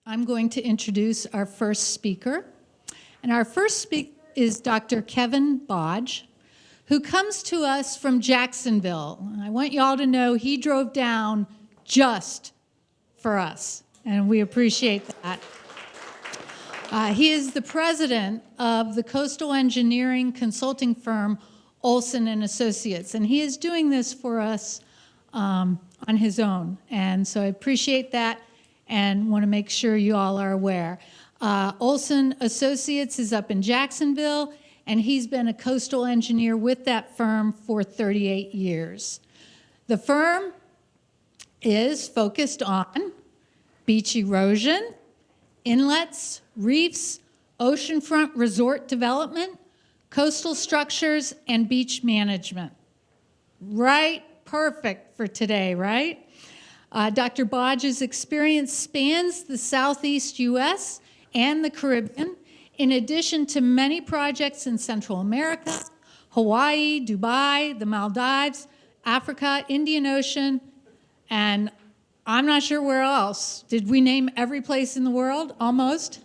I'm going to introduce our first speaker. And our first speaker is Dr. Kevin Bodge, who comes to us from Jacksonville. And I want you all to know he drove down just for us, and we appreciate that. He is the president of the coastal engineering consulting firm Olsen and Associates, and he is doing this for us on his own. And so I appreciate that and want to make sure you all are aware. Olsen Associates is up in Jacksonville, and he's been a coastal engineer with that firm for 38 years. The firm is focused on beach erosion, inlets, reefs, oceanfront resort development, coastal structures, and beach management. Right? Perfect for today, right? Dr. Bodge's experience spans the Southeast U.S. and the Caribbean, in addition to many projects in Central America, Hawaii, Dubai, the Maldives, Africa, Indian Ocean, and I'm not sure where else. Did we name every place in the world? Almost.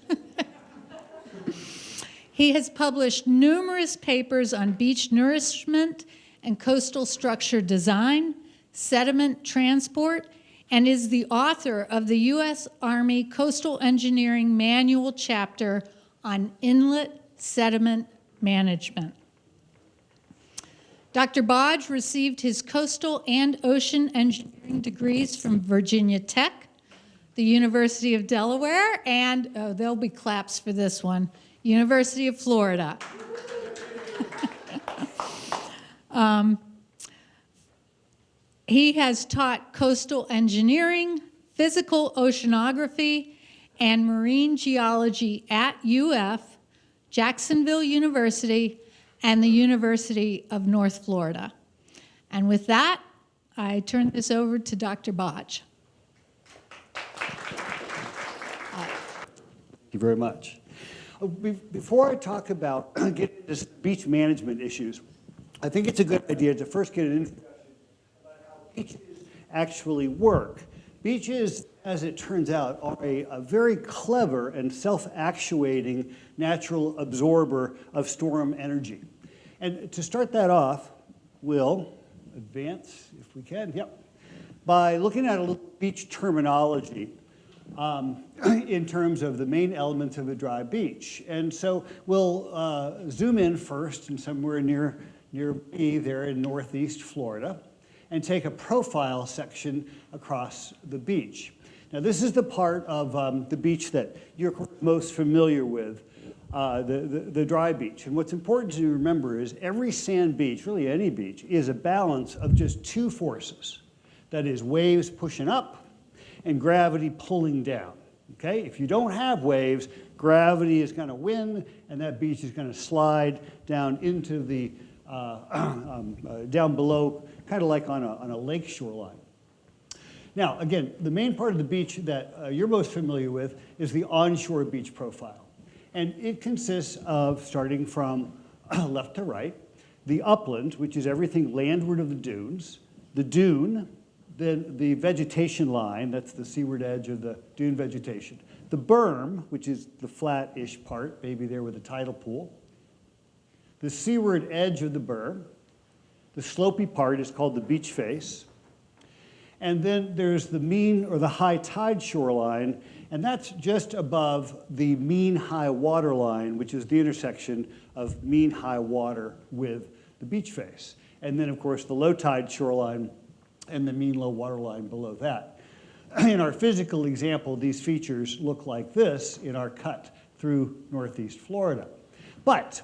He has published numerous papers on beach nourishment and coastal structure design, sediment transport, and is the author of the U.S. Army Coastal Engineering Manual chapter on inlet sediment management. Dr. Bodge received his coastal and ocean engineering degrees from Virginia Tech, the University of Delaware, and, oh, there'll be claps for this one, University of Florida. He has taught coastal engineering, physical oceanography, and marine geology at UF, Jacksonville University, and the University of North Florida. And with that, I turn this over to Dr. Bodge. Thank you very much. Before I talk about getting into beach management issues, I think it's a good idea to first get an introduction about how beaches actually work. Beaches, as it turns out, are a very clever and self-actuating natural absorber of storm energy. And to start that off, we'll advance, if we can, by looking at a little beach terminology in terms of the main elements of a dry beach. And so we'll zoom in first and somewhere near me there in Northeast Florida and take a profile section across the beach. Now this is the part of the beach that you're most familiar with, the dry beach. And what's important to remember is every sand beach, really any beach, is a balance of just two forces. That is waves pushing up and gravity pulling down. Okay? If you don't have waves, gravity is going to win and that beach is going to slide down into the, down below, kind of like on a lake shoreline. Now, again, the main part of the beach that you're most familiar with is the onshore beach profile. And it consists of, starting from left to right, the upland, which is everything landward of the dunes, the dune, then the vegetation line, that's the seaward edge of the dune vegetation, the berm, which is the flat-ish part, maybe there with a tidal pool, the seaward edge of the berm, the slopey part is called the beach face, and then there's the mean or the high tide shoreline, and that's just above the mean high water line, which is the intersection of mean high water with the beach face. And then, of course, the low tide shoreline and the mean low water line below that. In our physical example, these features look like this in our cut through Northeast Florida. But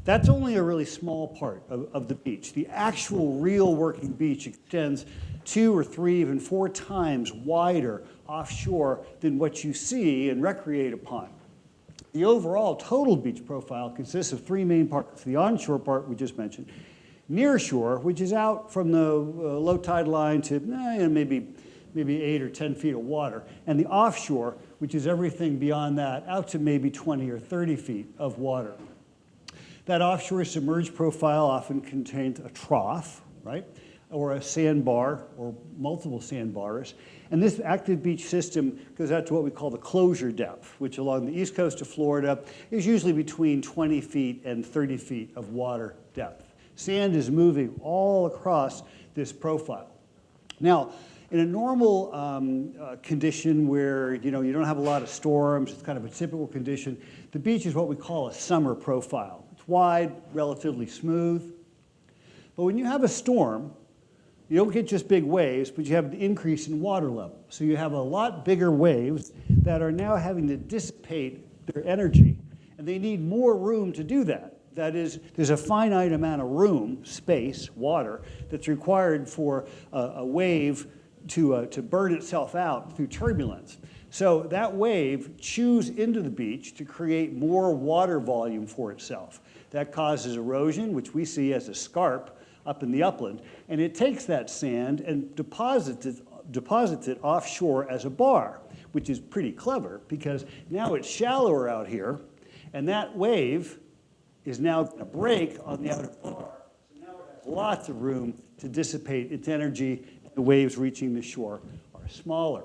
that's only a really small part of the beach. The actual real working beach extends 2 or 3, even 4 times wider offshore than what you see and recreate upon. The overall total beach profile consists of 3 main parts. The onshore part we just mentioned, near shore, which is out from the low tide line to maybe 8 or 10 feet of water, and the offshore, which is everything beyond that, out to maybe 20 or 30 feet of water. That offshore submerged profile often contains a trough, right? or a sandbar or multiple sandbars. And this active beach system goes out to what we call the closure depth, which along the east coast of Florida is usually between 20 feet and 30 feet of water depth. Sand is moving all across this profile. Now, in a normal condition where you don't have a lot of storms, it's kind of a typical condition, the beach is what we call a summer profile. It's wide, relatively smooth. But when you have a storm, you don't get just big waves, but you have an increase in water level. So you have a lot bigger waves that are now having to dissipate their energy, and they need more room to do that. That is, there's a finite amount of room, space, water, that's required for a wave to burn itself out through turbulence. So that wave chews into the beach to create more water volume for itself. That causes erosion, which we see as a scarp up in the upland, and it takes that sand and deposits it offshore as a bar, which is pretty clever because now it's shallower out here, and that wave is now going to break on the outer bar. So now it has lots of room to dissipate its energy, and the waves reaching the shore are smaller.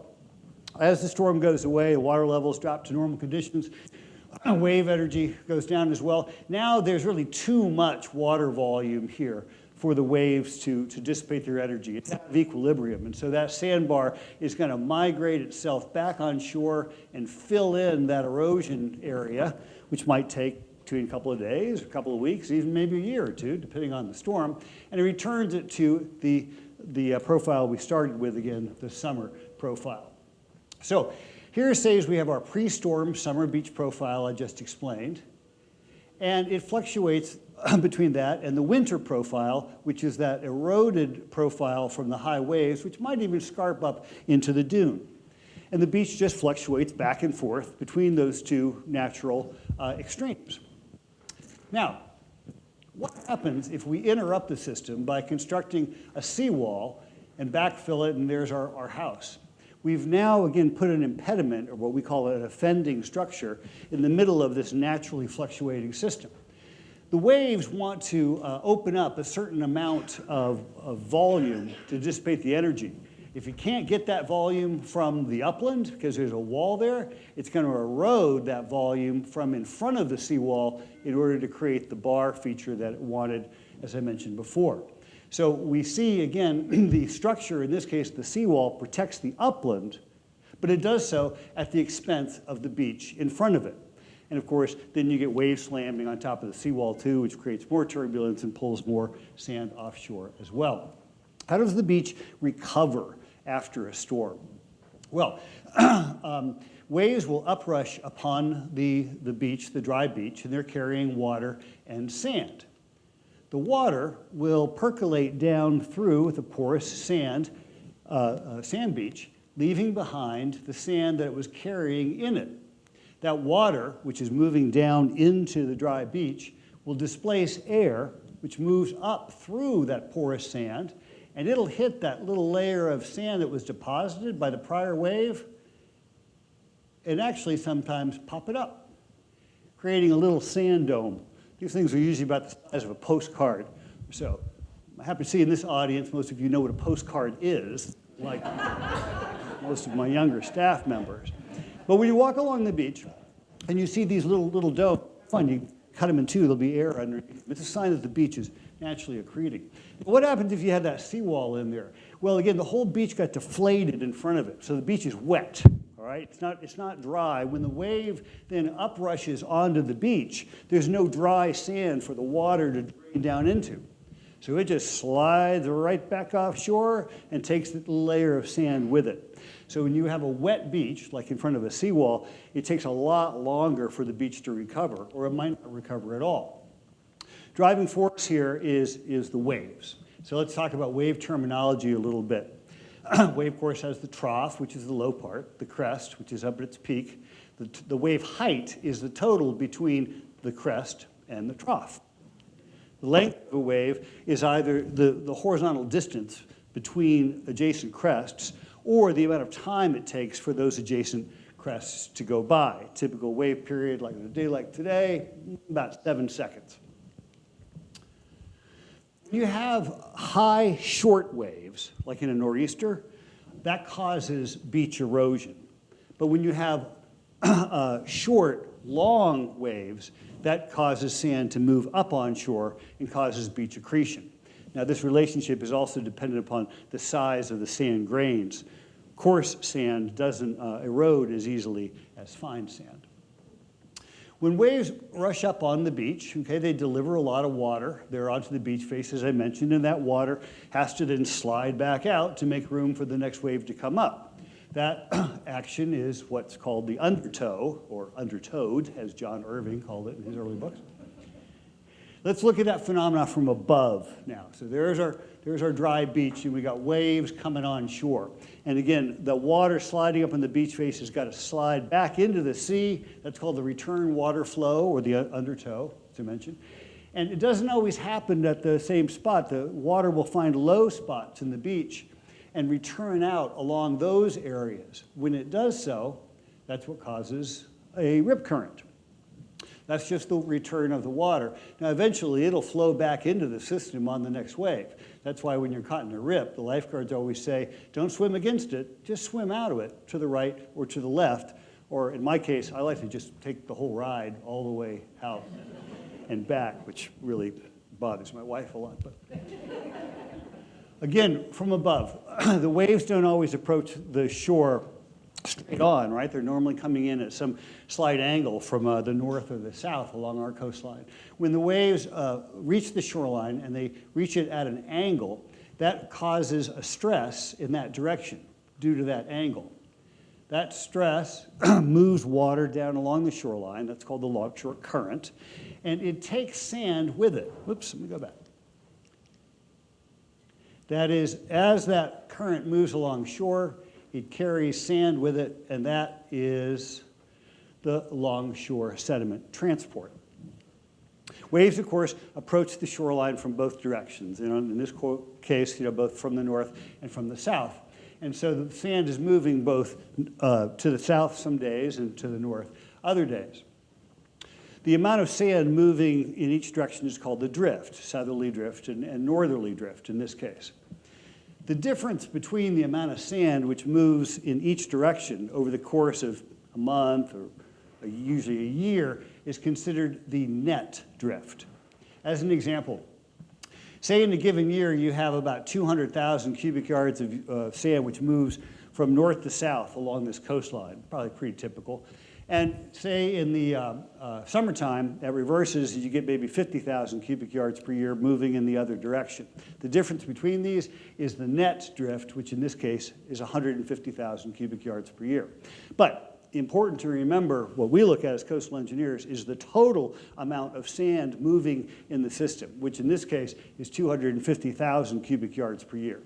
As the storm goes away, the water levels drop to normal conditions, wave energy goes down as well. Now there's really too much water volume here for the waves to dissipate their energy. It's out of equilibrium, and so that sandbar is going to migrate itself back on shore and fill in that erosion area, which might take between a couple of days, a couple of weeks, even maybe a year or two, depending on the storm, and it returns it to the profile we started with again, the summer profile. So here says we have our pre-storm summer beach profile I just explained, and it fluctuates between that and the winter profile, which is that eroded profile from the high waves, which might even scarp up into the dune. And the beach just fluctuates back and forth between those two natural extremes. Now, what happens if we interrupt the system by constructing a seawall and backfill it, and there's our house? We've now, again, put an impediment, or what we call an offending structure, in the middle of this naturally fluctuating system. The waves want to open up a certain amount of volume to dissipate the energy. If you can't get that volume from the upland, because there's a wall there, it's going to erode that volume from in front of the seawall in order to create the bar feature that it wanted, as I mentioned before. So we see, again, the structure, in this case, the seawall, protects the upland, but it does so at the expense of the beach in front of it. And of course, then you get wave slamming on top of the seawall too, which creates more turbulence and pulls more sand offshore as well. How does the beach recover after a storm? Well, waves will uprush upon the beach, the dry beach, and they're carrying water and sand. The water will percolate down through the porous sand beach, leaving behind the sand that it was carrying in it. That water, which is moving down into the dry beach, will displace air, which moves up through that porous sand, and it'll hit that little layer of sand that was deposited by the prior wave, and actually sometimes pop it up, creating a little sand dome. These things are usually about the size of a postcard. So I'm happy to see in this audience, most of you know what a postcard is, like most of my younger staff members. But when you walk along the beach and you see these little domes, fine, you cut them in two, there'll be air underneath. It's a sign that the beach is naturally accreting. What happens if you had that seawall in there? Well, again, the whole beach got deflated in front of it, so the beach is wet. All right, it's not dry. When the wave then uprushes onto the beach, there's no dry sand for the water to drain down into. So it just slides right back offshore and takes the layer of sand with it. So when you have a wet beach, like in front of a seawall, it takes a lot longer for the beach to recover, or it might not recover at all. Driving force here is the waves. So let's talk about wave terminology a little bit. Wave, of course, has the trough, which is the low part, the crest, which is up at its peak. The wave height is the total between the crest and the trough. The length of a wave is either the horizontal distance between adjacent crests or the amount of time it takes for those adjacent crests to go by. Typical wave period, like a day like today, about 7 seconds. You have high, short waves, like in a nor'easter, that causes beach erosion. But when you have short, long waves, that causes sand to move up on shore and causes beach accretion. Now, this relationship is also dependent upon the size of the sand grains. Coarse sand doesn't erode as easily as fine sand. When waves rush up on the beach, okay, they deliver a lot of water there onto the beach face, as I mentioned, and that water has to then slide back out to make room for the next wave to come up. That action is what's called the undertow, or undertowed, as John Irving called it in his early books. Let's look at that phenomena from above now. So there's our dry beach, and we got waves coming on shore. And again, the water sliding up on the beach face has got to slide back into the sea. That's called the return water flow, or the undertow, as I mentioned. And it doesn't always happen at the same spot. The water will find low spots in the beach and return out along those areas. When it does so, that's what causes a rip current. That's just the return of the water. Now, eventually, it'll flow back into the system on the next wave. That's why when you're caught in a rip, the lifeguards always say, don't swim against it, just swim out of it to the right or to the left. Or in my case, I like to just take the whole ride all the way out and back, which really bothers my wife a lot. But again, from above, the waves don't always approach the shore straight on, right? They're normally coming in at some slight angle from the north or the south along our coastline. When the waves reach the shoreline and they reach it at an angle, that causes a stress in that direction due to that angle. That stress moves water down along the shoreline. That's called the longshore current. And it takes sand with it. Whoops, let me go back. That is, as that current moves along shore, it carries sand with it, and that is the longshore sediment transport. Waves, of course, approach the shoreline from both directions. In this case, both from the north and from the south. And so the sand is moving both to the south some days and to the north other days. The amount of sand moving in each direction is called the drift, southerly drift and northerly drift in this case. The difference between the amount of sand which moves in each direction over the course of a month or usually a year is considered the net drift. As an example, say in a given year you have about 200,000 cubic yards of sand which moves from north to south along this coastline, probably pretty typical. And say in the summertime, that reverses, you get maybe 50,000 cubic yards per year moving in the other direction. The difference between these is the net drift, which in this case is 150,000 cubic yards per year. But important to remember, what we look at as coastal engineers is the total amount of sand moving in the system, which in this case is 250,000 cubic yards per year.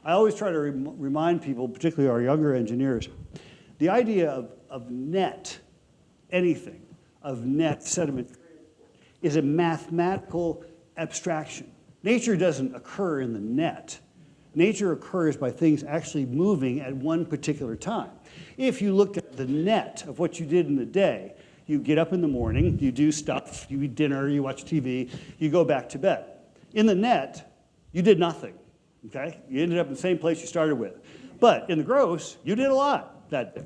I always try to remind people, particularly our younger engineers, the idea of net anything, of net sediment, is a mathematical abstraction. Nature doesn't occur in the net. Nature occurs by things actually moving at one particular time. If you looked at the net of what you did in the day, you get up in the morning, you do stuff, you eat dinner, you watch TV, you go back to bed. In the net, you did nothing, okay? You ended up in the same place you started with. But in the gross, you did a lot that day.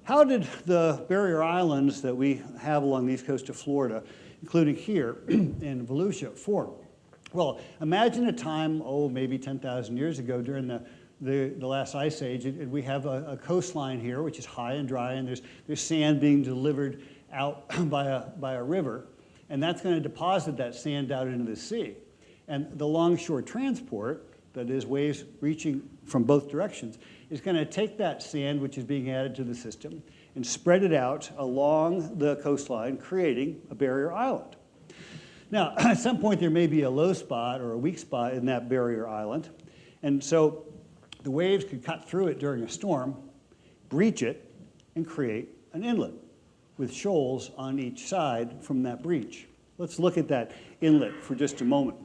How did the barrier islands that we have along the east coast of Florida, including here in Volusia, form? Well, imagine a time, maybe 10,000 years ago during the last ice age, and we have a coastline here, which is high and dry, and there's sand being delivered out by a river, and that's going to deposit that sand out into the sea. And the longshore transport, that is waves reaching from both directions, is going to take that sand, which is being added to the system, and spread it out along the coastline, creating a barrier island. Now, at some point, there may be a low spot or a weak spot in that barrier island, and so the waves could cut through it during a storm, breach it, and create an inlet with shoals on each side from that breach. Let's look at that inlet for just a moment,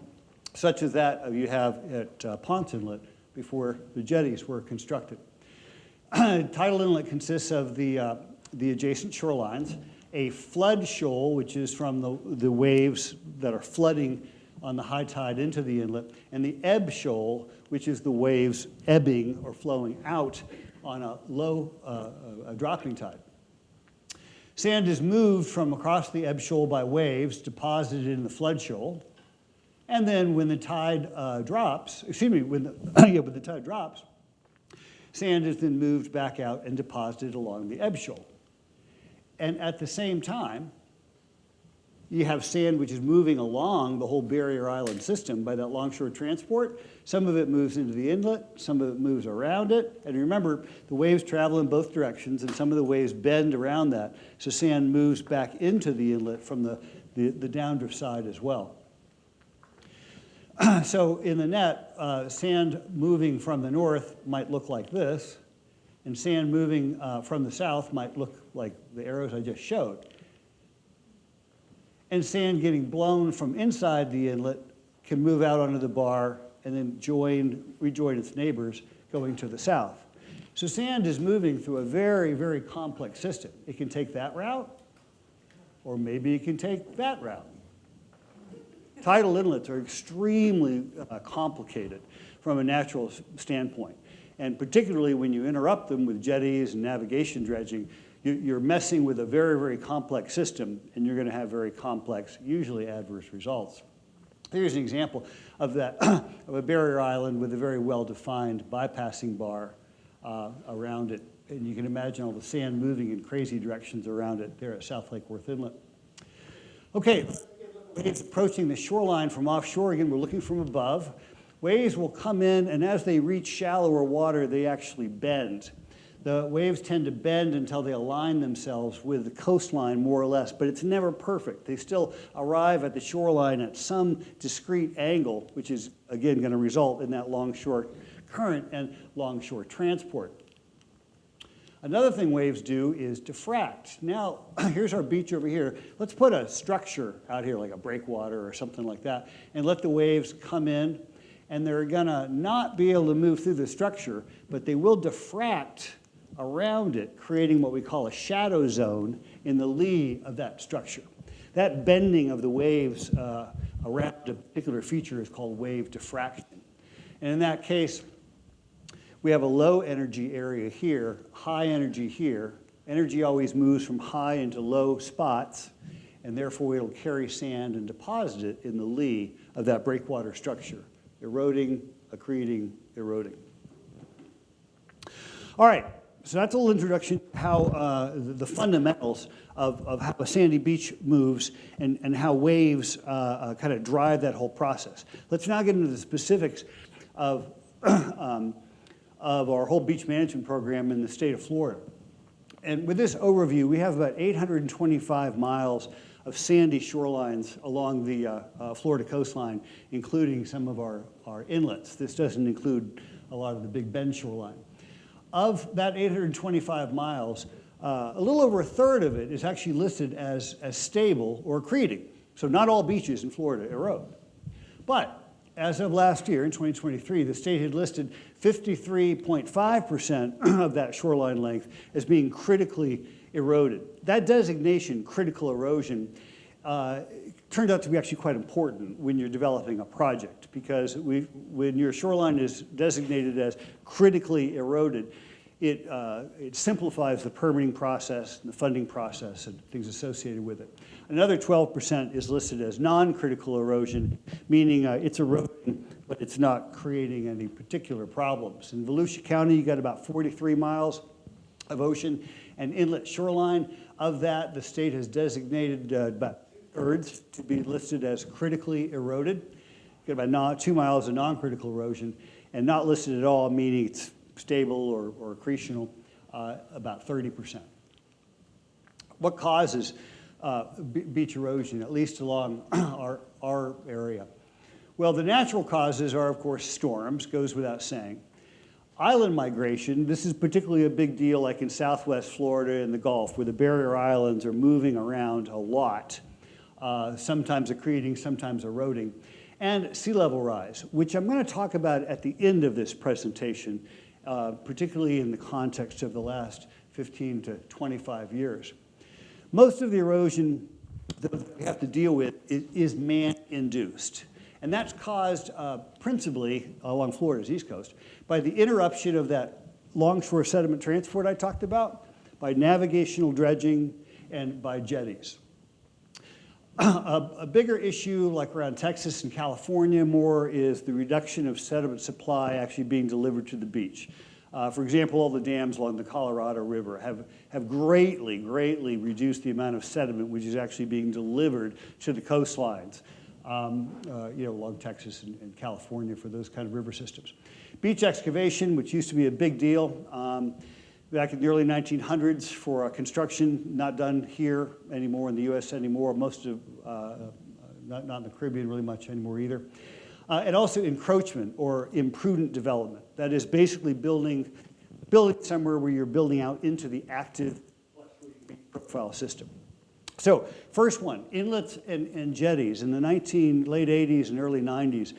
such as that you have at Ponce Inlet before the jetties were constructed. Tidal inlet consists of the adjacent shorelines, a flood shoal, which is from the waves that are flooding on the high tide into the inlet, and the ebb shoal, which is the waves ebbing or flowing out on a low dropping tide. Sand is moved from across the ebb shoal by waves, deposited in the flood shoal, and then when the tide drops, when the tide drops, sand is then moved back out and deposited along the ebb shoal. And at the same time, you have sand which is moving along the whole barrier island system by that longshore transport. Some of it moves into the inlet, some of it moves around it. And remember, the waves travel in both directions, and some of the waves bend around that. So sand moves back into the inlet from the downdrift side as well. So in the net, sand moving from the north might look like this, and sand moving from the south might look like the arrows I just showed. And sand getting blown from inside the inlet can move out onto the bar and then rejoin its neighbors going to the south. So sand is moving through a very, very complex system. It can take that route, or maybe it can take that route. Tidal inlets are extremely complicated from a natural standpoint. And particularly when you interrupt them with jetties and navigation dredging, you're messing with a very, very complex system, and you're going to have very complex, usually adverse results. Here's an example of that, of a barrier island with a very well-defined bypassing bar around it. And you can imagine all the sand moving in crazy directions around it there at South Lake Worth Inlet. Okay, waves approaching the shoreline from offshore. Again, we're looking from above. Waves will come in, and as they reach shallower water, they actually bend. The waves tend to bend until they align themselves with the coastline, more or less, but it's never perfect. They still arrive at the shoreline at some discrete angle, which is, again, going to result in that longshore current and longshore transport. Another thing waves do is diffract. Now, here's our beach over here. Let's put a structure out here, like a breakwater or something like that, and let the waves come in, and they're going to not be able to move through the structure, but they will diffract around it, creating what we call a shadow zone in the lee of that structure. That bending of the waves around a particular feature is called wave diffraction. And in that case, we have a low energy area here, high energy here. Energy always moves from high into low spots, and therefore it'll carry sand and deposit it in the lee of that breakwater structure, eroding, accreting, eroding. All right. So that's a little introduction to how the fundamentals of how a sandy beach moves and how waves kind of drive that whole process. Let's now get into the specifics of our whole beach management program in the state of Florida. And with this overview, we have about 825 miles of sandy shorelines along the Florida coastline, including some of our inlets. This doesn't include a lot of the Big Bend shoreline. Of that 825 miles, a little over a third of it is actually listed as stable or accreting. So not all beaches in Florida erode. But as of last year, in 2023, the state had listed 53.5% of that shoreline length as being critically eroded. That designation, critical erosion, turned out to be actually quite important when you're developing a project, because when your shoreline is designated as critically eroded, it simplifies the permitting process and the funding process and things associated with it. Another 12% is listed as non-critical erosion, meaning it's eroding, but it's not creating any particular problems. In Volusia County, you got about 43 miles of ocean and inlet shoreline. Of that, the state has designated about two-thirds to be listed as critically eroded. You got about 2 miles of non-critical erosion, and not listed at all, meaning it's stable or accretional, about 30%. What causes beach erosion, at least along our area? Well, the natural causes are, of course, storms, goes without saying. Island migration, this is particularly a big deal like in Southwest Florida and the Gulf, where the barrier islands are moving around a lot, sometimes accreting, sometimes eroding. And sea level rise, which I'm going to talk about at the end of this presentation, particularly in the context of the last 15 to 25 years. Most of the erosion that we have to deal with is man-induced. And that's caused principally along Florida's east coast by the interruption of that longshore sediment transport I talked about, by navigational dredging, and by jetties. A bigger issue, like around Texas and California more, is the reduction of sediment supply actually being delivered to the beach. For example, all the dams along the Colorado River have greatly reduced the amount of sediment which is actually being delivered to the coastlines, along Texas and California for those kind of river systems. Beach excavation, which used to be a big deal back in the early 1900s for construction, not done here anymore in the U.S. anymore, not in the Caribbean really much anymore either. And also encroachment or imprudent development. That is basically building somewhere where you're building out into the active profile system. So first one, inlets and jetties. In the late 80s and early 90s,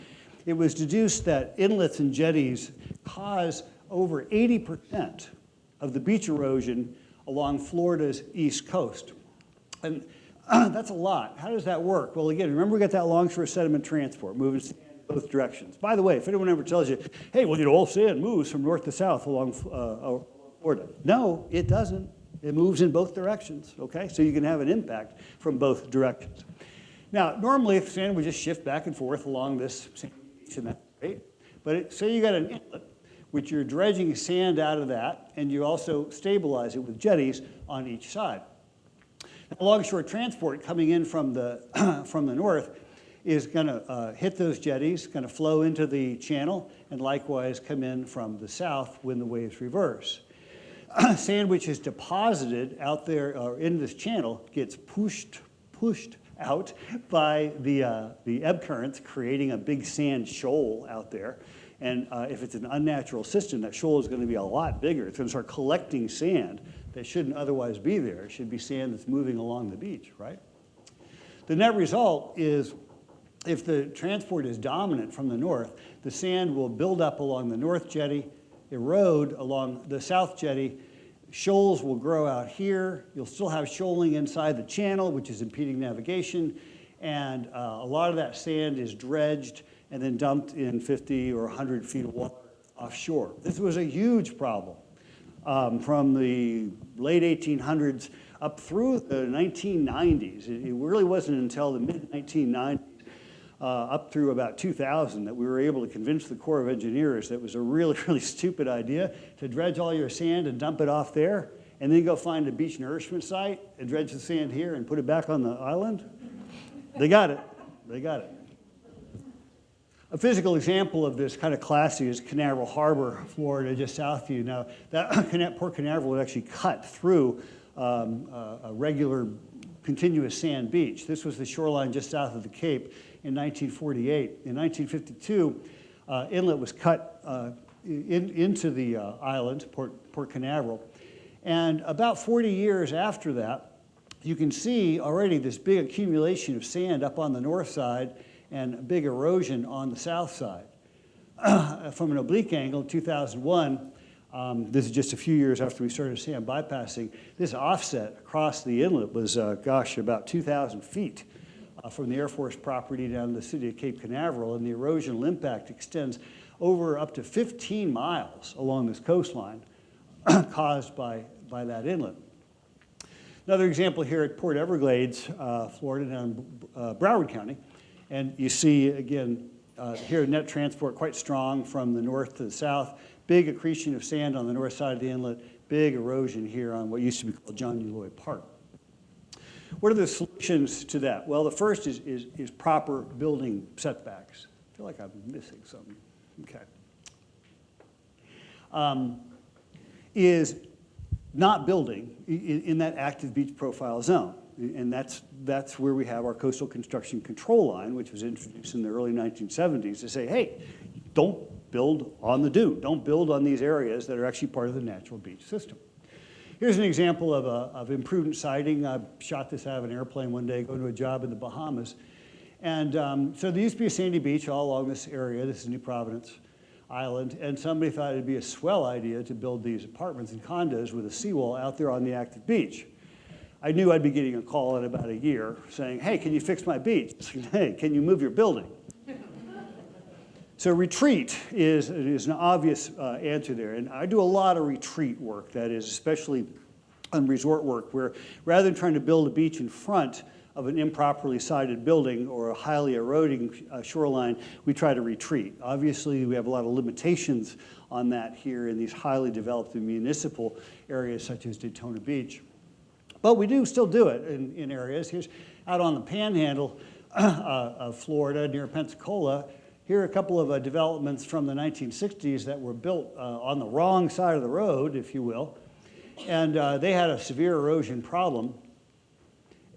it was deduced that inlets and jetties cause over 80% of the beach erosion along Florida's east coast. And that's a lot. How does that work? Well, again, remember we got that longshore sediment transport moving both directions. By the way, if anyone ever tells you, hey, well, all sand moves from north to south along Florida. No, it doesn't. It moves in both directions, okay? So you can have an impact from both directions. Now, normally, if sand would just shift back and forth along this sand beach, and that's great. But say you got an inlet, which you're dredging sand out of that, and you also stabilize it with jetties on each side. Now, longshore transport coming in from the north is going to hit those jetties, going to flow into the channel, and likewise come in from the south when the waves reverse. Sand which is deposited out there or in this channel gets pushed out by the ebb currents, creating a big sand shoal out there. And if it's an unnatural system, that shoal is going to be a lot bigger. It's going to start collecting sand that shouldn't otherwise be there. It should be sand that's moving along the beach, right? The net result is, if the transport is dominant from the north, the sand will build up along the north jetty, erode along the south jetty. Shoals will grow out here. You'll still have shoaling inside the channel, which is impeding navigation. And a lot of that sand is dredged and then dumped in 50 or 100 feet of water offshore. This was a huge problem from the late 1800s up through the 1990s. It really wasn't until the mid-1990s up through about 2000 that we were able to convince the Corps of Engineers that it was a really stupid idea to dredge all your sand and dump it off there and then go find a beach nourishment site and dredge the sand here and put it back on the island. They got it. A physical example of this kind of classy is Canaveral Harbor, Florida, just south of you. Now, that Port Canaveral would actually cut through a regular continuous sand beach. This was the shoreline just south of the Cape in 1948. In 1952, inlet was cut into the island, Port Canaveral. And about 40 years after that, you can see already this big accumulation of sand up on the north side and a big erosion on the south side. From an oblique angle, 2001, this is just a few years after we started sand bypassing, this offset across the inlet was, about 2,000 feet from the Air Force property down to the city of Cape Canaveral, and the erosional impact extends over up to 15 miles along this coastline caused by that inlet. Another example here at Port Everglades, Florida, down in Broward County, and you see, again, here net transport quite strong from the north to the south, big accretion of sand on the north side of the inlet, big erosion here on what used to be called John U. Lloyd Park. What are the solutions to that? Well, the first is proper building setbacks. I feel like I'm missing something. Okay. Is not building in that active beach profile zone. And that's where we have our coastal construction control line, which was introduced in the early 1970s to say, hey, don't build on the dune. Don't build on these areas that are actually part of the natural beach system. Here's an example of imprudent siting. I shot this out of an airplane one day going to a job in the Bahamas. And so there used to be a sandy beach all along this area. This is New Providence Island. And somebody thought it'd be a swell idea to build these apartments and condos with a seawall out there on the active beach. I knew I'd be getting a call in about a year saying, hey, can you fix my beach? Hey, can you move your building? So retreat is an obvious answer there. And I do a lot of retreat work, that is, especially on resort work, where rather than trying to build a beach in front of an improperly sited building or a highly eroding shoreline, we try to retreat. Obviously, we have a lot of limitations on that here in these highly developed municipal areas such as Daytona Beach. But we do still do it in areas. Here's out on the panhandle of Florida near Pensacola. Here are a couple of developments from the 1960s that were built on the wrong side of the road, if you will. And they had a severe erosion problem.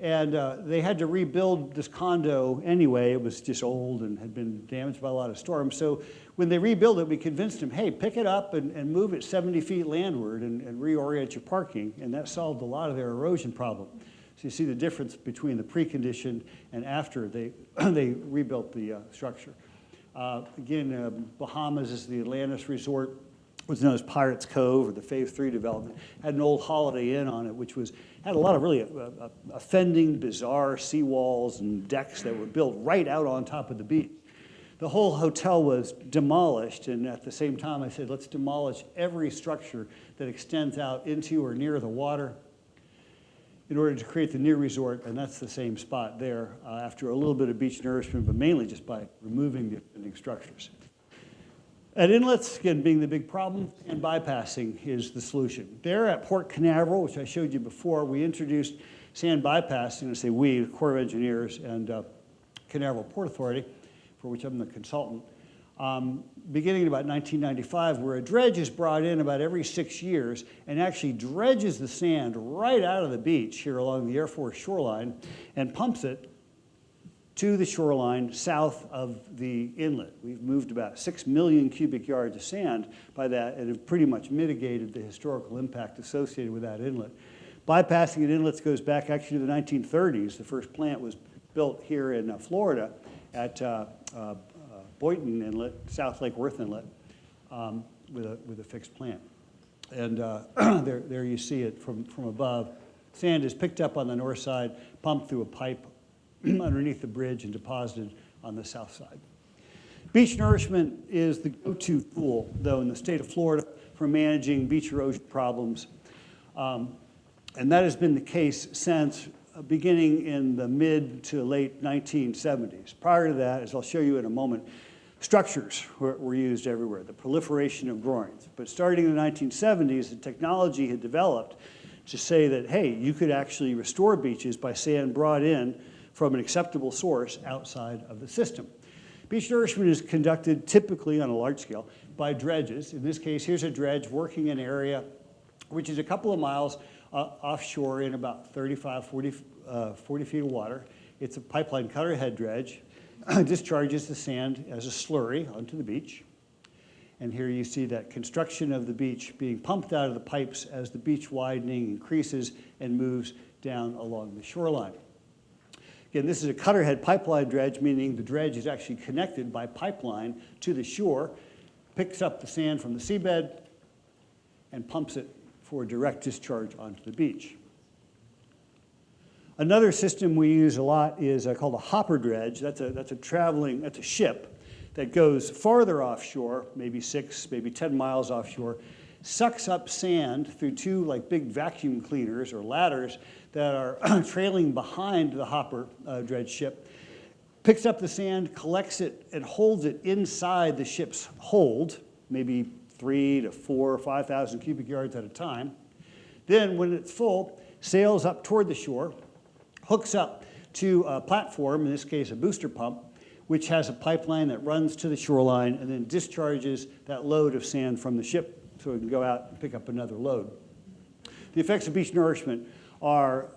And they had to rebuild this condo anyway. It was just old and had been damaged by a lot of storms. So when they rebuilt it, we convinced them, hey, pick it up and move it 70 feet landward and reorient your parking. And that solved a lot of their erosion problem. So you see the difference between the precondition and after they rebuilt the structure. Again, Bahamas is the Atlantis Resort. It was known as Pirates Cove, or the Phase 3 development. Had an old Holiday Inn on it, which had a lot of really offending, bizarre seawalls and decks that were built right out on top of the beach. The whole hotel was demolished, and at the same time I said, let's demolish every structure that extends out into or near the water in order to create the new resort, and that's the same spot there after a little bit of beach nourishment, but mainly just by removing the offending structures. At inlets, again, being the big problem, and bypassing is the solution. There at Port Canaveral, which I showed you before, we introduced sand bypassing, I say we, the Corps of Engineers and Canaveral Port Authority, for which I'm the consultant, beginning in about 1995, where a dredge is brought in about every 6 years and actually dredges the sand right out of the beach here along the Air Force shoreline and pumps it to the shoreline south of the inlet. We've moved about 6 million cubic yards of sand by that and have pretty much mitigated the historical impact associated with that inlet. Bypassing at inlets goes back actually to the 1930s. The first plant was built here in Florida at Boynton Inlet, South Lake Worth Inlet, with a fixed plant. And there you see it from above. Sand is picked up on the north side, pumped through a pipe underneath the bridge and deposited on the south side. Beach nourishment is the go-to tool, though, in the state of Florida for managing beach erosion problems. And that has been the case since beginning in the mid to late 1970s. Prior to that, as I'll show you in a moment, structures were used everywhere, the proliferation of groins. But starting in the 1970s, the technology had developed to say that, hey, you could actually restore beaches by sand brought in from an acceptable source outside of the system. Beach nourishment is conducted typically on a large scale by dredges. In this case, here's a dredge working in an area which is a couple of miles offshore in about 35, 40 feet of water. It's a pipeline cutter head dredge. Discharges the sand as a slurry onto the beach. And here you see that construction of the beach being pumped out of the pipes as the beach widening increases and moves down along the shoreline. Again, this is a cutter head pipeline dredge, meaning the dredge is actually connected by pipeline to the shore, picks up the sand from the seabed, and pumps it for direct discharge onto the beach. Another system we use a lot is called a hopper dredge. That's a ship that goes farther offshore, maybe 6, maybe 10 miles offshore, sucks up sand through two like big vacuum cleaners or ladders that are trailing behind the hopper dredge ship, picks up the sand, collects it, and holds it inside the ship's hold, maybe 3 to 4 or 5,000 cubic yards at a time. Then when it's full, sails up toward the shore, hooks up to a platform, in this case a booster pump, which has a pipeline that runs to the shoreline and then discharges that load of sand from the ship so it can go out and pick up another load. The effects of beach nourishment are,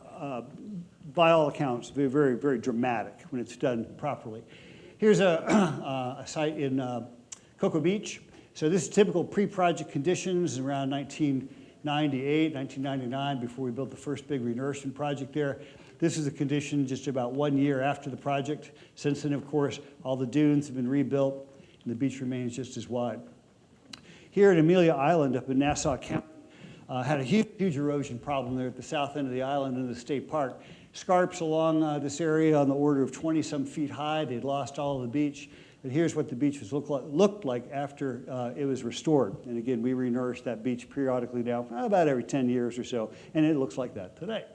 by all accounts, very, very, very dramatic when it's done properly. Here's a site in Cocoa Beach. So this is typical pre-project conditions around 1998, 1999, before we built the first big renourishment project there. This is a condition just about 1 year after the project. Since then, of course, all the dunes have been rebuilt, and the beach remains just as wide. Here at Amelia Island up in Nassau County, had a huge erosion problem there at the south end of the island in the state park. Scarps along this area on the order of 20-some feet high. They'd lost all of the beach. And here's what the beach looked like after it was restored. And again, we renourish that beach periodically now, about every 10 years or so, and it looks like that today.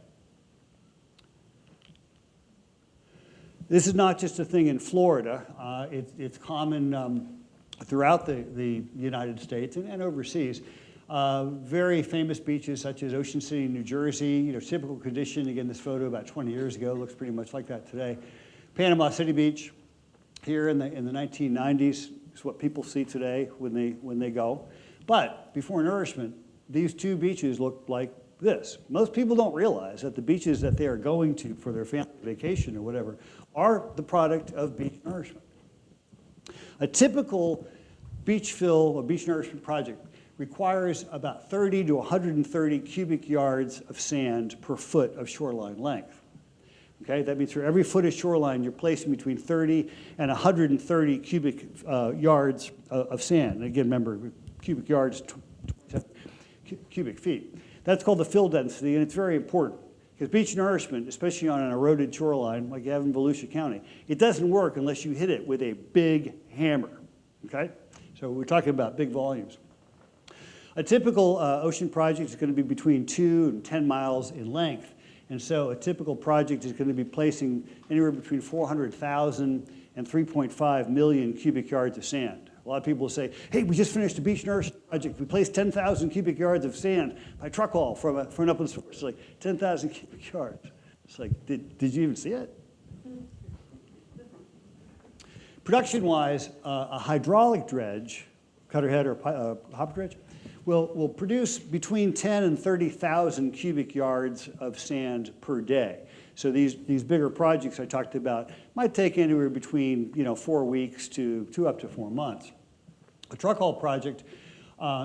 This is not just a thing in Florida. It's common throughout the United States and overseas. Very famous beaches such as Ocean City, New Jersey, typical condition. Again, this photo about 20 years ago looks pretty much like that today. Panama City Beach here in the 1990s is what people see today when they go. But before nourishment, these two beaches looked like this. Most people don't realize that the beaches that they are going to for their family vacation or whatever are the product of beach nourishment. A typical beach fill or beach nourishment project requires about 30 to 130 cubic yards of sand per foot of shoreline length. Okay, that means for every foot of shoreline, you're placing between 30 and 130 cubic yards of sand. And again, remember, cubic yards, cubic feet. That's called the fill density, and it's very important because beach nourishment, especially on an eroded shoreline like you have in Volusia County, it doesn't work unless you hit it with a big hammer. Okay, so we're talking about big volumes. A typical ocean project is going to be between 2 and 10 miles in length. And so a typical project is going to be placing anywhere between 400,000 and 3.5 million cubic yards of sand. A lot of people say, hey, we just finished a beach nourishment project. We placed 10,000 cubic yards of sand by truck haul for an upland source. It's like 10,000 cubic yards. It's like, did you even see it? Production-wise, a hydraulic dredge, cutter head or hopper dredge, will produce between 10 and 30,000 cubic yards of sand per day. So these bigger projects I talked about might take anywhere between 4 weeks to up to 4 months. A truck haul project,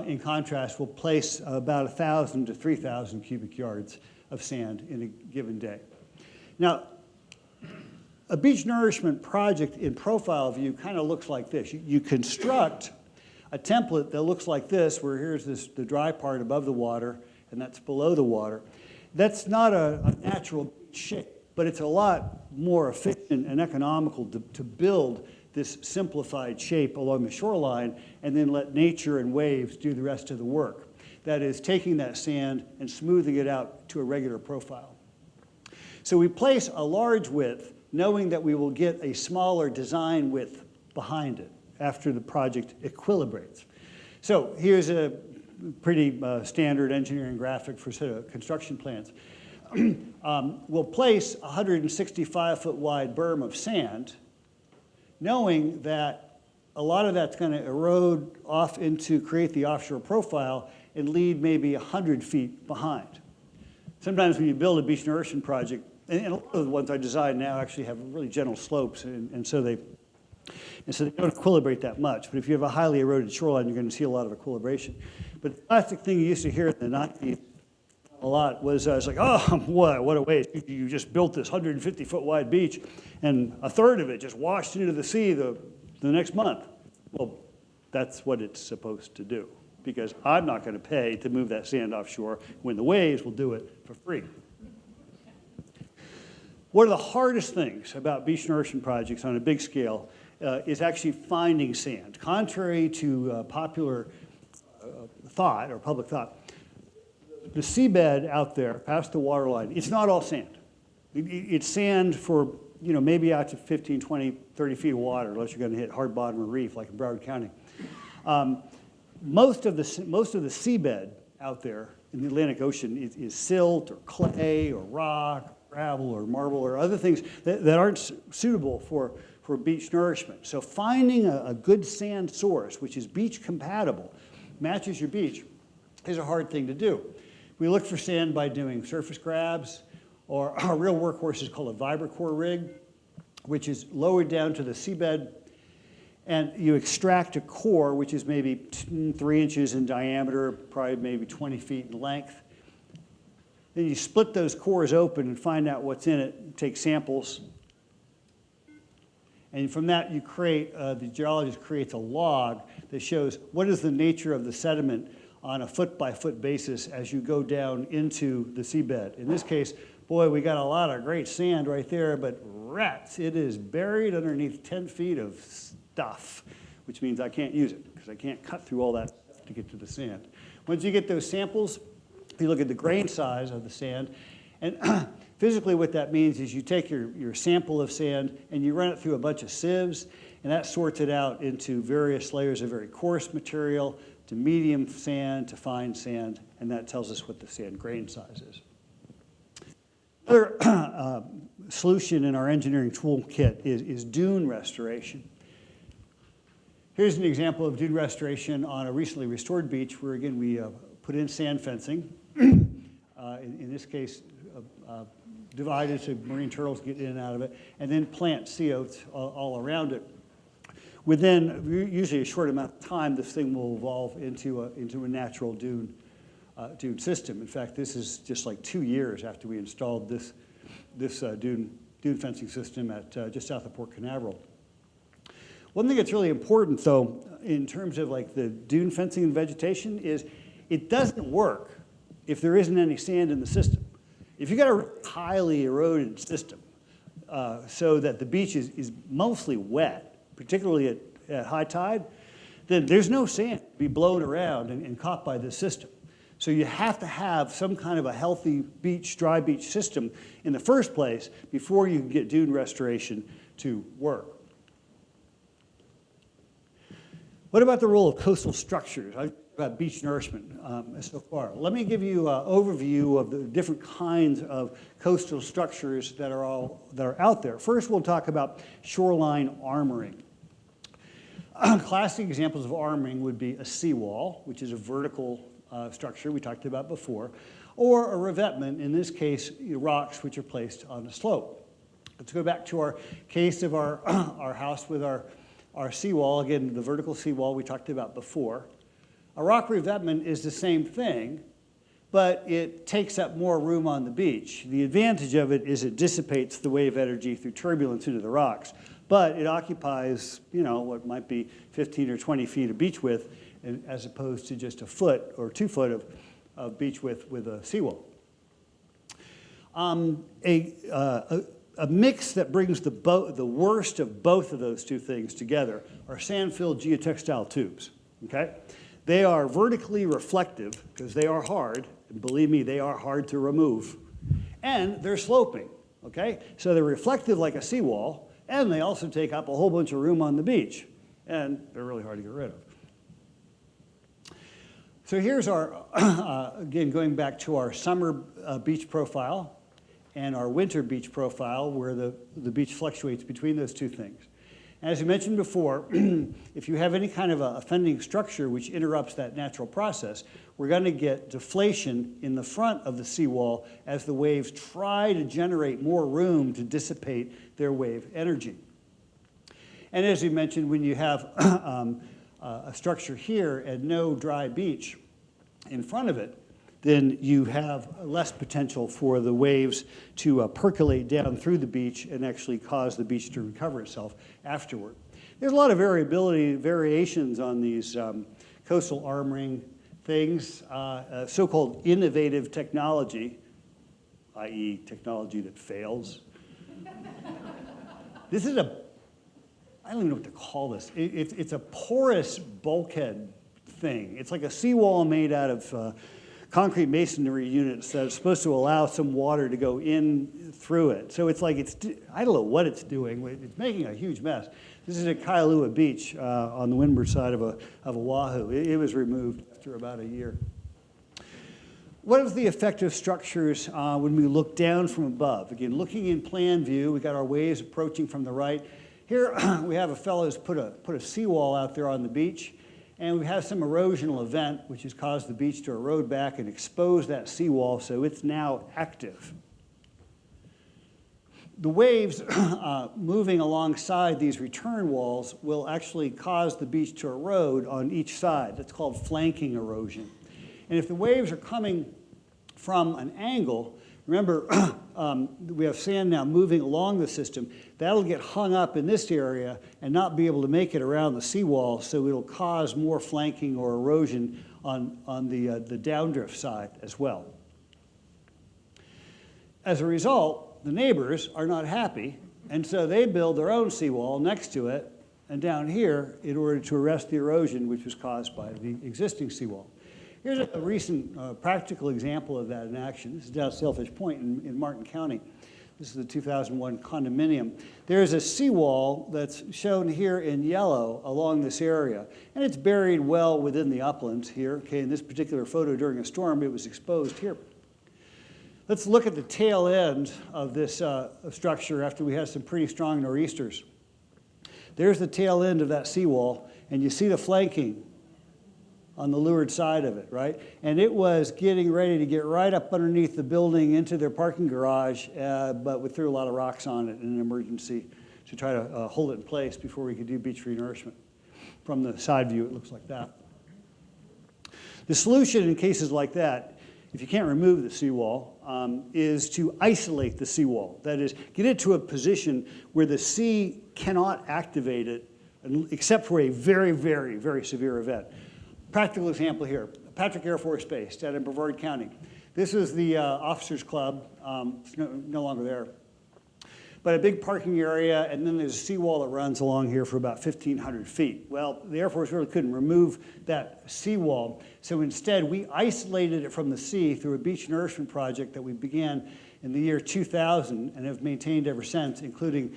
in contrast, will place about 1,000 to 3,000 cubic yards of sand in a given day. Now, a beach nourishment project in profile view kind of looks like this. You construct a template that looks like this, where here's the dry part above the water, and that's below the water. That's not a natural shape, but it's a lot more efficient and economical to build this simplified shape along the shoreline and then let nature and waves do the rest of the work. That is, taking that sand and smoothing it out to a regular profile. So we place a large width, knowing that we will get a smaller design width behind it after the project equilibrates. So here's a pretty standard engineering graphic for construction plans. We'll place a 165-foot wide berm of sand, knowing that a lot of that's going to erode off into create the offshore profile and lead maybe 100 feet behind. Sometimes when you build a beach nourishment project, and a lot of the ones I design now actually have really gentle slopes, and so they don't equilibrate that much. But if you have a highly eroded shoreline, you're going to see a lot of equilibration. But the classic thing you used to hear in the 90s a lot was, it's like, oh, what a waste. You just built this 150-foot wide beach, and a third of it just washed into the sea the next month. Well, that's what it's supposed to do, because I'm not going to pay to move that sand offshore when the waves will do it for free. One of the hardest things about beach nourishment projects on a big scale is actually finding sand. Contrary to popular thought or public thought, the seabed out there past the waterline, it's not all sand. It's sand for maybe out to 15, 20, 30 feet of water, unless you're going to hit hard bottom or reef like in Broward County. Most of the seabed out there in the Atlantic Ocean is silt or clay or rock, gravel or marble or other things that aren't suitable for beach nourishment. So finding a good sand source, which is beach compatible, matches your beach, is a hard thing to do. We look for sand by doing surface grabs, or our real workhorse is called a vibracore rig, which is lowered down to the seabed, and you extract a core, which is maybe 3 inches in diameter, probably maybe 20 feet in length. Then you split those cores open and find out what's in it, take samples. And from that, you create, the geologist creates a log that shows what is the nature of the sediment on a foot-by-foot basis as you go down into the seabed. In this case, boy, we got a lot of great sand right there, but rats, it is buried underneath 10 feet of stuff, which means I can't use it because I can't cut through all that stuff to get to the sand. Once you get those samples, you look at the grain size of the sand, and physically what that means is you take your sample of sand and you run it through a bunch of sieves, and that sorts it out into various layers of very coarse material, to medium sand, to fine sand, and that tells us what the sand grain size is. Another solution in our engineering toolkit is dune restoration. Here's an example of dune restoration on a recently restored beach where, again, we put in sand fencing. In this case, divided so marine turtles get in and out of it, and then plant sea oats all around it. Within usually a short amount of time, this thing will evolve into a natural dune system. In fact, this is just like 2 years after we installed this dune fencing system at just south of Port Canaveral. One thing that's really important, though, in terms of like the dune fencing and vegetation is it doesn't work if there isn't any sand in the system. If you've got a highly eroded system so that the beach is mostly wet, particularly at high tide, then there's no sand to be blown around and caught by this system. So you have to have some kind of a healthy beach, dry beach system in the first place before you can get dune restoration to work. What about the role of coastal structures? I've talked about beach nourishment so far. Let me give you an overview of the different kinds of coastal structures that are out there. First, we'll talk about shoreline armoring. Classic examples of armoring would be a seawall, which is a vertical structure we talked about before, or a revetment, in this case, rocks which are placed on a slope. Let's go back to our case of our house with our seawall, again, the vertical seawall we talked about before. A rock revetment is the same thing, but it takes up more room on the beach. The advantage of it is it dissipates the wave energy through turbulence into the rocks, but it occupies, what might be 15 or 20 feet of beach width, as opposed to just a foot or 2 foot of beach width with a seawall. A mix that brings the worst of both of those two things together are sand-filled geotextile tubes, okay? They are vertically reflective because they are hard, and believe me, they are hard to remove, and they're sloping, okay? So they're reflective like a seawall, and they also take up a whole bunch of room on the beach, and they're really hard to get rid of. So here's our, again, going back to our summer beach profile and our winter beach profile where the beach fluctuates between those two things. As I mentioned before, if you have any kind of a offending structure which interrupts that natural process, we're going to get deflation in the front of the seawall as the waves try to generate more room to dissipate their wave energy. And as we mentioned, when you have a structure here and no dry beach in front of it, then you have less potential for the waves to percolate down through the beach and actually cause the beach to recover itself afterward. There's a lot of variations on these coastal armoring things, so-called innovative technology, i.e. technology that fails. This is I don't even know what to call this. It's a porous bulkhead thing. It's like a seawall made out of concrete masonry units that are supposed to allow some water to go in through it. So it's like I don't know what it's doing. It's making a huge mess. This is at Kailua Beach on the windward side of Oahu. It was removed after about a year. What is the effect of structures when we look down from above? Again, looking in plan view, we got our waves approaching from the right. Here we have a fellow who's put a seawall out there on the beach. And we have some erosional event which has caused the beach to erode back and expose that seawall, so it's now active. The waves moving alongside these return walls will actually cause the beach to erode on each side. That's called flanking erosion. And if the waves are coming from an angle, remember we have sand now moving along the system, that'll get hung up in this area and not be able to make it around the seawall, so it'll cause more flanking or erosion on the downdrift side as well. As a result, the neighbors are not happy, and so they build their own seawall next to it and down here in order to arrest the erosion which was caused by the existing seawall. Here's a recent practical example of that in action. This is down Sailfish Point in Martin County. This is the 2001 condominium. There's a seawall that's shown here in yellow along this area, and it's buried well within the uplands here. Okay, in this particular photo during a storm, it was exposed here. Let's look at the tail end of this structure after we had some pretty strong nor'easters. There's the tail end of that seawall, and you see the flanking on the leeward side of it, right? And it was getting ready to get right up underneath the building into their parking garage, but we threw a lot of rocks on it in an emergency to try to hold it in place before we could do beach renourishment. From the side view, it looks like that. The solution in cases like that, if you can't remove the seawall, is to isolate the seawall. That is, get it to a position where the sea cannot activate it except for a very, very, very severe event. Practical example here, Patrick Air Force Base down in Brevard County. This is the officers club, it's no longer there. But a big parking area, and then there's a seawall that runs along here for about 1,500 feet. Well, the Air Force really couldn't remove that seawall, so instead we isolated it from the sea through a beach nourishment project that we began in the year 2000 and have maintained ever since, including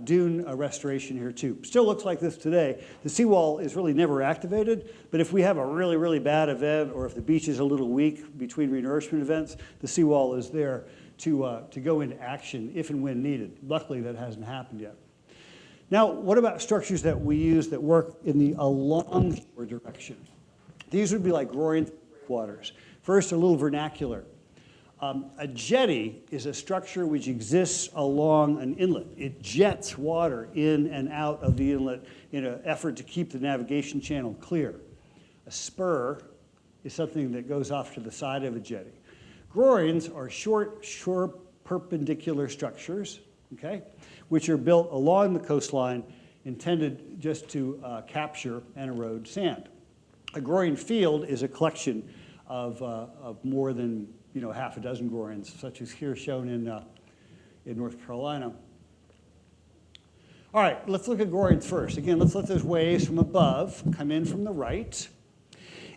dune restoration here too. Still looks like this today. The seawall is really never activated, but if we have a really, really bad event or if the beach is a little weak between renourishment events, the seawall is there to go into action if and when needed. Luckily, that hasn't happened yet. Now, what about structures that we use that work in the along-shore direction? These would be like groins, breakwaters. First, a little vernacular. A jetty is a structure which exists along an inlet. It jets water in and out of the inlet in an effort to keep the navigation channel clear. A spur is something that goes off to the side of a jetty. Groins are short shore perpendicular structures, okay, which are built along the coastline intended just to capture and erode sand. A groin field is a collection of more than half a dozen groins, such as here shown in North Carolina. All right, let's look at groins first. Again, let's let those waves from above come in from the right.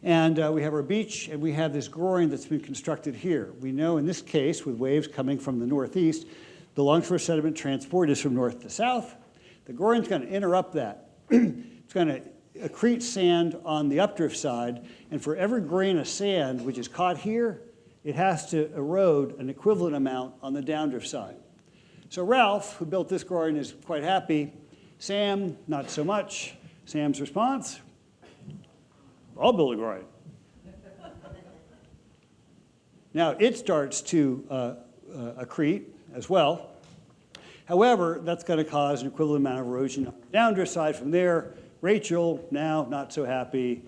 And we have our beach, and we have this groin that's been constructed here. We know in this case, with waves coming from the northeast, the longshore sediment transport is from north to south. The groin's going to interrupt that. It's going to accrete sand on the updrift side, and for every grain of sand which is caught here, it has to erode an equivalent amount on the downdrift side. So Ralph, who built this groin, is quite happy. Sam, not so much. Sam's response, I'll build a groin. Now, it starts to accrete as well. However, that's going to cause an equivalent amount of erosion on the downdrift side from there. Rachel, now not so happy,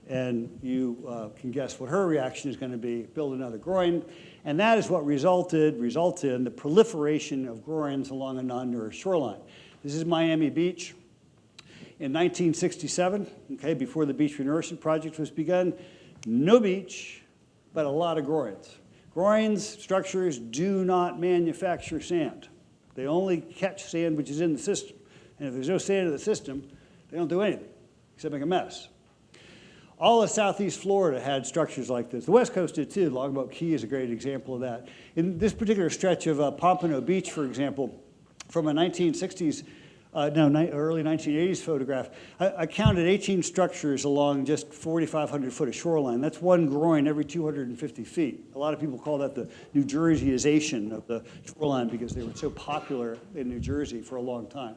and you can guess what her reaction is going to be, build another groin. And that is what results in the proliferation of groins along a non-nourished shoreline. This is Miami Beach. In 1967, okay, before the beach renourishment project was begun, no beach, but a lot of groins. Groins, structures, do not manufacture sand. They only catch sand which is in the system. And if there's no sand in the system, they don't do anything except make a mess. All of southeast Florida had structures like this. The West Coast did too. Longboat Key is a great example of that. In this particular stretch of Pompano Beach, for example, from a 1960s, early 1980s photograph, I counted 18 structures along just 4,500 foot of shoreline. That's one groin every 250 feet. A lot of people call that the New Jerseyization of the shoreline because they were so popular in New Jersey for a long time.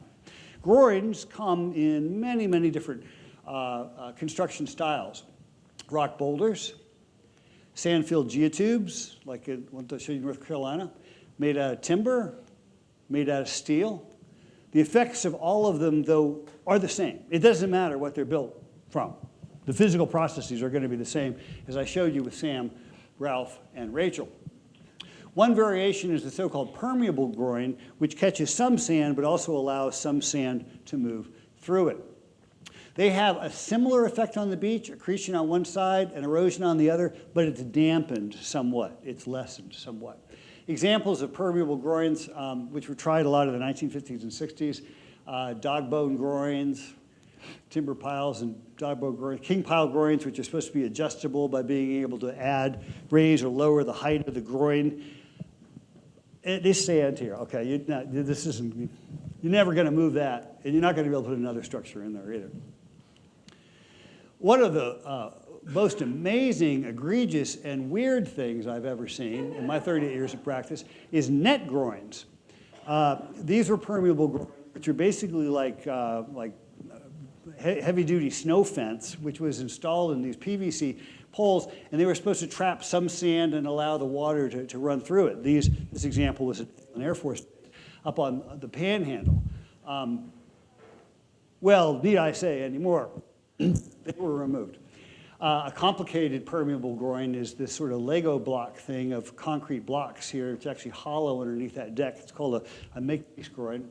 Groins come in many, many different construction styles. Rock boulders, sand-filled geotubes, like the one I showed you in North Carolina, made out of timber, made out of steel. The effects of all of them, though, are the same. It doesn't matter what they're built from. The physical processes are going to be the same, as I showed you with Sam, Ralph, and Rachel. One variation is the so-called permeable groin, which catches some sand, but also allows some sand to move through it. They have a similar effect on the beach, accretion on one side and erosion on the other, but it's dampened somewhat. It's lessened somewhat. Examples of permeable groins, which were tried a lot in the 1950s and 60s, dog bone groins, timber piles and dog bone groins, king pile groins, which are supposed to be adjustable by being able to add, raise, or lower the height of the groin. This sand here, okay, you're never going to move that, and you're not going to be able to put another structure in there either. One of the most amazing, egregious, and weird things I've ever seen in my 38 years of practice is net groins. These were permeable groins, which are basically like heavy-duty snow fence, which was installed in these PVC poles, and they were supposed to trap some sand and allow the water to run through it. This example was an Air Force up on the Panhandle. Well, need I say anymore? They were removed. A complicated permeable groin is this sort of Lego block thing of concrete blocks here. It's actually hollow underneath that deck. It's called a make-piece groin.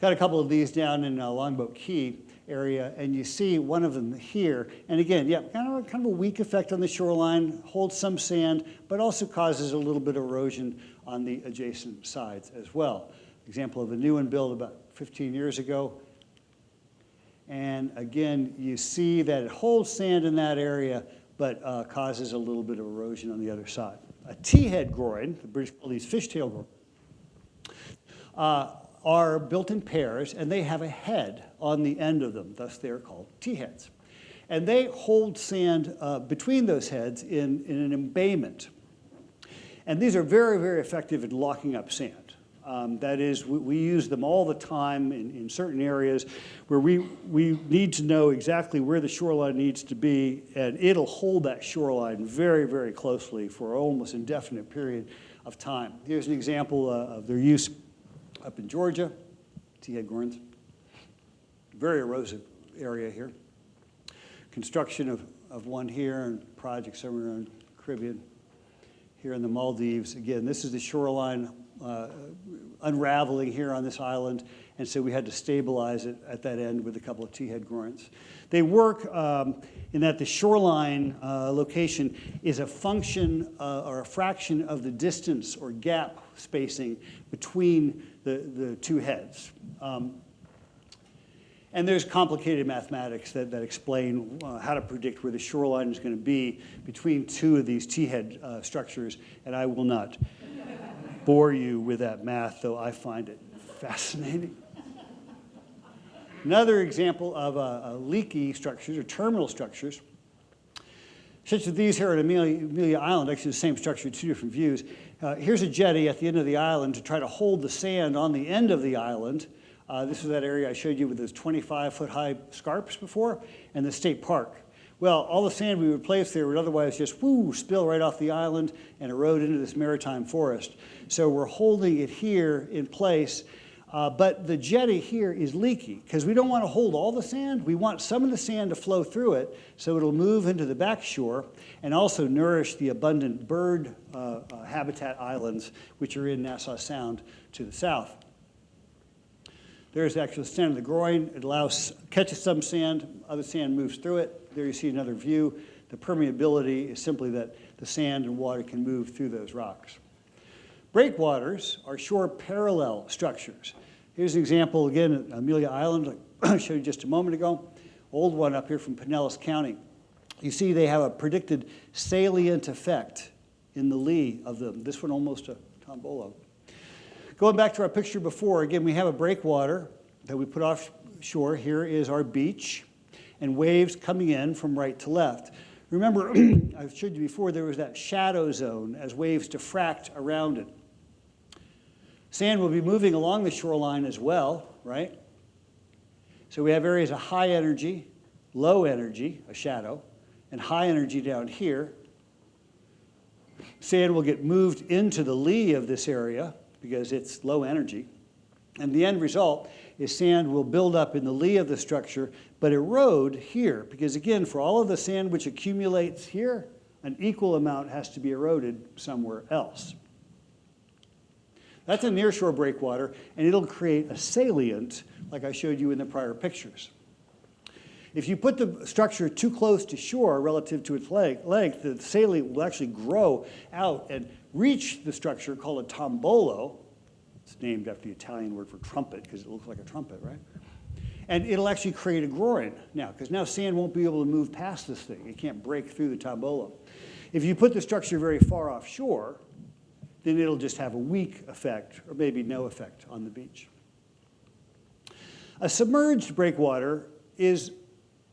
Got a couple of these down in Longboat Key area, and you see one of them here. And again, yeah, kind of a weak effect on the shoreline, holds some sand, but also causes a little bit of erosion on the adjacent sides as well. Example of a new one built about 15 years ago. And again, you see that it holds sand in that area, but causes a little bit of erosion on the other side. A T-head groin, the British call these fishtail groins, are built in pairs, and they have a head on the end of them, thus they're called T-heads. And they hold sand between those heads in an embayment. And these are very, very effective at locking up sand. That is, we use them all the time in certain areas where we need to know exactly where the shoreline needs to be, and it'll hold that shoreline very, very closely for an almost indefinite period of time. Here's an example of their use up in Georgia, T-head groins. Very erosive area here. Construction of one here and projects somewhere in the Caribbean. Here in the Maldives, again, this is the shoreline unraveling here on this island, and so we had to stabilize it at that end with a couple of T-head groins. They work in that the shoreline location is a function or a fraction of the distance or gap spacing between the two heads. And there's complicated mathematics that explain how to predict where the shoreline is going to be between two of these T-head structures, and I will not bore you with that math, though I find it fascinating. Another example of leaky structures or terminal structures, such as these here at Amelia Island, actually the same structure, two different views. Here's a jetty at the end of the island to try to hold the sand on the end of the island. This is that area I showed you with those 25-foot-high scarps before, and the state park. Well, all the sand we would place there would otherwise just spill right off the island and erode into this maritime forest. So we're holding it here in place, but the jetty here is leaky because we don't want to hold all the sand. We want some of the sand to flow through it so it'll move into the back shore and also nourish the abundant bird habitat islands which are in Nassau Sound to the south. There's actually the sand of the groin. It catches some sand, other sand moves through it. There you see another view. The permeability is simply that the sand and water can move through those rocks. Breakwaters are shore parallel structures. Here's an example, again, at Amelia Island, like I showed you just a moment ago. Old one up here from Pinellas County. You see they have a predicted salient effect in the lee of them. This one almost a tombolo. Going back to our picture before, again, we have a breakwater that we put offshore. Here is our beach, and waves coming in from right to left. Remember, I showed you before, there was that shadow zone as waves diffract around it. Sand will be moving along the shoreline as well, right? So we have areas of high energy, low energy, a shadow, and high energy down here. Sand will get moved into the lee of this area because it's low energy. And the end result is sand will build up in the lee of the structure, but erode here, because again, for all of the sand which accumulates here, an equal amount has to be eroded somewhere else. That's a nearshore breakwater, and it'll create a salient, like I showed you in the prior pictures. If you put the structure too close to shore relative to its length, the salient will actually grow out and reach the structure called a tombolo. It's named after the Italian word for trumpet because it looks like a trumpet, right? And it'll actually create a groin now, because now sand won't be able to move past this thing. It can't break through the tombolo. If you put the structure very far offshore, then it'll just have a weak effect, or maybe no effect on the beach. A submerged breakwater is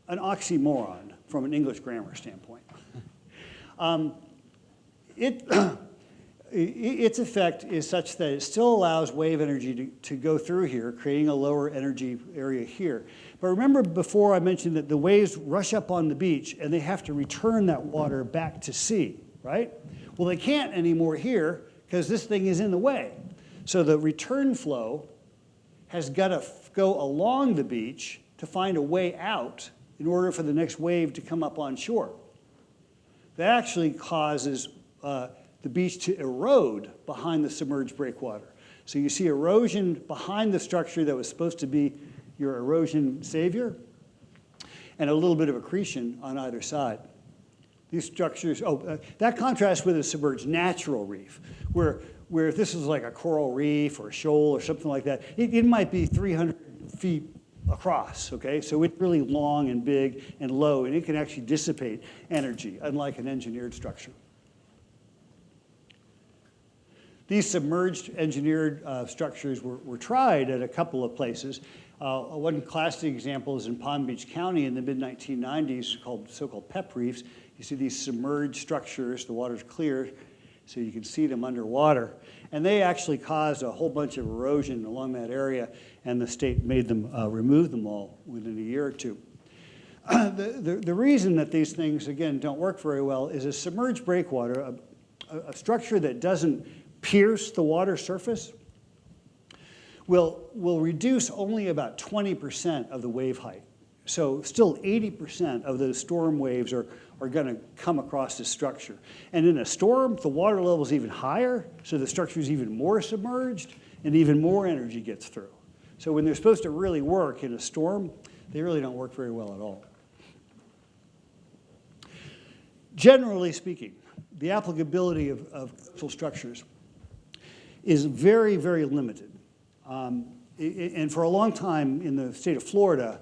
an oxymoron from an English grammar standpoint. Its effect is such that it still allows wave energy to go through here, creating a lower energy area here. But remember before I mentioned that the waves rush up on the beach and they have to return that water back to sea, right? Well, they can't anymore here because this thing is in the way. So the return flow has got to go along the beach to find a way out in order for the next wave to come up on shore. That actually causes the beach to erode behind the submerged breakwater. So you see erosion behind the structure that was supposed to be your erosion savior, and a little bit of accretion on either side. These structures, that contrasts with a submerged natural reef, where if this is like a coral reef or a shoal or something like that, it might be 300 feet across, okay? So it's really long and big and low, and it can actually dissipate energy, unlike an engineered structure. These submerged engineered structures were tried at a couple of places. One classic example is in Palm Beach County in the mid-1990s, called so-called PEP reefs. You see these submerged structures, the water's clear, so you can see them underwater. And they actually caused a whole bunch of erosion along that area, and the state made them remove them all within a year or two. The reason that these things, again, don't work very well is a submerged breakwater, a structure that doesn't pierce the water surface, will reduce only about 20% of the wave height. So still 80% of those storm waves are going to come across this structure. And in a storm, the water level is even higher, so the structure is even more submerged, and even more energy gets through. So when they're supposed to really work in a storm, they really don't work very well at all. Generally speaking, the applicability of coastal structures is very, very limited. And for a long time in the state of Florida,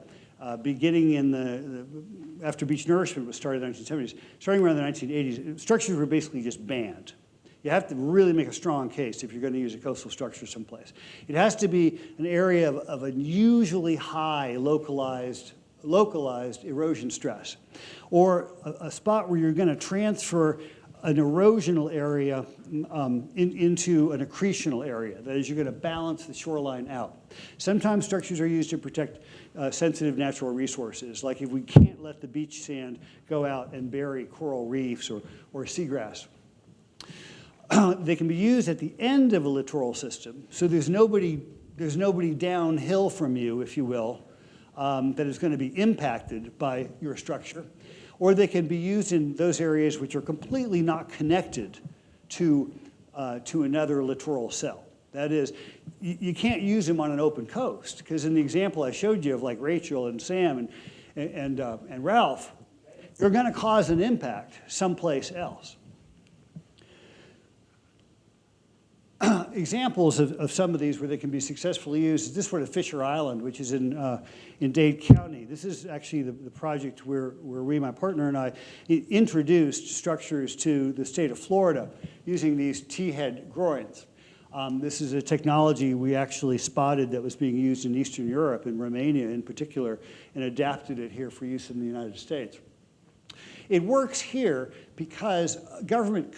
beginning in after beach nourishment was started in the 1970s, starting around the 1980s, structures were basically just banned. You have to really make a strong case if you're going to use a coastal structure someplace. It has to be an area of unusually high localized erosion stress, or a spot where you're going to transfer an erosional area into an accretional area. That is, you're going to balance the shoreline out. Sometimes structures are used to protect sensitive natural resources, like if we can't let the beach sand go out and bury coral reefs or seagrass. They can be used at the end of a littoral system, so there's nobody downhill from you, if you will, that is going to be impacted by your structure. Or they can be used in those areas which are completely not connected to another littoral cell. That is, you can't use them on an open coast, because in the example I showed you of like Rachel and Sam and Ralph, they're going to cause an impact someplace else. Examples of some of these where they can be successfully used is this one at Fisher Island, which is in Dade County. This is actually the project where we, my partner and I, introduced structures to the state of Florida using these T-head groins. This is a technology we actually spotted that was being used in Eastern Europe, in Romania in particular, and adapted it here for use in the United States. It works here because government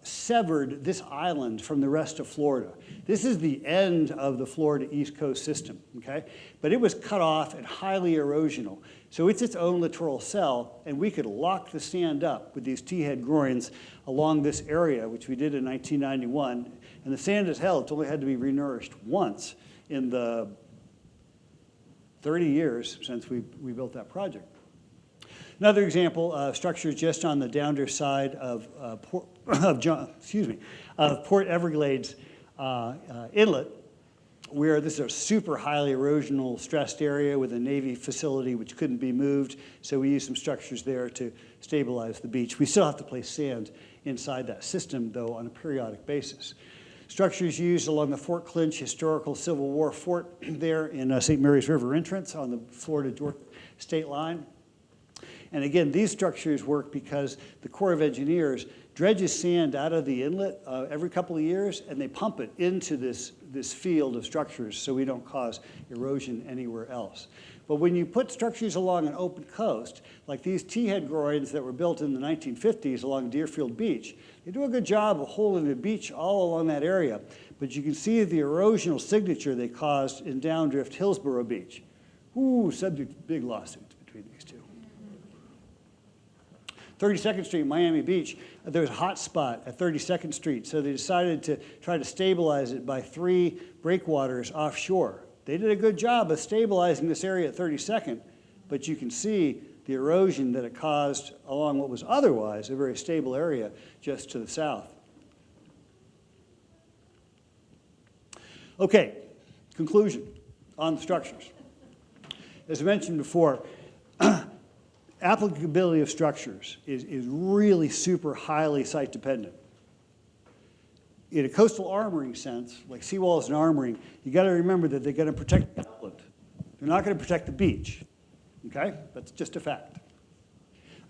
severed this island from the rest of Florida. This is the end of the Florida East Coast system, okay? But it was cut off and highly erosional. So it's its own littoral cell, and we could lock the sand up with these T-head groins along this area, which we did in 1991. And the sand is held. It's only had to be renourished once in the 30 years since we built that project. Another example, structures just on the downer side of Port Everglades Inlet. where this is a super highly erosional stressed area with a Navy facility which couldn't be moved. So we used some structures there to stabilize the beach. We still have to place sand inside that system, though, on a periodic basis. Structures used along the Fort Clinch historical Civil War fort there in St. Mary's River entrance on the Florida-Georgia state line. And again, these structures work because the Corps of Engineers dredges sand out of the inlet every couple of years, and they pump it into this field of structures so we don't cause erosion anywhere else. But when you put structures along an open coast, like these T-head groins that were built in the 1950s along Deerfield Beach, they do a good job of holding the beach all along that area. But you can see the erosional signature they caused in downdrift Hillsborough Beach. Ooh, subject to big lawsuits between these two. 32nd Street, Miami Beach, there was a hot spot at 32nd Street, so they decided to try to stabilize it by 3 breakwaters offshore. They did a good job of stabilizing this area at 32nd, but you can see the erosion that it caused along what was otherwise a very stable area just to the south. Okay, conclusion on the structures. As I mentioned before, applicability of structures is really super highly site dependent. In a coastal armoring sense, like seawalls and armoring, you got to remember that they're going to protect the upland. They're not going to protect the beach. Okay? That's just a fact.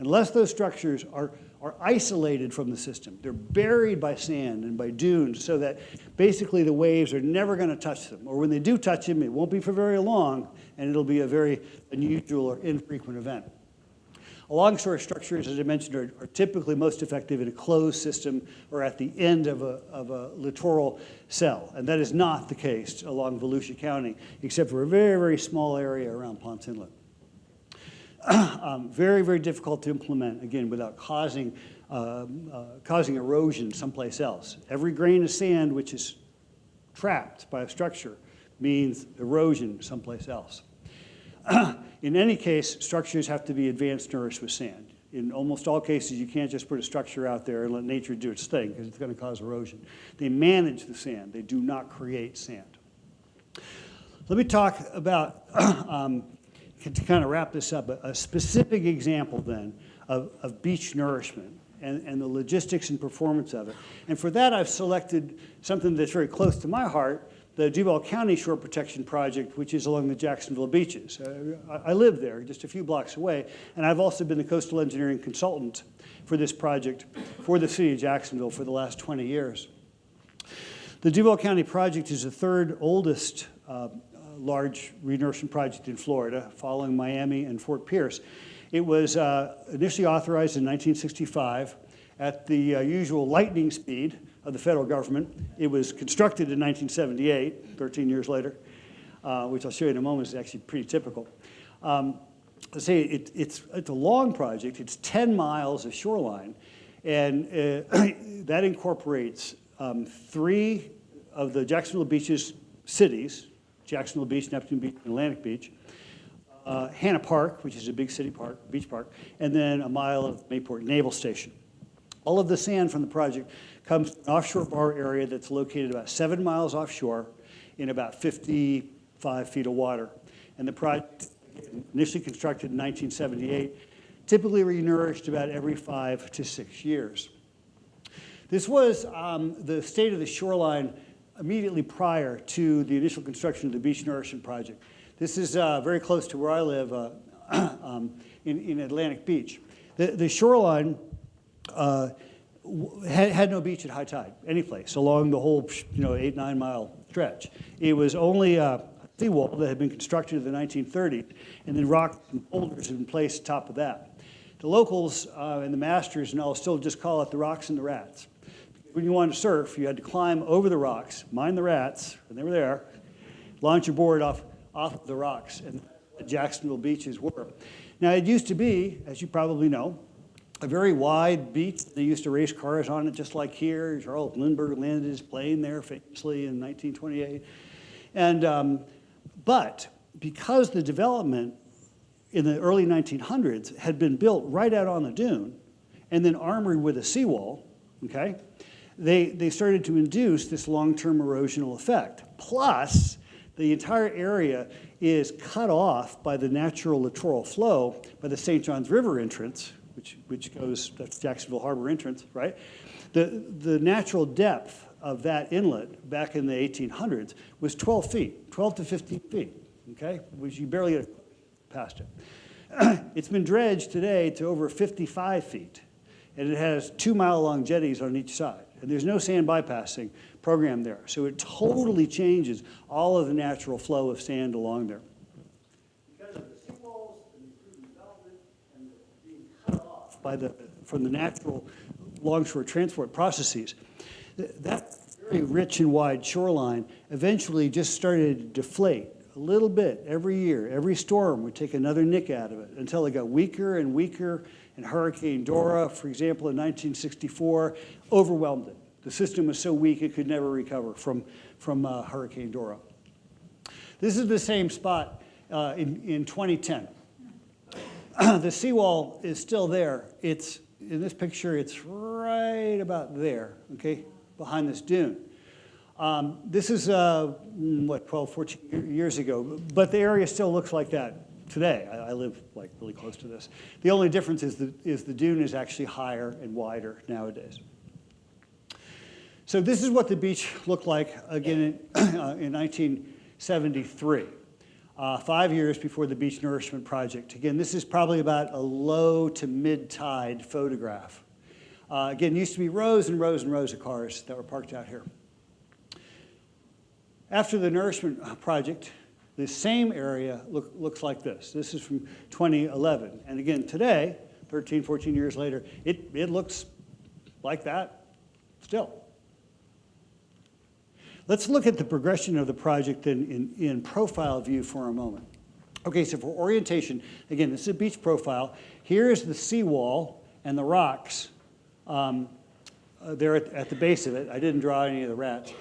Unless those structures are isolated from the system, they're buried by sand and by dunes so that basically the waves are never going to touch them. Or when they do touch them, it won't be for very long, and it'll be a very unusual or infrequent event. Alongshore structures, as I mentioned, are typically most effective in a closed system or at the end of a littoral cell. And that is not the case along Volusia County, except for a very, very small area around Ponce Inlet. Very, very difficult to implement, again, without causing erosion someplace else. Every grain of sand which is trapped by a structure means erosion someplace else. In any case, structures have to be advanced nourished with sand. In almost all cases, you can't just put a structure out there and let nature do its thing because it's going to cause erosion. They manage the sand. They do not create sand. Let me talk about, to kind of wrap this up, a specific example then of beach nourishment and the logistics and performance of it. And for that, I've selected something that's very close to my heart, the Duval County Shore Protection Project, which is along the Jacksonville beaches. I live there, just a few blocks away, and I've also been the coastal engineering consultant for this project for the city of Jacksonville for the last 20 years. The Duval County project is the third oldest large renourishment project in Florida, following Miami and Fort Pierce. It was initially authorized in 1965 at the usual lightning speed of the federal government. It was constructed in 1978, 13 years later, which I'll show you in a moment is actually pretty typical. Let's say it's a long project. It's 10 miles of shoreline, and that incorporates 3 of the Jacksonville Beach's cities, Jacksonville Beach, Neptune Beach, and Atlantic Beach, Hanna Park, which is a big city park, beach park, and then a mile of Mayport Naval Station. All of the sand from the project comes from an offshore bar area that's located about 7 miles offshore in about 55 feet of water. And the project, initially constructed in 1978, typically renourished about every 5 to 6 years. This was the state of the shoreline immediately prior to the initial construction of the Beach Nourishment Project. This is very close to where I live in Atlantic Beach. The shoreline had no beach at high tide, any place along the whole 8-9 mile stretch. It was only a seawall that had been constructed in the 1930s, and then rocks and boulders had been placed atop of that. The locals and the masters and all still just call it the rocks and the rats. When you wanted to surf, you had to climb over the rocks, mind the rats, and they were there, launch your board off of the rocks, and the Jacksonville beaches were. Now, it used to be, as you probably know, a very wide beach. They used to race cars on it just like here. Charles Lindbergh landed his plane there famously in 1928. And, but because the development in the early 1900s had been built right out on the dune and then armored with a seawall, okay, they started to induce this long-term erosional effect. Plus, The entire area is cut off by the natural littoral flow by the St. Johns River entrance, which goes, that's Jacksonville Harbor entrance, right? The natural depth of that inlet back in the 1800s was 12 feet, 12 to 15 feet, okay? Which you barely get past it. It's been dredged today to over 55 feet, and it has 2-mile-long jetties on each side. And there's no sand bypassing program there. So it totally changes all of the natural flow of sand along there. Because of the seawalls and the improved development and being cut off from the natural longshore transport processes, that very rich and wide shoreline eventually just started to deflate a little bit every year. Every storm would take another nick out of it until it got weaker and weaker. And Hurricane Dora, for example, in 1964, overwhelmed it. The system was so weak it could never recover from Hurricane Dora. This is the same spot in 2010. The seawall is still there. It's, in this picture, it's right about there, okay, behind this dune. This is, 12, 14 years ago, but the area still looks like that today. I live like really close to this. The only difference is the dune is actually higher and wider nowadays. So this is what the beach looked like again in 1973, 5 years before the Beach Nourishment Project. Again, this is probably about a low to mid-tide photograph. Again, used to be rows and rows and rows of cars that were parked out here. After the Nourishment Project, the same area looks like this. This is from 2011. And again, today, 13, 14 years later, it looks like that still. Let's look at the progression of the project in profile view for a moment. Okay, so for orientation, again, this is a beach profile. Here is the seawall and the rocks there at the base of it. I didn't draw any of the rats.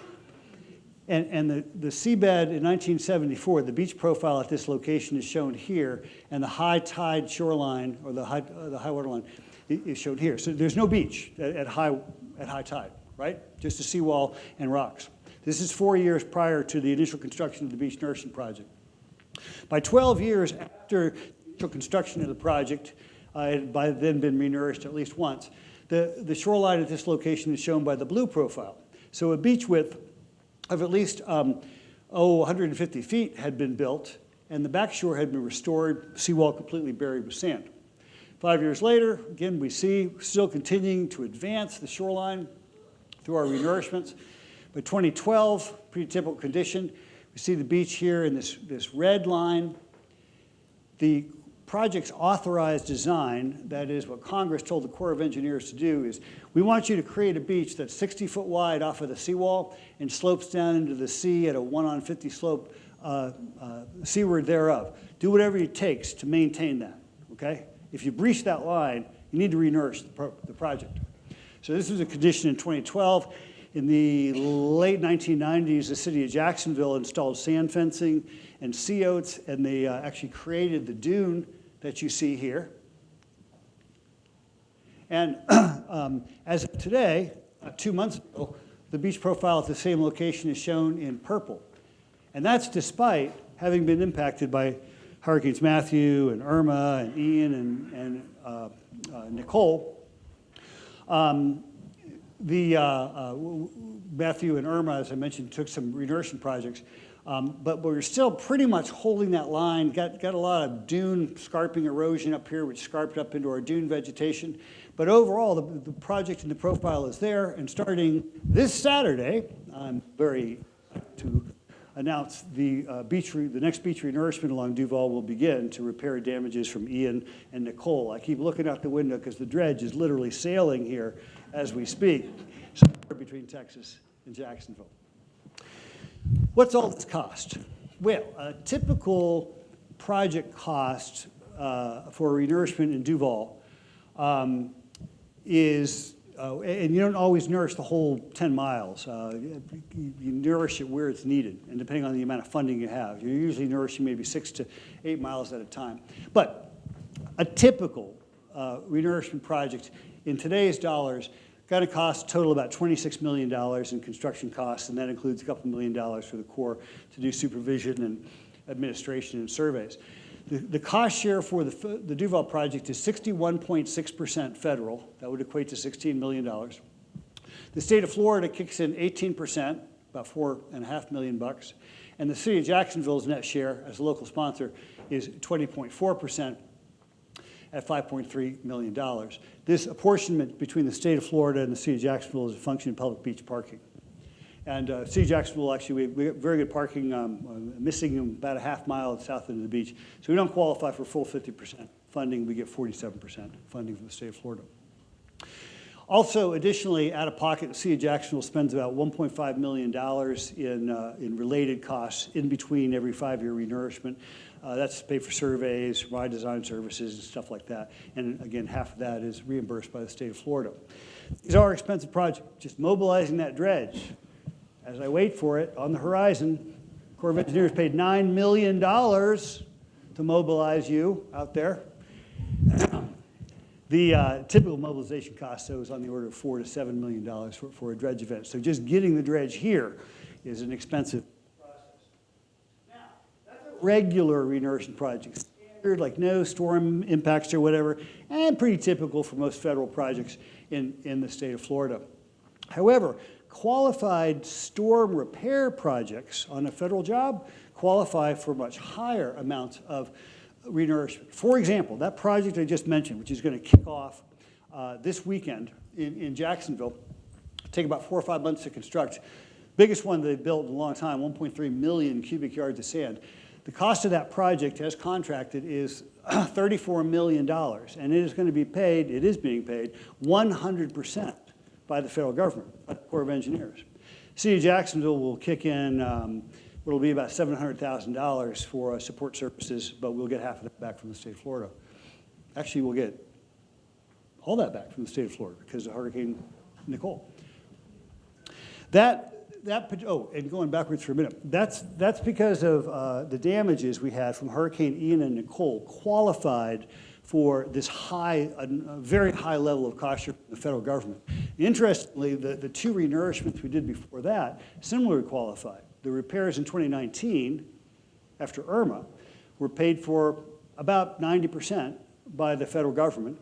And the seabed in 1974, the beach profile at this location is shown here, and the high tide shoreline, or the high water line, is shown here. So there's no beach at high tide, right? Just a seawall and rocks. This is 4 years prior to the initial construction of the Beach Nourishment Project. By 12 years after the initial construction of the project, it had by then been renourished at least once, the shoreline at this location is shown by the blue profile. So a beach width of at least 150 feet had been built, and the back shore had been restored, seawall completely buried with sand. 5 years later, again, we see still continuing to advance the shoreline through our renourishments. By 2012, pretty typical condition. We see the beach here in this red line. The project's authorized design, that is what Congress told the Corps of Engineers to do, is we want you to create a beach that's 60 foot wide off of the seawall and slopes down into the sea at a 1:50 slope seaward thereof. Do whatever it takes to maintain that, okay? If you breach that line, you need to renourish the project. So this was a condition in 2012. In the late 1990s, the city of Jacksonville installed sand fencing and sea oats, and they actually created the dune that you see here. And as of today, 2 months ago, the beach profile at the same location is shown in purple. And that's despite having been impacted by Hurricanes Matthew and Irma and Ian and Nicole. Matthew and Irma, as I mentioned, took some renourishment projects, but we're still pretty much holding that line. Got a lot of dune scarping erosion up here, which scarped up into our dune vegetation. But overall, the project and the profile is there, and starting this Saturday, I'm very to announce the next beach renourishment along Duval will begin to repair damages from Ian and Nicole. I keep looking out the window because the dredge is literally sailing here as we speak, somewhere between Texas and Jacksonville. What's all this cost? Well, a typical project cost for renourishment in Duval is, and you don't always nourish the whole 10 miles. You nourish it where it's needed, and depending on the amount of funding you have. You're usually nourishing maybe 6 to 8 miles at a time. But a typical renourishment project in today's dollars Going to cost total about $26 million in construction costs, and that includes a couple $1 million for the Corps to do supervision and administration and surveys. The cost share for the Duval project is 61.6% federal. That would equate to $16 million. The state of Florida kicks in 18%, about $4.5 million, and the city of Jacksonville's net share as a local sponsor is 20.4% at $5.3 million. This apportionment between the state of Florida and the city of Jacksonville is a function of public beach parking. And city of Jacksonville, actually, we have very good parking, missing about a half mile south end of the beach. So we don't qualify for full 50% funding. We get 47% funding from the state of Florida. Also, additionally, out of pocket, the city of Jacksonville spends about $1.5 million in related costs in between every 5-year renourishment. That's to pay for surveys, ride design services, and stuff like that. And again, half of that is reimbursed by the state of Florida. These are expensive projects. Just mobilizing that dredge, as I wait for it on the horizon, Corps of Engineers paid $9 million to mobilize you out there. The typical mobilization cost, though, is on the order of $4 to $7 million for a dredge event. So just getting the dredge here is an expensive process. Now, that's a regular renourishment project, standard, like no storm impacts or whatever, and pretty typical for most federal projects in the state of Florida. However, qualified storm repair projects on a federal job qualify for much higher amounts of renourishment. For example, that project I just mentioned, which is going to kick off this weekend in Jacksonville, take about 4 or 5 months to construct. Biggest one they've built in a long time, 1.3 million cubic yards of sand. The cost of that project, as contracted, is $34 million, and it is going to be paid, it is being paid 100% by the federal government, by the Corps of Engineers. City of Jacksonville will kick in what'll be about $700,000 for support services, but we'll get half of that back from the state of Florida. Actually, we'll get all that back from the state of Florida because of Hurricane Nicole. And going backwards for a minute, that's because of the damages we had from Hurricane Ian and Nicole qualified for this very high level of cost share from the federal government. Interestingly, the 2 renourishments we did before that similarly qualified. The repairs in 2019, after Irma, were paid for about 90% by the federal government,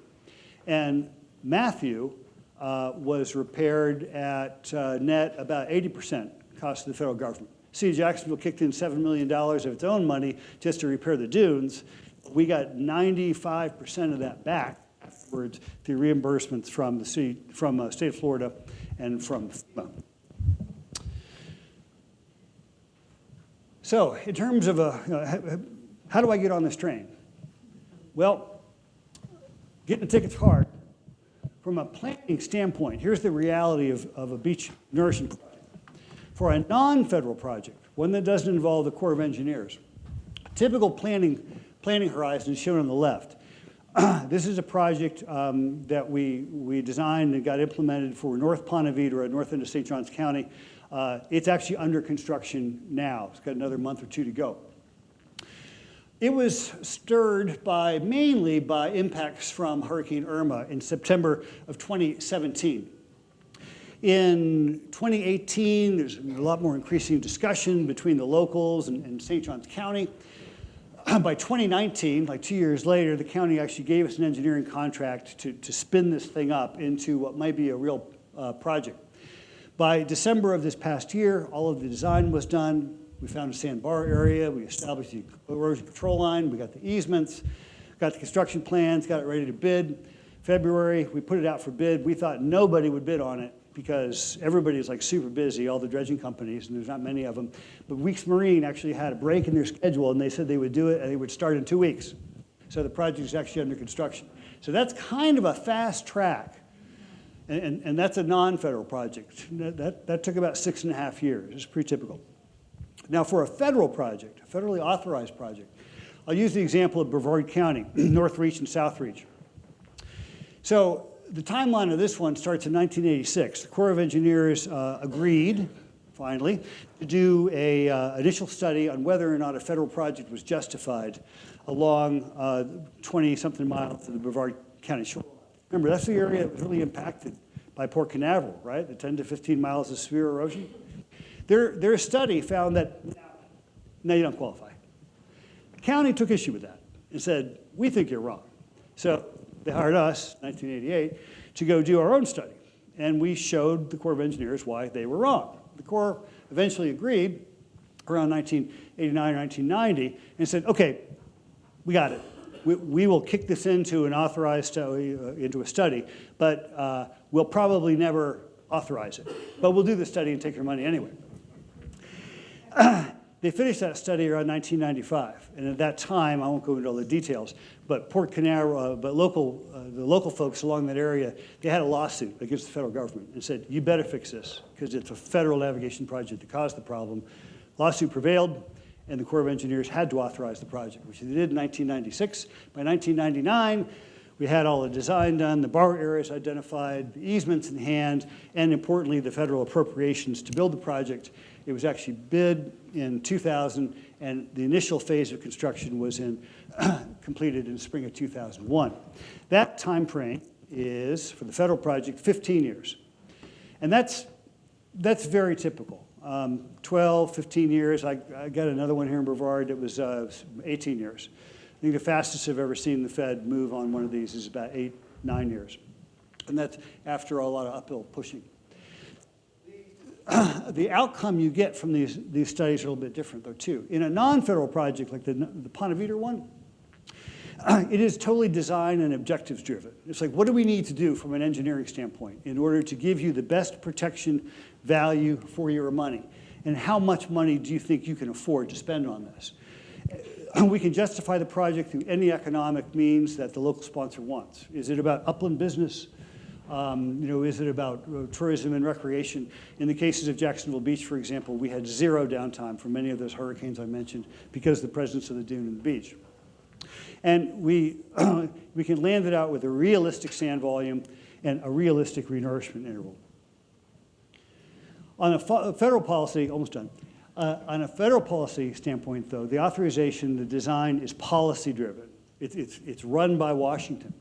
and Matthew was repaired at net about 80% cost of the federal government. City of Jacksonville kicked in $7 million of its own money just to repair the dunes. We got 95% of that back afterwards through reimbursements from the state of Florida and from FEMA. So, in terms of how do I get on this train? Well, getting a ticket's hard. From a planning standpoint, here's the reality of a beach nourishment project. For a non-federal project, one that doesn't involve the Corps of Engineers, typical planning horizon is shown on the left. This is a project that we designed and got implemented for North Ponte Vedra, north end of St. Johns County. It's actually under construction now. It's got another month or 2 to go. It was stirred mainly by impacts from Hurricane Irma in September of 2017. In 2018, there's a lot more increasing discussion between the locals and St. Johns County. By 2019, like 2 years later, the county actually gave us an engineering contract to spin this thing up into what might be a real project. By December of this past year, all of the design was done. We found a sandbar area. We established the erosion control line. We got the easements, got the construction plans, got it ready to bid. February, we put it out for bid. We thought nobody would bid on it because everybody's like super busy, all the dredging companies, and there's not many of them. But Weeks Marine actually had a break in their schedule, and they said they would do it, and they would start in 2 weeks. So the project is actually under construction. So that's kind of a fast track, and that's a non-federal project. That took about 6.5 years. It's pretty typical. Now for a federal project, a federally authorized project, I'll use the example of Brevard County, North Reach and South Reach. So the timeline of this one starts in 1986. The Corps of Engineers agreed, finally, to do an initial study on whether or not a federal project was justified along 20-something miles of the Brevard County shore. Remember, that's the area that was really impacted by Port Canaveral, right? The 10 to 15 miles of severe erosion. Their study found that, no, you don't qualify. The county took issue with that and said, we think you're wrong. So they hired us, 1988, to go do our own study. And we showed the Corps of Engineers why they were wrong. The Corps eventually agreed around 1989 or 1990 and said, okay, we got it. We will kick this into an authorized study, into a study, but we'll probably never authorize it. But we'll do the study and take your money anyway. They finished that study around 1995, and at that time, I won't go into all the details, but Port Canaveral, the local folks along that area, they had a lawsuit against the federal government and said, you better fix this, because it's a federal navigation project that caused the problem. Lawsuit prevailed, and the Corps of Engineers had to authorize the project, which they did in 1996. By 1999, we had all the design done, the borrower areas identified, the easements in hand, and importantly, the federal appropriations to build the project. It was actually bid in 2000, and the initial phase of construction was completed in spring of 2001. That time frame is, for the federal project, 15 years. And that's very typical. 12, 15 years. I got another one here in Brevard that was 18 years. I think the fastest I've ever seen the Fed move on one of these is about 8, 9 years. And that's after a lot of uphill pushing. The outcome you get from these studies are a little bit different, though, too. In a non-federal project like the Ponte Vedra one, it is totally design and objectives driven. It's like, what do we need to do from an engineering standpoint in order to give you the best protection value for your money? And how much money do you think you can afford to spend on this? We can justify the project through any economic means that the local sponsor wants. Is it about upland business? Is it about tourism and recreation? In the cases of Jacksonville Beach, for example, we had zero downtime from many of those hurricanes I mentioned because of the presence of the dune and the beach. And we can land it out with a realistic sand volume and a realistic renourishment interval. On a federal policy, almost done. On a federal policy standpoint, though, the authorization, the design is policy driven. It's run by Washington.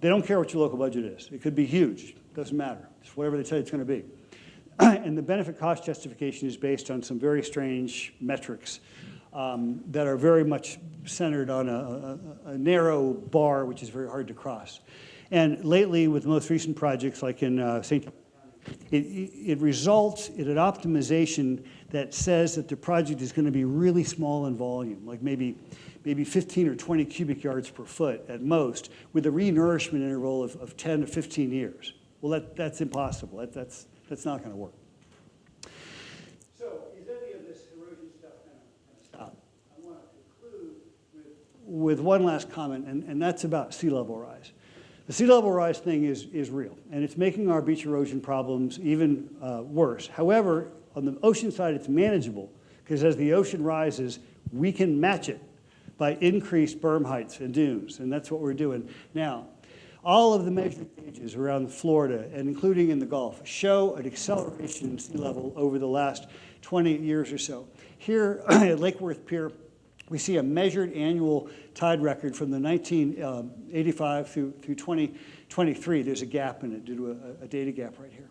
They don't care what your local budget is. It could be huge. Doesn't matter. It's whatever they tell you it's going to be. And the benefit cost justification is based on some very strange metrics that are very much centered on a narrow bar, which is very hard to cross. And lately, with the most recent projects, like in St. John, it results in an optimization that says that the project is going to be really small in volume, like maybe 15 or 20 cubic yards per foot at most, with a renourishment interval of 10 to 15 years. Well, that's impossible. That's not going to work. So is any of this erosion stuff going to stop? I want to conclude with one last comment, and that's about sea level rise. The sea level rise thing is real, and it's making our beach erosion problems even worse. However, on the ocean side, it's manageable, because as the ocean rises, we can match it by increased berm heights and dunes, and that's what we're doing now. All of the measured gauges around Florida, and including in the Gulf, show an acceleration in sea level over the last 20 years or so. Here at Lake Worth Pier, we see a measured annual tide record from the 1985 through 2023. There's a gap in it due to a data gap right here.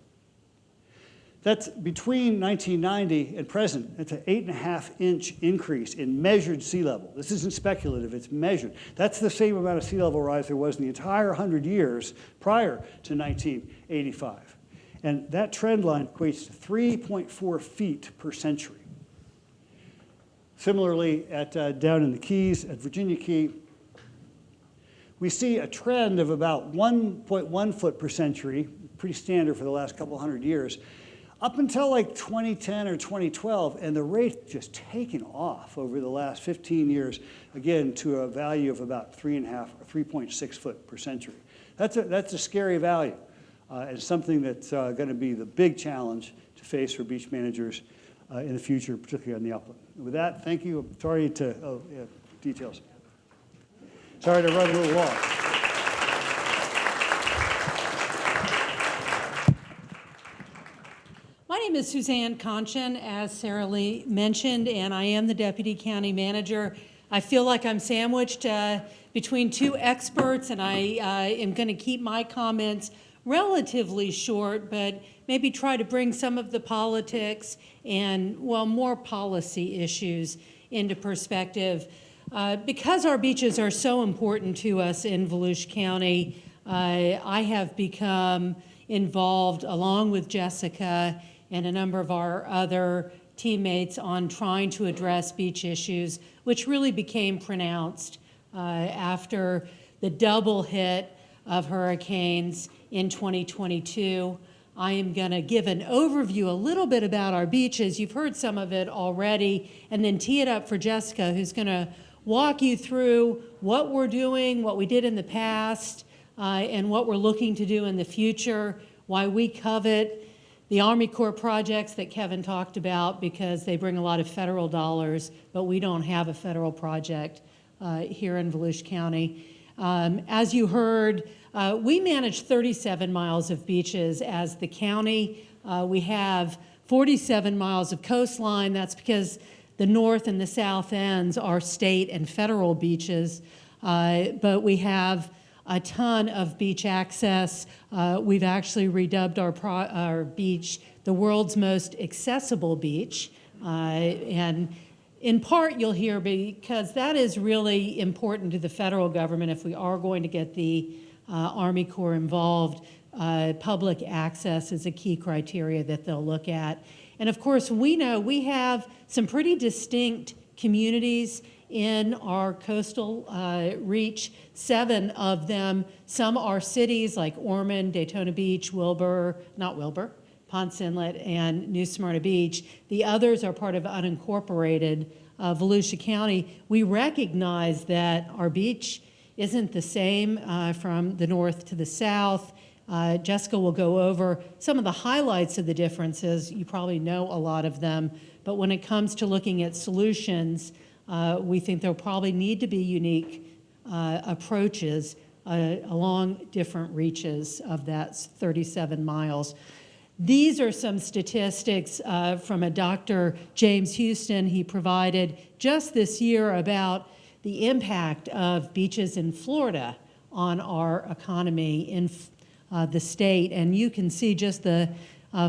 That's between 1990 and present. It's an 8.5-inch increase in measured sea level. This isn't speculative, it's measured. That's the same amount of sea level rise there was in the entire 100 years prior to 1985. And that trend line equates to 3.4 feet per century. Similarly, down in the Keys, at Virginia Key, we see a trend of about 1.1 foot per century, pretty standard for the last couple hundred years, up until like 2010 or 2012, and the rate just taken off over the last 15 years, again, to a value of about 3.5 or 3.6 foot per century. That's a scary value, and something that's going to be the big challenge to face for beach managers in the future, particularly on the upland. With that, thank you. I'm sorry to, details. Sorry to run a little long. My name is Suzanne Konchan, as Sarah Lee mentioned, and I am the Deputy County Manager. I feel like I'm sandwiched between two experts, and I am going to keep my comments relatively short, but maybe try to bring some of the politics and, well, more policy issues into perspective. Because our beaches are so important to us in Volusia County, I have become involved, along with Jessica and a number of our other teammates, on trying to address beach issues, which really became pronounced after the double hit of hurricanes in 2022. I am going to give an overview a little bit about our beaches. You've heard some of it already, and then tee it up for Jessica, who's going to walk you through what we're doing, what we did in the past, and what we're looking to do in the future, why we covet the Army Corps projects that Kevin talked about, because they bring a lot of federal dollars, but we don't have a federal project here in Volusia County. As you heard, we manage 37 miles of beaches as the county. We have 47 miles of coastline. That's because the north and the south ends are state and federal beaches, but we have a ton of beach access. We've actually redubbed our beach the world's most accessible beach, and in part you'll hear, because that is really important to the federal government if we are going to get the Army Corps involved. Public access is a key criteria that they'll look at. And of course, we know we have some pretty distinct communities in our coastal reach, 7 of them. Some are cities like Ormond, Daytona Beach, Ponce Inlet, and New Smyrna Beach. The others are part of unincorporated Volusia County. We recognize that our beach isn't the same from the north to the south. Jessica will go over some of the highlights of the differences. You probably know a lot of them, but when it comes to looking at solutions, we think there'll probably need to be unique approaches along different reaches of that 37 miles. These are some statistics from a Dr. James Houston he provided just this year about the impact of beaches in Florida on our economy in the state. And you can see just the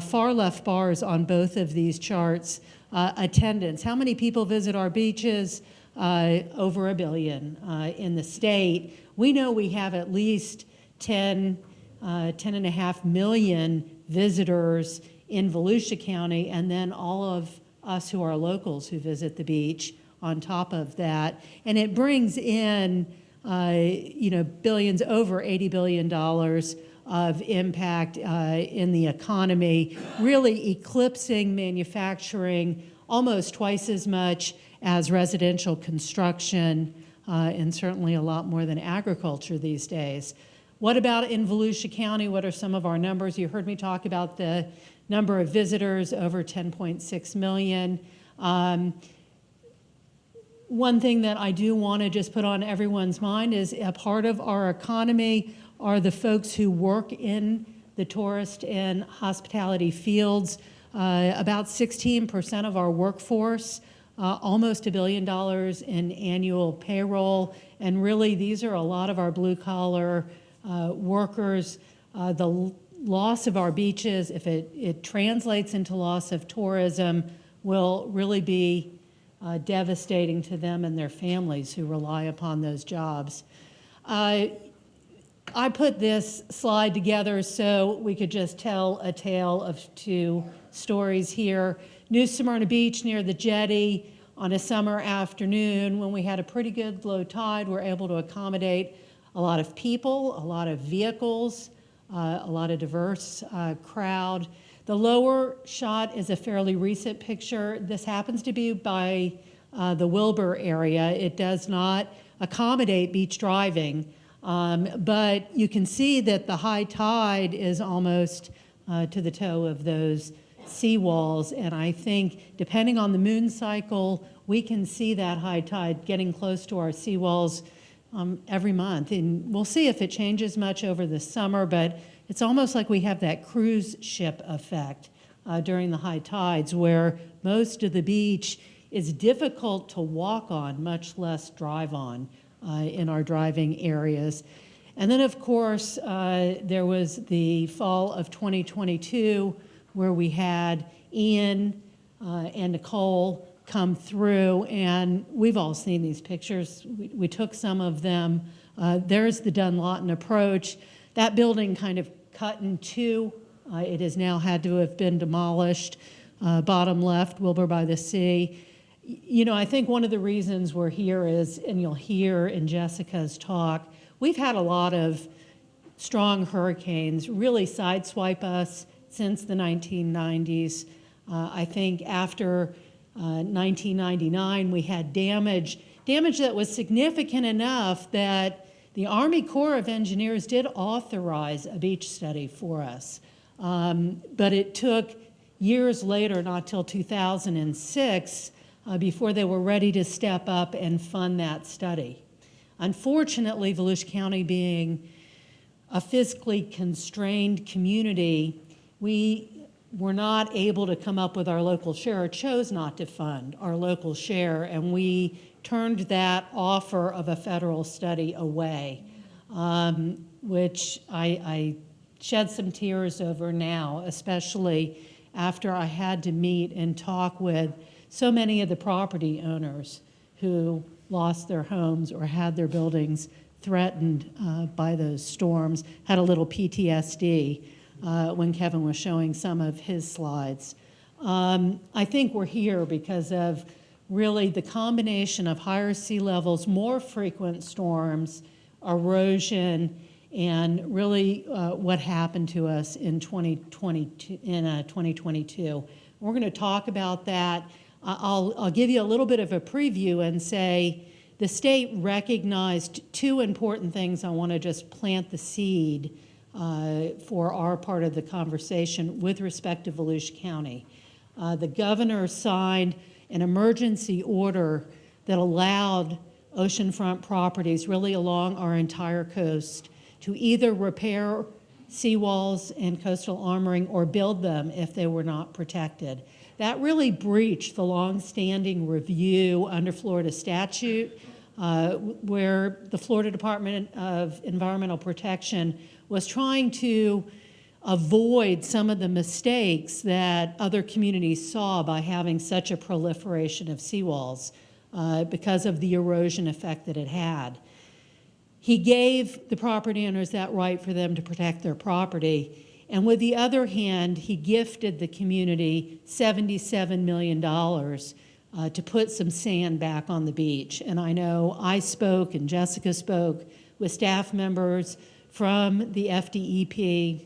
far left bars on both of these charts. Attendance, how many people visit our beaches? Over 1 billion in the state. We know we have at least 10.5 million visitors in Volusia County, and then all of us who are locals who visit the beach on top of that. And it brings in, billions, over $80 billion of impact in the economy, really eclipsing manufacturing almost twice as much as residential construction, and certainly a lot more than agriculture these days. What about in Volusia County? What are some of our numbers? You heard me talk about the number of visitors, over 10.6 million. One thing that I do want to just put on everyone's mind is a part of our economy are the folks who work in the tourist and hospitality fields. About 16% of our workforce, almost $1 billion in annual payroll, and really these are a lot of our blue-collar workers. The loss of our beaches, if it translates into loss of tourism, will really be devastating to them and their families who rely upon those jobs. I put this slide together so we could just tell a tale of 2 stories here. New Smyrna Beach near the jetty on a summer afternoon when we had a pretty good low tide, we're able to accommodate a lot of people, a lot of vehicles, a lot of diverse crowd. The lower shot is a fairly recent picture. This happens to be by the Wilbur area. It does not accommodate beach driving, but you can see that the high tide is almost to the toe of those seawalls, and I think depending on the moon cycle, we can see that high tide getting close to our seawalls every month, and we'll see if it changes much over the summer, but it's almost like we have that cruise ship effect during the high tides, where most of the beach is difficult to walk on, much less drive on in our driving areas. And then, of course, there was the fall of 2022, where we had Ian and Nicole come through, and we've all seen these pictures. We took some of them. There's the Dunlawton approach. That building kind of cut in two. It has now had to have been demolished. Bottom left, Wilbur by the Sea. You know, I think one of the reasons we're here is, and you'll hear in Jessica's talk, we've had a lot of strong hurricanes really sideswipe us since the 1990s. I think after 1999, we had damage that was significant enough that the Army Corps of Engineers did authorize a beach study for us. But it took years later, not till 2006, before they were ready to step up and fund that study. Unfortunately, Volusia County being a fiscally constrained community, we were not able to come up with our local share, or chose not to fund our local share, and we turned that offer of a federal study away, which I shed some tears over now, especially after I had to meet and talk with so many of the property owners who lost their homes or had their buildings threatened by those storms. Had a little PTSD when Kevin was showing some of his slides. I think we're here because of really the combination of higher sea levels, more frequent storms, erosion, and really what happened to us in 2022. We're going to talk about that. I'll give you a little bit of a preview and say the state recognized two important things. I want to just plant the seed for our part of the conversation with respect to Volusia County. The governor signed an emergency order that allowed oceanfront properties really along our entire coast to either repair seawalls and coastal armoring or build them if they were not protected. That really breached the long-standing review under Florida statute, where the Florida Department of Environmental Protection was trying to avoid some of the mistakes that other communities saw by having such a proliferation of seawalls because of the erosion effect that it had. He gave the property owners that right for them to protect their property. And with the other hand, he gifted the community $77 million to put some sand back on the beach. And I know I spoke and Jessica spoke with staff members from the FDEP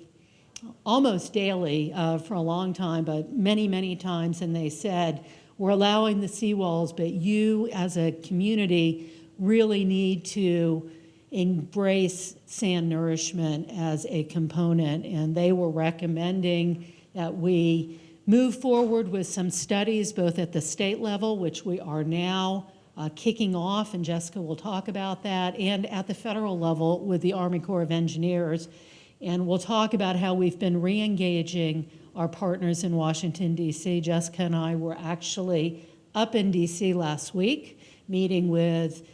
almost daily for a long time, but many, many times, and they said, we're allowing the seawalls, but you as a community really need to embrace sand nourishment as a component, and they were recommending that we move forward with some studies both at the state level, which we are now kicking off, and Jessica will talk about that, and at the federal level with the Army Corps of Engineers. And we'll talk about how we've been re-engaging our partners in Washington, D.C. Jessica and I were actually up in D.C. last week, meeting with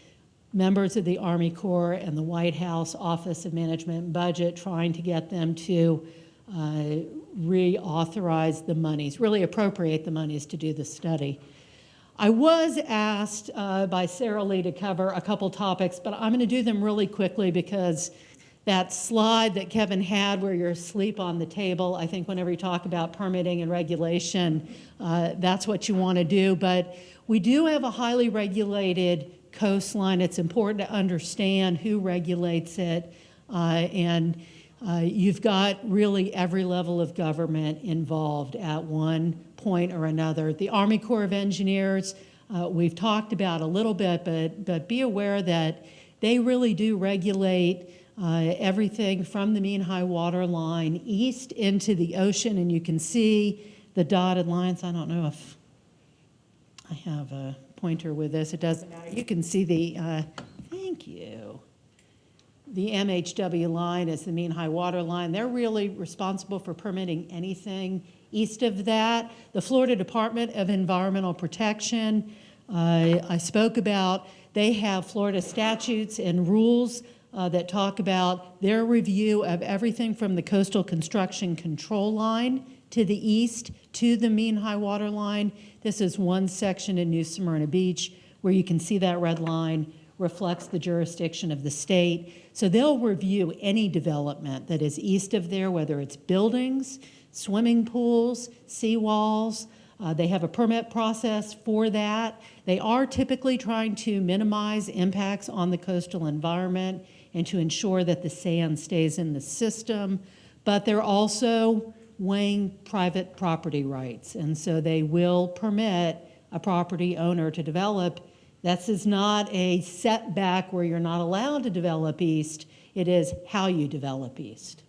members of the Army Corps and the White House Office of Management and Budget, trying to get them to reauthorize the monies, really appropriate the monies to do the study. I was asked by Sarah Lee to cover a couple topics, but I'm going to do them really quickly because that slide that Kevin had where you're asleep on the table, I think whenever you talk about permitting and regulation, that's what you want to do. But we do have a highly regulated coastline. It's important to understand who regulates it, and you've got really every level of government involved at one point or another. The Army Corps of Engineers, we've talked about a little bit, but be aware that they really do regulate everything from the mean high water line east into the ocean, and you can see the dotted lines. I don't know if I have a pointer with this. It doesn't matter. You can see the, thank you. The MHW line is the mean high water line. They're really responsible for permitting anything east of that. The Florida Department of Environmental Protection, I spoke about, they have Florida statutes and rules that talk about their review of everything from the coastal construction control line to the east to the mean high water line. This is one section in New Smyrna Beach where you can see that red line reflects the jurisdiction of the state. So they'll review any development that is east of there, whether it's buildings, swimming pools, seawalls. They have a permit process for that. They are typically trying to minimize impacts on the coastal environment and to ensure that the sand stays in the system, but they're also weighing private property rights. And so they will permit a property owner to develop. This is not a setback where you're not allowed to develop east. It is how you develop east.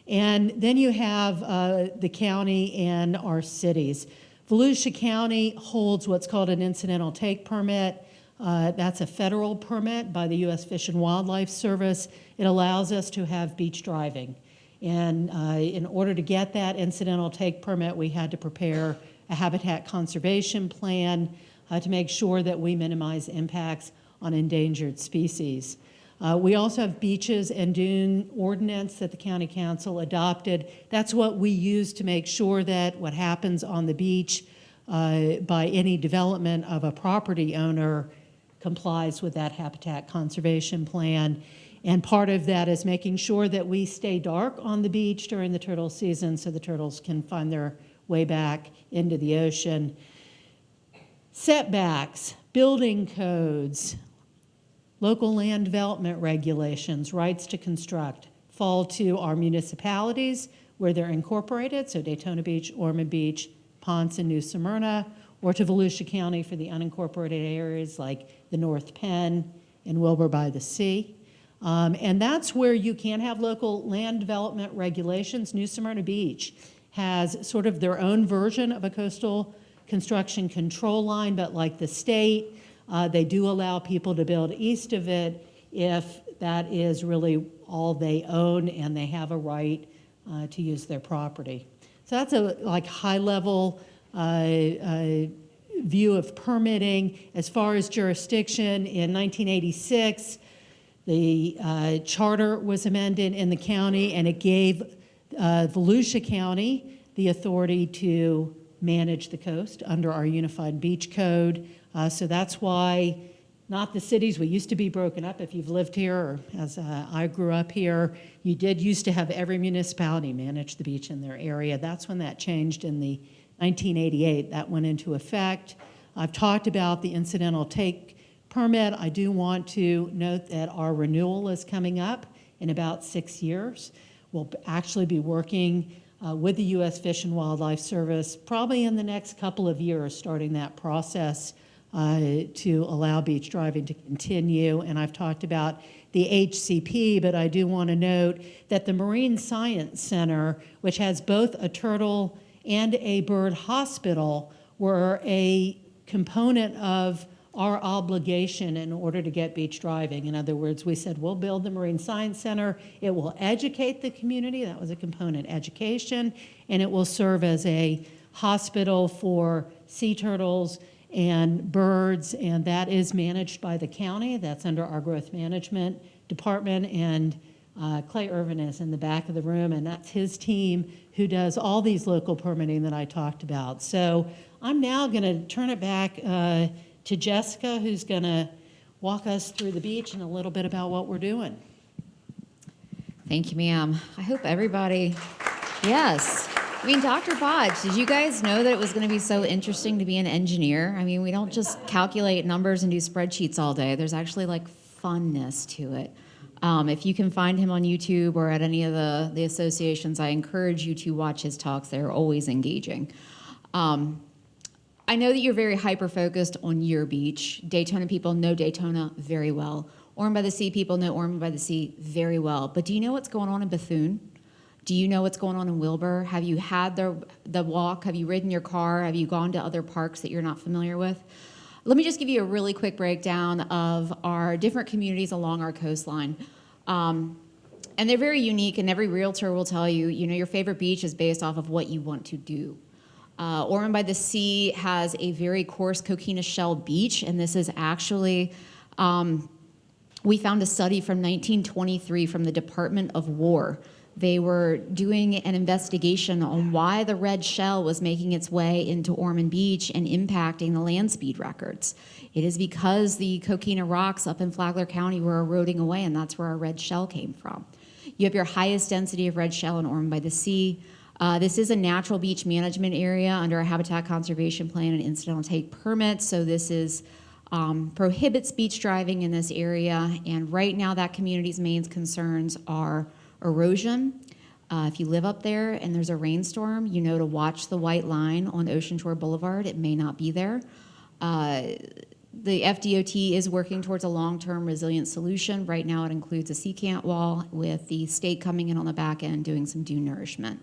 And then you have the county and our cities. Volusia County holds what's called an incidental take permit. That's a federal permit by the U.S. Fish and Wildlife Service. It allows us to have beach driving. And in order to get that incidental take permit, we had to prepare a habitat conservation plan to make sure that we minimize impacts on endangered species. We also have beaches and dune ordinance that the county council adopted. That's what we use to make sure that what happens on the beach by any development of a property owner complies with that habitat conservation plan. And part of that is making sure that we stay dark on the beach during the turtle season so the turtles can find their way back into the ocean. Setbacks, building codes, local land development regulations, rights to construct, fall to our municipalities where they're incorporated, so Daytona Beach, Ormond Beach, Ponce, and New Smyrna, or to Volusia County for the unincorporated areas like the North Penn and Wilbur by the Sea. And that's where you can have local land development regulations. New Smyrna Beach has sort of their own version of a coastal construction control line, but like the state, they do allow people to build east of it if that is really all they own and they have a right to use their property. So that's a like high-level view of permitting. As far as jurisdiction, in 1986, the charter was amended in the county, and it gave Volusia County the authority to manage the coast under our Unified Beach Code. So that's why not the cities, we used to be broken up. If you've lived here, or as I grew up here, you did used to have every municipality manage the beach in their area. That's when that changed in the 1988. That went into effect. I've talked about the incidental take permit. I do want to note that our renewal is coming up in about 6 years. We'll actually be working with the U.S. Fish and Wildlife Service probably in the next couple of years, starting that process to allow beach driving to continue. And I've talked about the AICP, but I do want to note that the Marine Science Center, which has both a turtle and a bird hospital, were a component of our obligation in order to get beach driving. In other words, we said, we'll build the Marine Science Center. It will educate the community. That was a component, education. And it will serve as a hospital for sea turtles and birds. And that is managed by the county. That's under our growth management department. And Clay Irvin is in the back of the room. And that's his team who does all these local permitting that I talked about. So I'm now going to turn it back to Jessica, who's going to walk us through the beach and a little bit about what we're doing. Thank you, ma'am. I hope everybody, yes. I mean, Dr. Bodge, did you guys know that it was going to be so interesting to be an engineer? I mean, we don't just calculate numbers and do spreadsheets all day. There's actually like funness to it. If you can find him on YouTube or at any of the associations, I encourage you to watch his talks. They're always engaging. I know that you're very hyper-focused on your beach. Daytona people know Daytona very well. Ormond by the Sea people know Ormond by the Sea very well. But do you know what's going on in Bethune? Do you know what's going on in Wilbur? Have you had the walk? Have you ridden your car? Have you gone to other parks that you're not familiar with? Let me just give you a really quick breakdown of our different communities along our coastline. And they're very unique, and every realtor will tell you, you know, your favorite beach is based off of what you want to do. Ormond by the Sea has a very coarse coquina shell beach, and this is actually We found a study from 1923 from the Department of War. They were doing an investigation on why the red shell was making its way into Ormond Beach and impacting the land speed records. It is because the coquina rocks up in Flagler County were eroding away, and that's where our red shell came from. You have your highest density of red shell in Ormond by the Sea. This is a natural beach management area under a habitat conservation plan and incidental take permit, so this is prohibits beach driving in this area, and right now that community's main concerns are erosion. If you live up there and there's a rainstorm, you know to watch the white line on Ocean Shore Boulevard. It may not be there. The FDOT is working towards a long-term resilient solution. Right now it includes a secant wall with the state coming in on the back end doing some dune nourishment.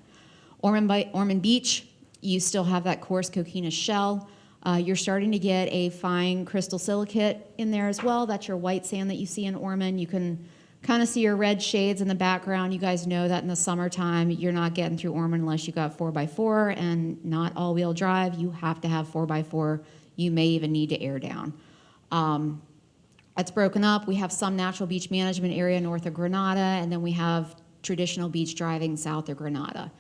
Ormond Beach, you still have that coarse coquina shell. You're starting to get a fine crystal silicate in there as well. That's your white sand that you see in Ormond. You can kind of see your red shades in the background. You guys know that in the summertime, you're not getting through Ormond unless you got 4x4 and not all-wheel drive. You have to have 4x4. You may even need to air down. It's broken up. We have some natural beach management area north of Grenada, and then we have traditional beach driving south of Grenada.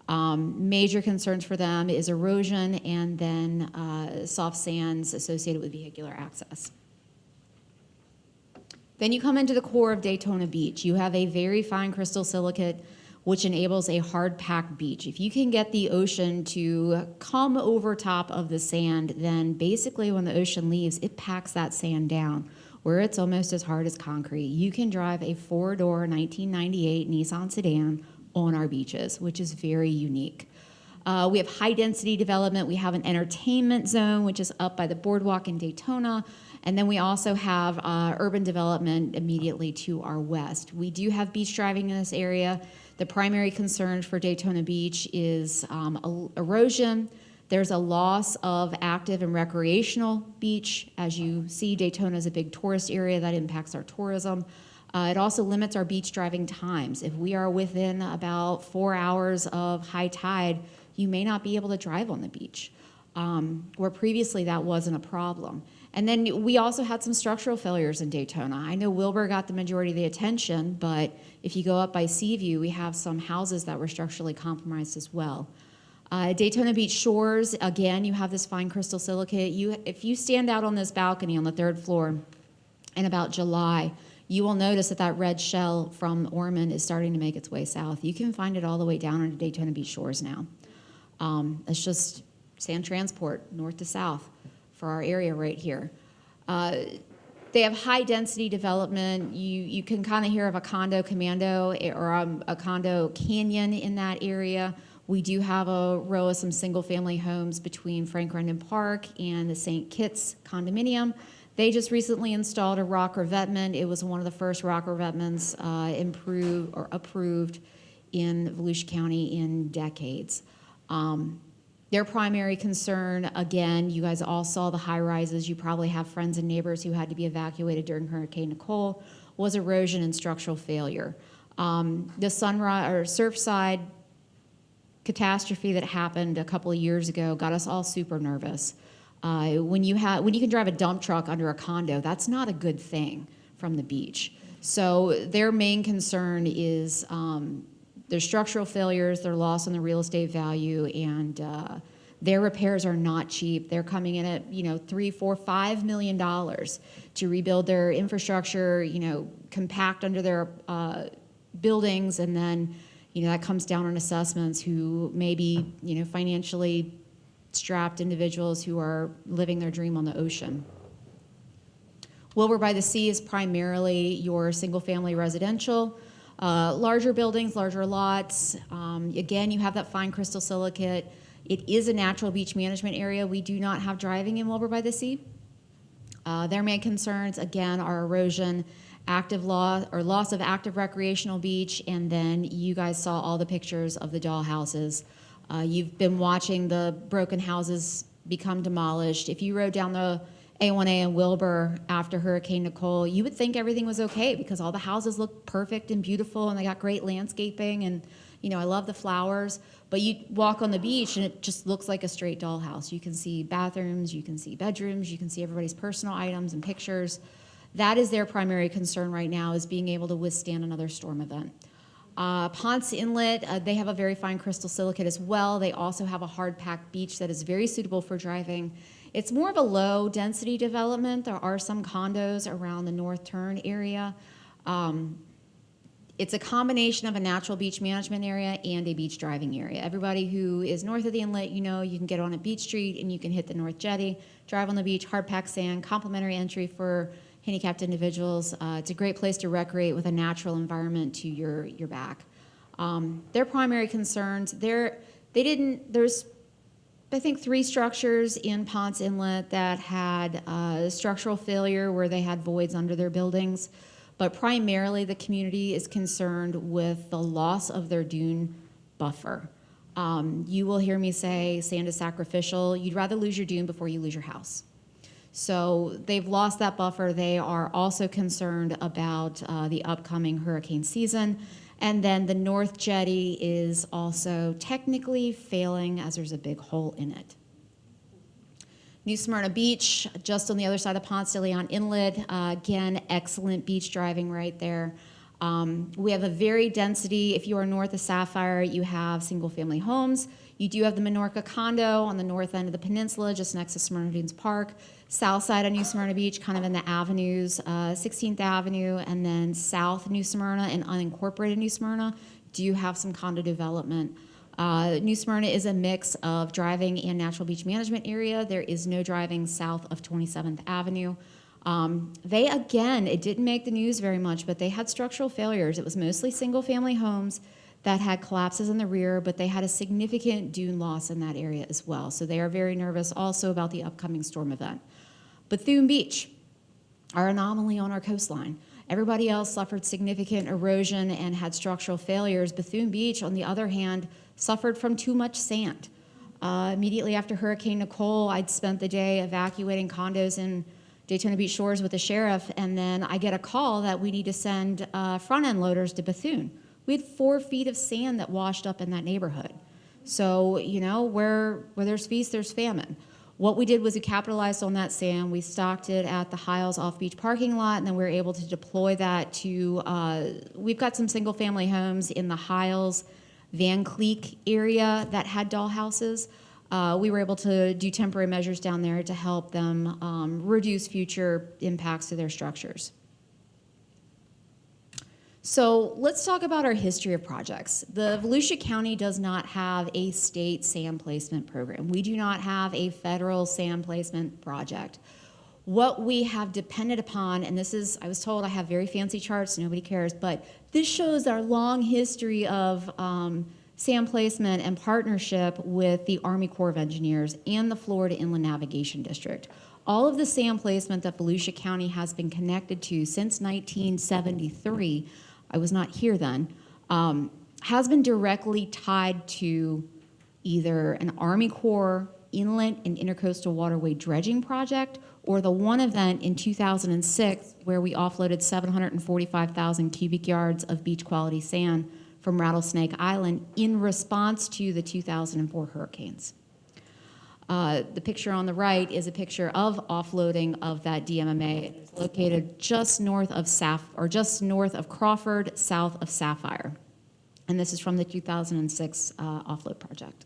Major concerns for them is erosion and then soft sands associated with vehicular access. Then you come into the core of Daytona Beach. You have a very fine crystal silicate, which enables a hard-packed beach. If you can get the ocean to come over top of the sand, then basically when the ocean leaves, it packs that sand down, where it's almost as hard as concrete. You can drive a four-door 1998 Nissan sedan on our beaches, which is very unique. We have high-density development. We have an entertainment zone, which is up by the boardwalk in Daytona. And then we also have urban development immediately to our west. We do have beach driving in this area. The primary concern for Daytona Beach is erosion. There's a loss of active and recreational beach. As you see, Daytona is a big tourist area that impacts our tourism. It also limits our beach driving times. If we are within about 4 hours of high tide, you may not be able to drive on the beach, where previously that wasn't a problem. And then we also had some structural failures in Daytona. I know Wilbur got the majority of the attention, but if you go up by Seaview, we have some houses that were structurally compromised as well. Daytona Beach shores, again, you have this fine crystal silicate. If you stand out on this balcony on the 3rd floor in about July, you will notice that that red shell from Ormond is starting to make its way south. You can find it all the way down into Daytona Beach shores now. It's just sand transport north to south for our area right here. They have high density development. You can kind of hear of a condo commando or a condo canyon in that area. We do have a row of some single family homes between Frank Rendon Park and the St. Kitts condominium. They just recently installed a rock revetment. It was one of the first rock revetments approved in Volusia County in decades. Their primary concern, again, you guys all saw the high rises. You probably have friends and neighbors who had to be evacuated during Hurricane Nicole, was erosion and structural failure. The Surfside catastrophe that happened a couple of years ago got us all super nervous. When you can drive a dump truck under a condo, that's not a good thing from the beach. So their main concern is their structural failures, their loss in the real estate value, and their repairs are not cheap. They're coming in at $3, $4, $5 million to rebuild their infrastructure, compact under their buildings, and then that comes down on assessments who may be financially strapped individuals who are living their dream on the ocean. Wilbur by the Sea is primarily your single-family residential, larger buildings, larger lots. Again, you have that fine crystal silicate. It is a natural beach management area. We do not have driving in Wilbur by the Sea. Their main concerns, again, are erosion, loss of active recreational beach, and then you guys saw all the pictures of the doll houses. You've been watching the broken houses become demolished. If you rode down the A1A in Wilbur after Hurricane Nicole, you would think everything was okay because all the houses look perfect and beautiful and they got great landscaping and I love the flowers. But you walk on the beach and it just looks like a straight dollhouse. You can see bathrooms, you can see bedrooms, you can see everybody's personal items and pictures. That is their primary concern right now, is being able to withstand another storm event. Ponce Inlet, they have a very fine crystal silicate as well. They also have a hard-packed beach that is very suitable for driving. It's more of a low-density development. There are some condos around the North Turn area. It's a combination of a natural beach management area and a beach driving area. Everybody who is north of the inlet, you know, you can get on a beach street and you can hit the North Jetty, drive on the beach, hard-packed sand, complimentary entry for handicapped individuals. It's a great place to recreate with a natural environment to your back. Their primary concerns, there's, I think, 3 structures in Ponce Inlet that had structural failure where they had voids under their buildings. But primarily the community is concerned with the loss of their dune buffer. You will hear me say sand is sacrificial. You'd rather lose your dune before you lose your house. So they've lost that buffer. They are also concerned about the upcoming hurricane season. And then the North Jetty is also technically failing as there's a big hole in it. New Smyrna Beach, just on the other side of Ponce de Leon Inlet. Again, excellent beach driving right there. We have a very density, if you are north of Sapphire, you have single-family homes. You do have the Minorca condo on the north end of the peninsula, just next to Smyrna Dunes Park. South side of New Smyrna Beach, kind of in the avenues, 16th Avenue, and then south New Smyrna and unincorporated New Smyrna do have some condo development. New Smyrna is a mix of driving and natural beach management area. There is no driving south of 27th Avenue. They, again, it didn't make the news very much, but they had structural failures. It was mostly single-family homes that had collapses in the rear, but they had a significant dune loss in that area as well. So they are very nervous also about the upcoming storm event. Bethune Beach, our anomaly on our coastline. Everybody else suffered significant erosion and had structural failures. Bethune Beach, on the other hand, suffered from too much sand. Immediately after Hurricane Nicole, I'd spent the day evacuating condos in Daytona Beach Shores with the sheriff, and then I get a call that we need to send front-end loaders to Bethune. We had 4 feet of sand that washed up in that neighborhood. So, you know, where there's feast, there's famine. What we did was we capitalized on that sand. We stocked it at the Hiles off-beach parking lot, and then we were able to deploy that to, we've got some single-family homes in the Hiles, Van Cleek area that had doll houses. We were able to do temporary measures down there to help them reduce future impacts to their structures. So let's talk about our history of projects. The Volusia County does not have a state sand placement program. We do not have a federal sand placement project. What we have depended upon, and this is, I was told I have very fancy charts, nobody cares, but this shows our long history of sand placement and partnership with the Army Corps of Engineers and the Florida Inland Navigation District. All of the sand placement that Volusia County has been connected to since 1973, I was not here then, has been directly tied to either an Army Corps inlet and intercoastal waterway dredging project or the one event in 2006 where we offloaded 745,000 cubic yards of beach quality sand from Rattlesnake Island in response to the 2004 hurricanes. The picture on the right is a picture of offloading of that DMMA. It's located just north of Crawford, south of Sapphire. And this is from the 2006 offload project.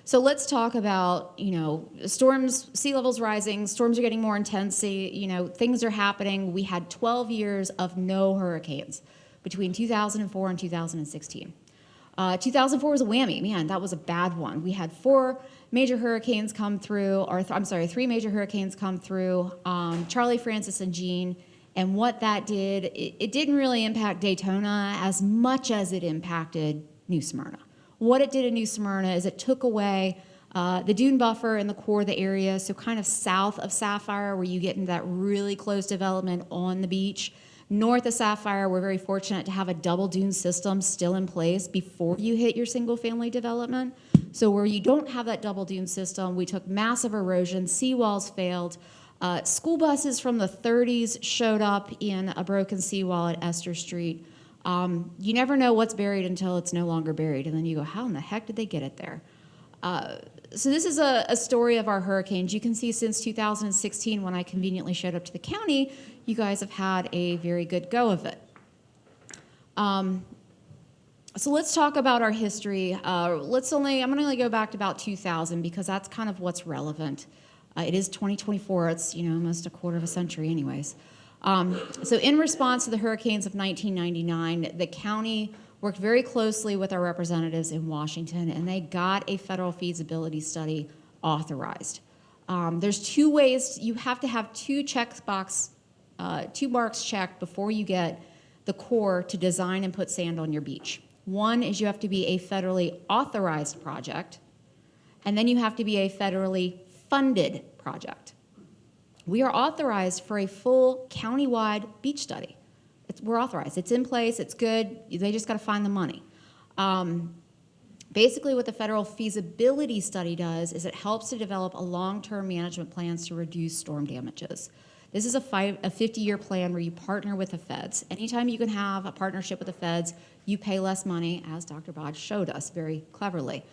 So let's talk about, you know, storms, sea levels rising, storms are getting more intense, you know, things are happening. We had 12 years of no hurricanes between 2004 and 2016. 2004 was a whammy. Man, that was a bad one. We had 3 major hurricanes come through, Charlie, Francis, and Jean. And what that did, it didn't really impact Daytona as much as it impacted New Smyrna. What it did in New Smyrna is it took away the dune buffer in the core of the area, so kind of south of Sapphire where you get into that really close development on the beach. North of Sapphire, we're very fortunate to have a double dune system still in place before you hit your single family development. So where you don't have that double dune system, we took massive erosion, seawalls failed. School buses from the 30s showed up in a broken seawall at Esther Street. You never know what's buried until it's no longer buried. And then you go, how in the heck did they get it there? So this is a story of our hurricanes. You can see since 2016, when I conveniently showed up to the county, you guys have had a very good go of it. So let's talk about our history. I'm going to only go back to about 2000 because that's kind of what's relevant. It is 2024. It's almost a quarter of a century, anyways. So in response to the hurricanes of 1999, the county worked very closely with our representatives in Washington, and they got a federal feasibility study authorized. There's two ways. You have to have two marks checked before you get the Corps to design and put sand on your beach. One is you have to be a federally authorized project, and then you have to be a federally funded project. We are authorized for a full countywide beach study. We're authorized. It's in place. It's good. They just got to find the money. Basically, what the federal feasibility study does is it helps to develop a long-term management plans to reduce storm damages. This is a 50-year plan where you partner with the feds. Anytime you can have a partnership with the feds, you pay less money, as Dr. Bodge showed us very cleverly.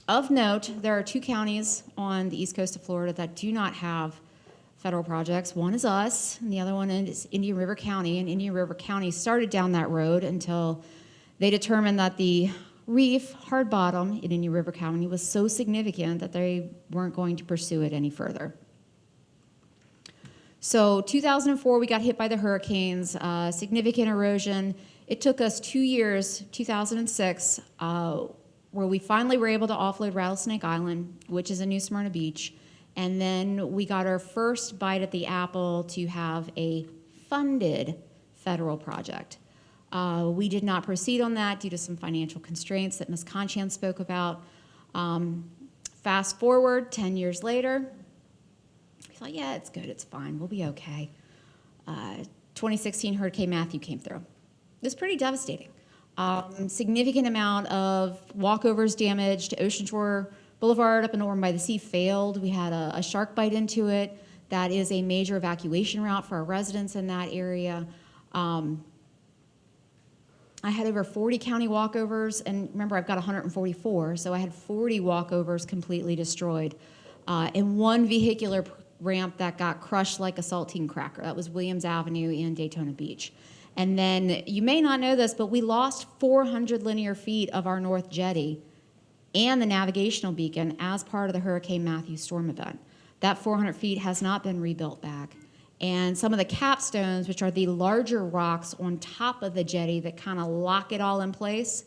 Of note, there are 2 counties on the east coast of Florida that do not have federal projects. One is us, and the other one is Indian River County. And Indian River County started down that road until they determined that the reef, hard bottom, in Indian River County was so significant that they weren't going to pursue it any further. So 2004, we got hit by the hurricanes, significant erosion. It took us 2 years, 2006, where we finally were able to offload Rattlesnake Island, which is in New Smyrna Beach. And then we got our first bite at the apple to have a funded federal project. We did not proceed on that due to some financial constraints that Ms. Konchan spoke about. Fast forward 10 years later, we thought, yeah, it's good, it's fine, we'll be okay. 2016 Hurricane Matthew came through. It was pretty devastating. Significant amount of walkovers damaged. Ocean Shore Boulevard up in Orme by the Sea failed. We had a shark bite into it. That is a major evacuation route for our residents in that area. I had over 40 county walkovers, and remember, I've got 144, so I had 40 walkovers completely destroyed. And one vehicular ramp that got crushed like a saltine cracker. That was Williams Avenue in Daytona Beach. And then, you may not know this, but we lost 400 linear feet of our North Jetty and the navigational beacon as part of the Hurricane Matthew storm event. That 400 feet has not been rebuilt back. And some of the capstones, which are the larger rocks on top of the jetty that kind of lock it all in place,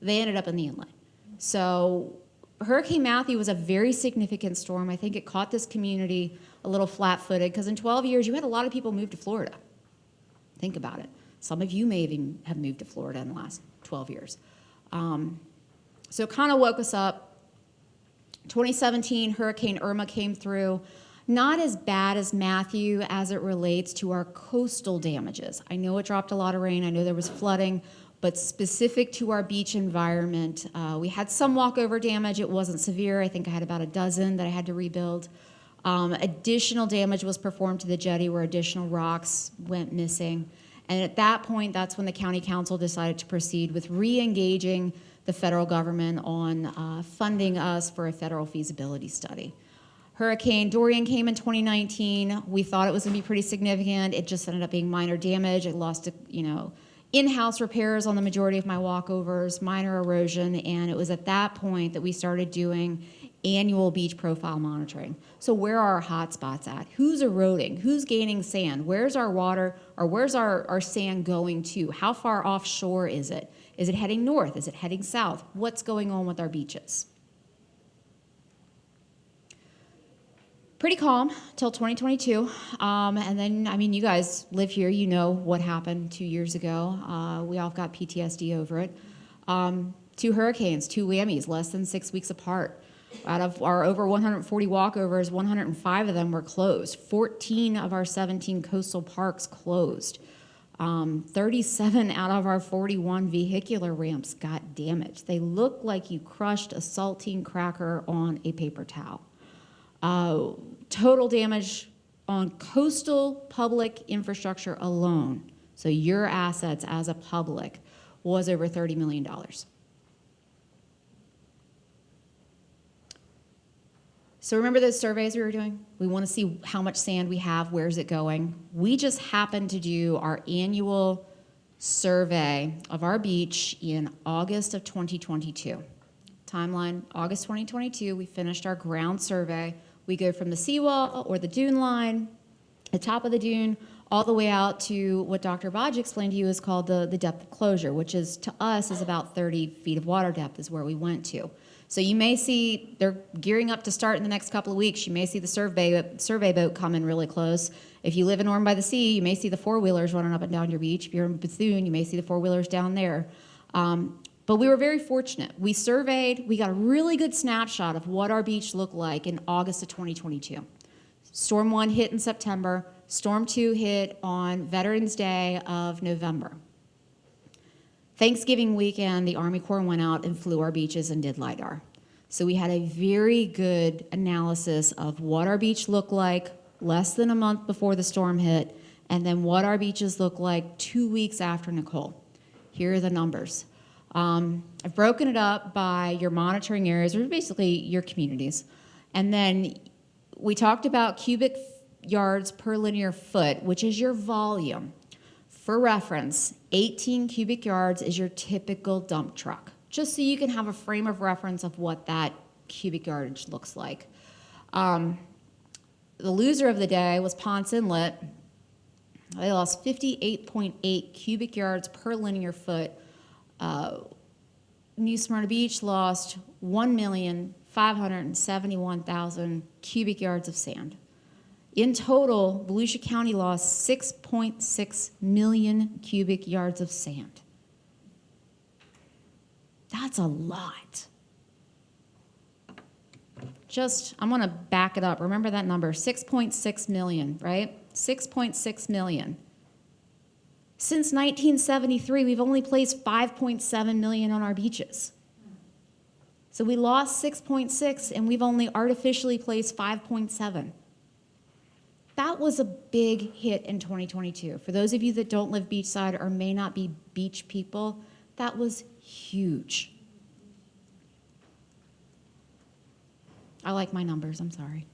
they ended up in the inlet. So Hurricane Matthew was a very significant storm. I think it caught this community a little flat-footed because in 12 years, you had a lot of people move to Florida. Think about it. Some of you may even have moved to Florida in the last 12 years. So it kind of woke us up. 2017, Hurricane Irma came through. Not as bad as Matthew as it relates to our coastal damages. I know it dropped a lot of rain. I know there was flooding, but specific to our beach environment, we had some walkover damage. It wasn't severe. I think I had about a dozen that I had to rebuild. Additional damage was performed to the jetty where additional rocks went missing. And at that point, that's when the county council decided to proceed with re-engaging the federal government on funding us for a federal feasibility study. Hurricane Dorian came in 2019. We thought it was going to be pretty significant. It just ended up being minor damage. I lost, in-house repairs on the majority of my walkovers, minor erosion, and it was at that point that we started doing annual beach profile monitoring. So where are our hot spots at? Who's eroding? Who's gaining sand? Where's our water, or where's our sand going to? How far offshore is it? Is it heading north? Is it heading south? What's going on with our beaches? Pretty calm till 2022. And then, you guys live here, you know what happened 2 years ago. We all got PTSD over it. 2 hurricanes, 2 whammies, less than 6 weeks apart. Out of our over 140 walkovers, 105 of them were closed. 14 of our 17 coastal parks closed. 37 out of our 41 vehicular ramps got damaged. They look like you crushed a saltine cracker on a paper towel. Total damage on coastal public infrastructure alone, so your assets as a public, was over $30 million. So remember those surveys we were doing? We want to see how much sand we have, where's it going? We just happened to do our annual survey of our beach in August of 2022. Timeline, August 2022, we finished our ground survey. We go from the seawall or the dune line, the top of the dune, all the way out to what Dr. Bodge explained to you is called the depth of closure, which is to us is about 30 feet of water depth is where we went to. So you may see, they're gearing up to start in the next couple of weeks. You may see the survey boat coming really close. If you live in Orme by the Sea, you may see the four-wheelers running up and down your beach. If you're in Bethune, you may see the four-wheelers down there. But we were very fortunate. We surveyed, we got a really good snapshot of what our beach looked like in August of 2022. Storm 1 hit in September. Storm 2 hit on Veterans Day of November. Thanksgiving weekend, the Army Corps went out and flew our beaches and did LIDAR. So we had a very good analysis of what our beach looked like less than a month before the storm hit, and then what our beaches looked like 2 weeks after Nicole. Here are the numbers. I've broken it up by your monitoring areas, or basically your communities. And then we talked about cubic yards per linear foot, which is your volume. For reference, 18 cubic yards is your typical dump truck, just so you can have a frame of reference of what that cubic yardage looks like. The loser of the day was Ponce Inlet. They lost 58.8 cubic yards per linear foot. New Smyrna Beach lost 1,571,000 cubic yards of sand. In total, Volusia County lost 6.6 million cubic yards of sand. That's a lot. I'm gonna back it up. Remember that number, 6.6 million, right? 6.6 million. Since 1973, we've only placed 5.7 million on our beaches. So we lost 6.6 and we've only artificially placed 5.7. That was a big hit in 2022. For those of you that don't live beachside or may not be beach people, that was huge. I like my numbers, I'm sorry.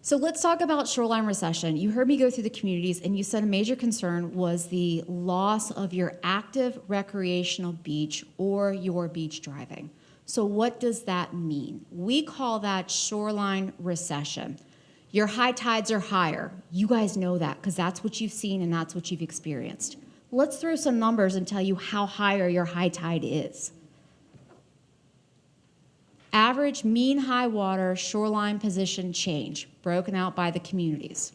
So let's talk about shoreline recession. You heard me go through the communities and you said a major concern was the loss of your active recreational beach or your beach driving. So what does that mean? We call that shoreline recession. Your high tides are higher. You guys know that because that's what you've seen and that's what you've experienced. Let's throw some numbers and tell you how higher your high tide is. Average mean high water shoreline position change, broken out by the communities.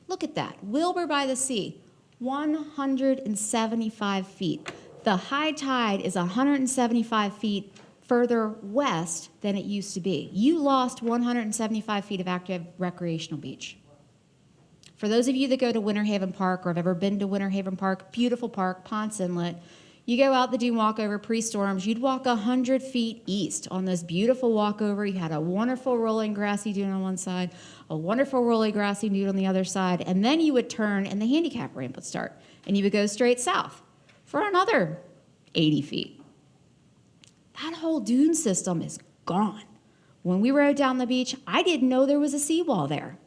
Look at that. Wilbur by the Sea, 175 feet. The high tide is 175 feet further west than it used to be. You lost 175 feet of active recreational beach. For those of you that go to Winter Haven Park or have ever been to Winter Haven Park, beautiful park, Ponce Inlet, you go out the dune walkover pre-storms, you'd walk 100 feet east on this beautiful walkover. You had a wonderful rolling grassy dune on one side, a wonderful rolling grassy dune on the other side, and then you would turn and the handicap ramp would start, and you would go straight south for another 80 feet. That whole dune system is gone. When we rode down the beach, I didn't know there was a seawall there.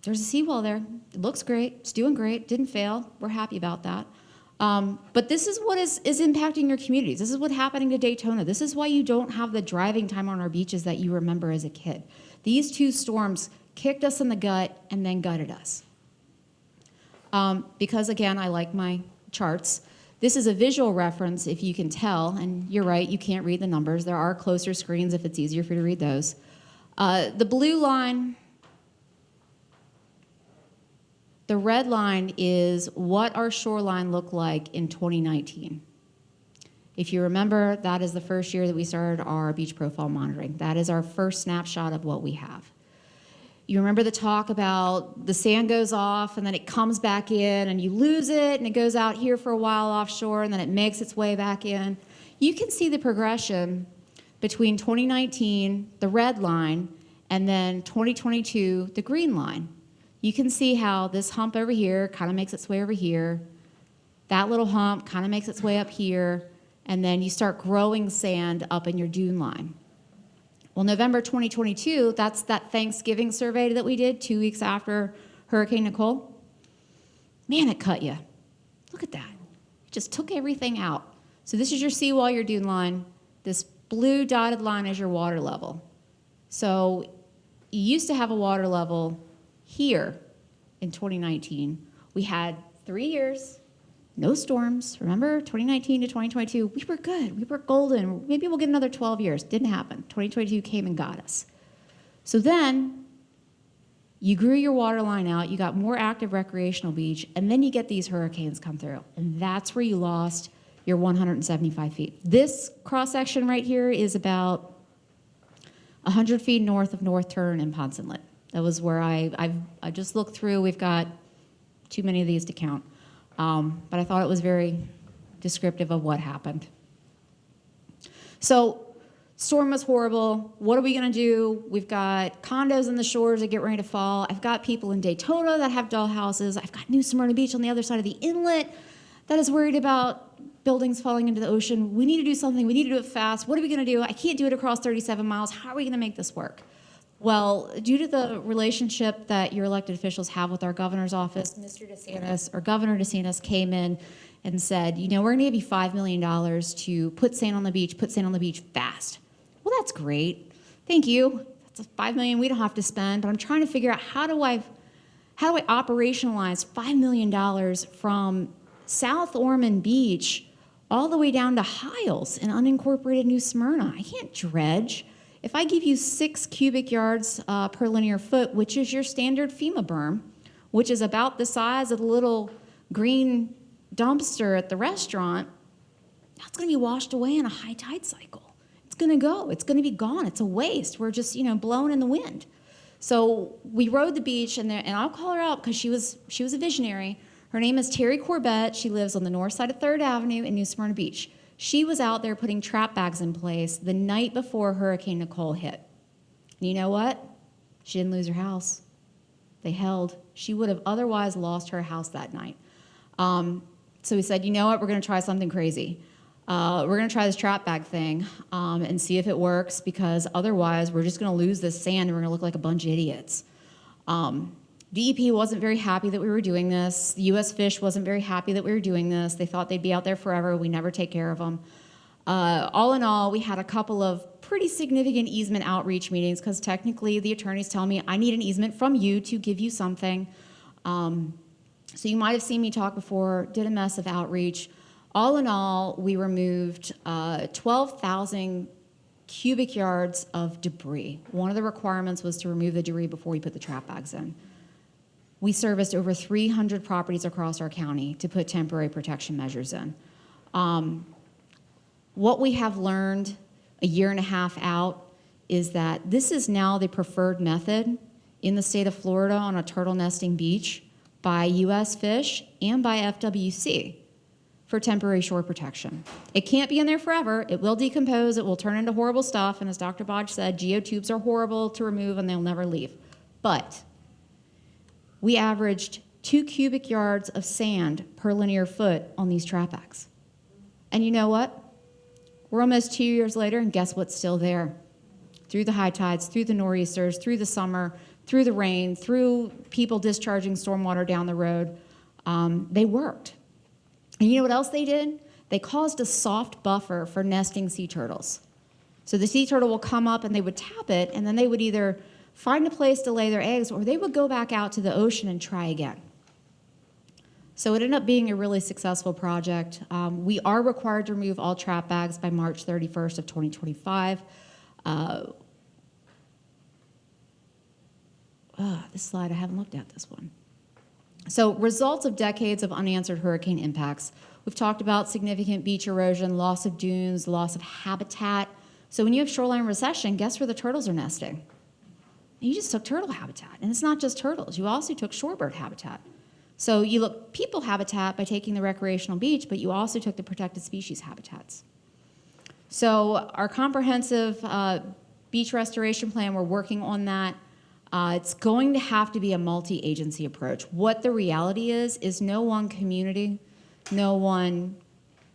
There's a seawall there. It looks great. It's doing great. Didn't fail. We're happy about that. But this is what is impacting your communities. This is what's happening to Daytona. This is why you don't have the driving time on our beaches that you remember as a kid. These two storms kicked us in the gut and then gutted us. Because again, I like my charts. This is a visual reference, if you can tell, and you're right, you can't read the numbers. There are closer screens if it's easier for you to read those. The blue line, the red line is what our shoreline looked like in 2019. If you remember, that is the first year that we started our beach profile monitoring. That is our first snapshot of what we have. You remember the talk about the sand goes off and then it comes back in and you lose it and it goes out here for a while offshore and then it makes its way back in. You can see the progression between 2019, the red line, and then 2022, the green line. You can see how this hump over here kind of makes its way over here. That little hump kind of makes its way up here. and then you start growing sand up in your dune line. Well, November 2022, that's that Thanksgiving survey that we did 2 weeks after Hurricane Nicole. Man, it cut you. Look at that. It just took everything out. So this is your seawall, your dune line. This blue dotted line is your water level. So you used to have a water level here in 2019. We had 3 years, no storms. Remember, 2019 to 2022, we were good. We were golden. Maybe we'll get another 12 years. Didn't happen. 2022 came and got us. So then you grew your water line out, you got more active recreational beach, and then you get these hurricanes come through. And that's where you lost your 175 feet. This cross-section right here is about 100 feet north of North Turn and Ponce Inlet. That was where I just looked through. We've got too many of these to count. But I thought it was very descriptive of what happened. So storm was horrible. What are we going to do? We've got condos in the shores that get ready to fall. I've got people in Daytona that have doll houses. I've got New Smyrna Beach on the other side of the inlet that is worried about buildings falling into the ocean. We need to do something. We need to do it fast. What are we going to do? I can't do it across 37 miles. How are we going to make this work? Well, due to the relationship that your elected officials have with our governor's office, Mr. DeSantis, or Governor DeSantis came in and said, you know, we're going to give you $5 million to put sand on the beach fast. Well, that's great. Thank you. That's $5 million we don't have to spend, but I'm trying to figure out how do I operationalize $5 million from South Ormond Beach all the way down to Hiles in unincorporated New Smyrna. I can't dredge. If I give you 6 cubic yards per linear foot, which is your standard FEMA berm, which is about the size of the little green dumpster at the restaurant, that's going to be washed away in a high tide cycle. It's going to go. It's going to be gone. It's a waste. We're just, blown in the wind. So we rode the beach, and I'll call her out because she was a visionary. Her name is Terry Corbett. She lives on the north side of 3rd Avenue in New Smyrna Beach. She was out there putting trap bags in place the night before Hurricane Nicole hit. And you know what? She didn't lose her house. They held. She would have otherwise lost her house that night. So we said, you know what? We're going to try something crazy. We're going to try this trap bag thing and see if it works, because otherwise we're just going to lose this sand and we're going to look like a bunch of idiots. DEP wasn't very happy that we were doing this. The U.S. Fish wasn't very happy that we were doing this. They thought they'd be out there forever. We never take care of them. All in all, we had a couple of pretty significant easement outreach meetings, because technically the attorneys tell me I need an easement from you to give you something. So you might have seen me talk before, did a mess of outreach. All in all, we removed 12,000 cubic yards of debris. One of the requirements was to remove the debris before we put the trap bags in. We serviced over 300 properties across our county to put temporary protection measures in. What we have learned a year and a half out is that this is now the preferred method in the state of Florida on a turtle nesting beach by U.S. Fish and by FWC for temporary shore protection. It can't be in there forever. It will decompose. It will turn into horrible stuff. And as Dr. Bodge said, geotubes are horrible to remove and they'll never leave. But we averaged 2 cubic yards of sand per linear foot on these trap backs. And you know what? We're almost 2 years later, and guess what's still there? Through the high tides, through the nor'easters, through the summer, through the rain, through people discharging stormwater down the road, they worked. And you know what else they did? They caused a soft buffer for nesting sea turtles. So the sea turtle will come up and they would tap it, and then they would either find a place to lay their eggs, or they would go back out to the ocean and try again. So it ended up being a really successful project. We are required to remove all trap bags by March 31st of 2025. This slide, I haven't looked at this one. So results of decades of unanswered hurricane impacts. We've talked about significant beach erosion, loss of dunes, loss of habitat. So when you have shoreline recession, guess where the turtles are nesting? You just took turtle habitat. And it's not just turtles. You also took shorebird habitat. So you look people habitat by taking the recreational beach, but you also took the protected species habitats. So our comprehensive beach restoration plan, we're working on that. It's going to have to be a multi-agency approach. What the reality is no one community, no one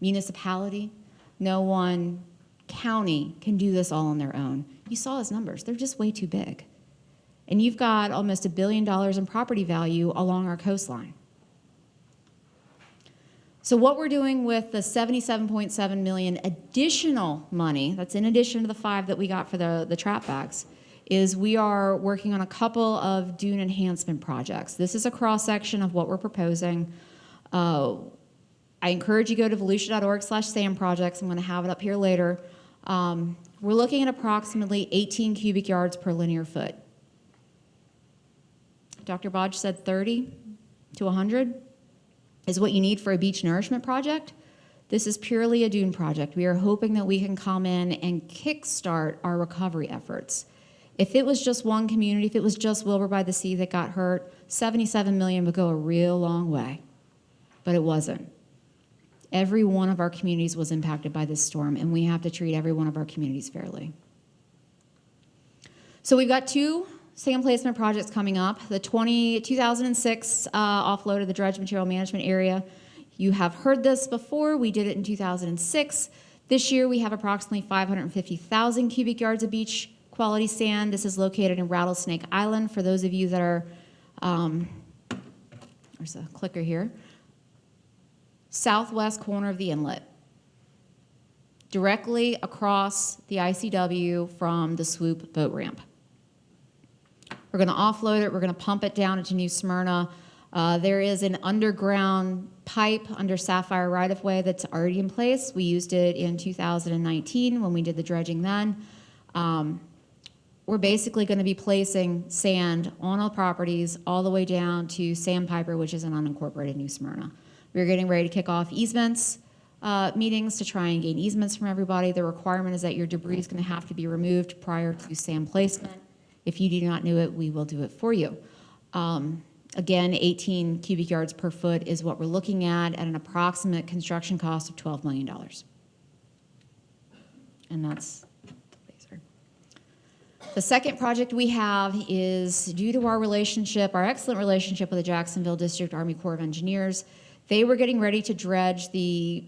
municipality, no one county can do this all on their own. You saw his numbers. They're just way too big. And you've got almost $1 billion in property value along our coastline. So what we're doing with the $77.7 million additional money, that's in addition to the 5 that we got for the trap bags, is we are working on a couple of dune enhancement projects. This is a cross-section of what we're proposing. I encourage you to go to volusia.org/sand projects. I'm going to have it up here later. We're looking at approximately 18 cubic yards per linear foot. Dr. Bodge said 30 to 100 is what you need for a beach nourishment project. This is purely a dune project. We are hoping that we can come in and kickstart our recovery efforts. If it was just one community, if it was just Wilbur by the Sea that got hurt, $77 million would go a real long way, but it wasn't. Every one of our communities was impacted by this storm, and we have to treat every one of our communities fairly. So we've got 2 sand placement projects coming up. The 2006 offload of the dredge material management area. You have heard this before. We did it in 2006. This year we have approximately 550,000 cubic yards of beach quality sand. This is located in Rattlesnake Island. For those of you that are, there's a clicker here, southwest corner of the inlet, directly across the ICW from the Swoop boat ramp. We're going to offload it. We're going to pump it down into New Smyrna. There is an underground pipe under Sapphire right-of-way that's already in place. We used it in 2019 when we did the dredging then. We're basically going to be placing sand on all properties all the way down to Sandpiper, which is an unincorporated New Smyrna. We're getting ready to kick off easements meetings to try and gain easements from everybody. The requirement is that your debris is going to have to be removed prior to sand placement. If you do not know it, we will do it for you. Again, 18 cubic yards per foot is what we're looking at an approximate construction cost of $12 million. And that's the laser. The second project we have is due to our relationship, our excellent relationship with the Jacksonville District Army Corps of Engineers. They were getting ready to dredge the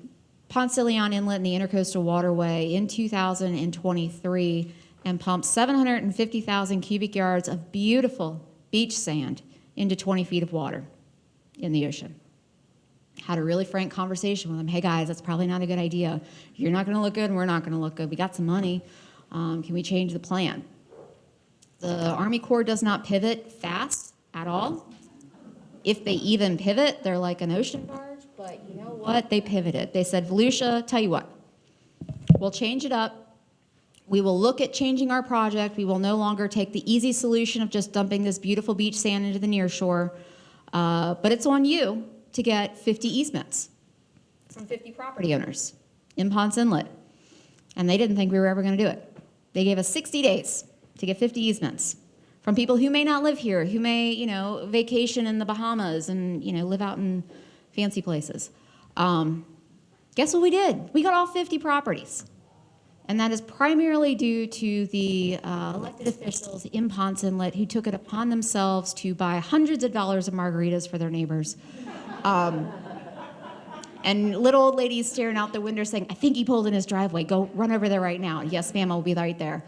Ponce de Leon Inlet and the Intercoastal Waterway in 2023 and pump 750,000 cubic yards of beautiful beach sand into 20 feet of water in the ocean. Had a really frank conversation with them. Hey guys, that's probably not a good idea. You're not going to look good and we're not going to look good. We got some money. Can we change the plan? The Army Corps does not pivot fast at all. If they even pivot, they're like an ocean barge, but you know what? They pivoted. They said, Volusia, tell you what, we'll change it up. We will look at changing our project. We will no longer take the easy solution of just dumping this beautiful beach sand into the near shore, but it's on you to get 50 easements from 50 property owners in Ponce Inlet. And they didn't think we were ever going to do it. They gave us 60 days to get 50 easements from people who may not live here, who may, vacation in the Bahamas and, live out in fancy places. Guess what we did? We got all 50 properties. And that is primarily due to the elected officials in Ponce Inlet who took it upon themselves to buy hundreds of dollars of margaritas for their neighbors. And little old ladies staring out the window saying, I think he pulled in his driveway. Go run over there right now. Yes, ma'am, I'll be right there.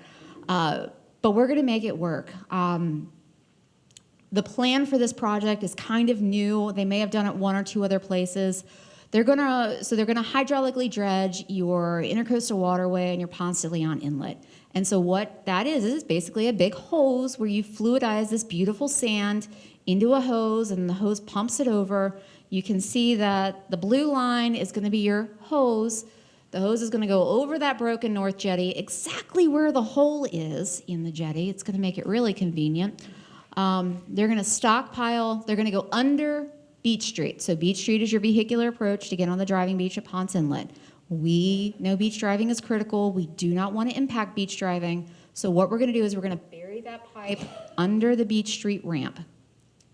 But we're going to make it work. The plan for this project is kind of new. They may have done it one or two other places. They're going to hydraulically dredge your Intercoastal Waterway and your Ponce de Leon Inlet. And so what that is basically a big hose where you fluidize this beautiful sand into a hose, and the hose pumps it over. You can see that the blue line is going to be your hose. The hose is going to go over that broken north jetty, exactly where the hole is in the jetty. It's going to make it really convenient. They're going to stockpile. They're going to go under Beach Street. So Beach Street is your vehicular approach to get on the driving beach at Ponce Inlet. We know beach driving is critical. We do not want to impact beach driving. So what we're going to do is we're going to bury that pipe under the Beach Street ramp.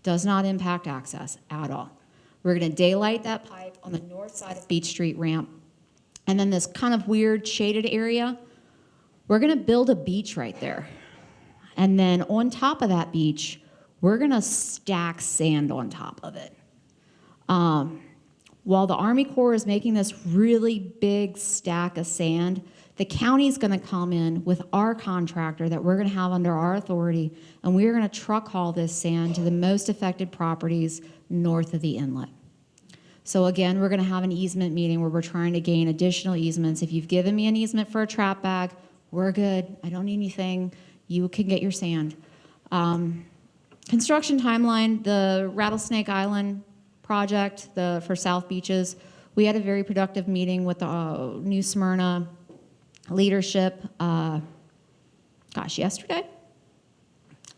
Does not impact access at all. We're going to daylight that pipe on the north side of Beach Street ramp. And then this kind of weird shaded area, we're going to build a beach right there. And then on top of that beach, we're going to stack sand on top of it. While the Army Corps is making this really big stack of sand, the county's gonna come in with our contractor that we're gonna have under our authority, and we're gonna truck haul this sand to the most affected properties north of the inlet. So again, we're gonna have an easement meeting where we're trying to gain additional easements. If you've given me an easement for a trap bag, we're good. I don't need anything. You can get your sand. Construction timeline, the Rattlesnake Island project for South Beaches, we had a very productive meeting with the New Smyrna leadership, yesterday.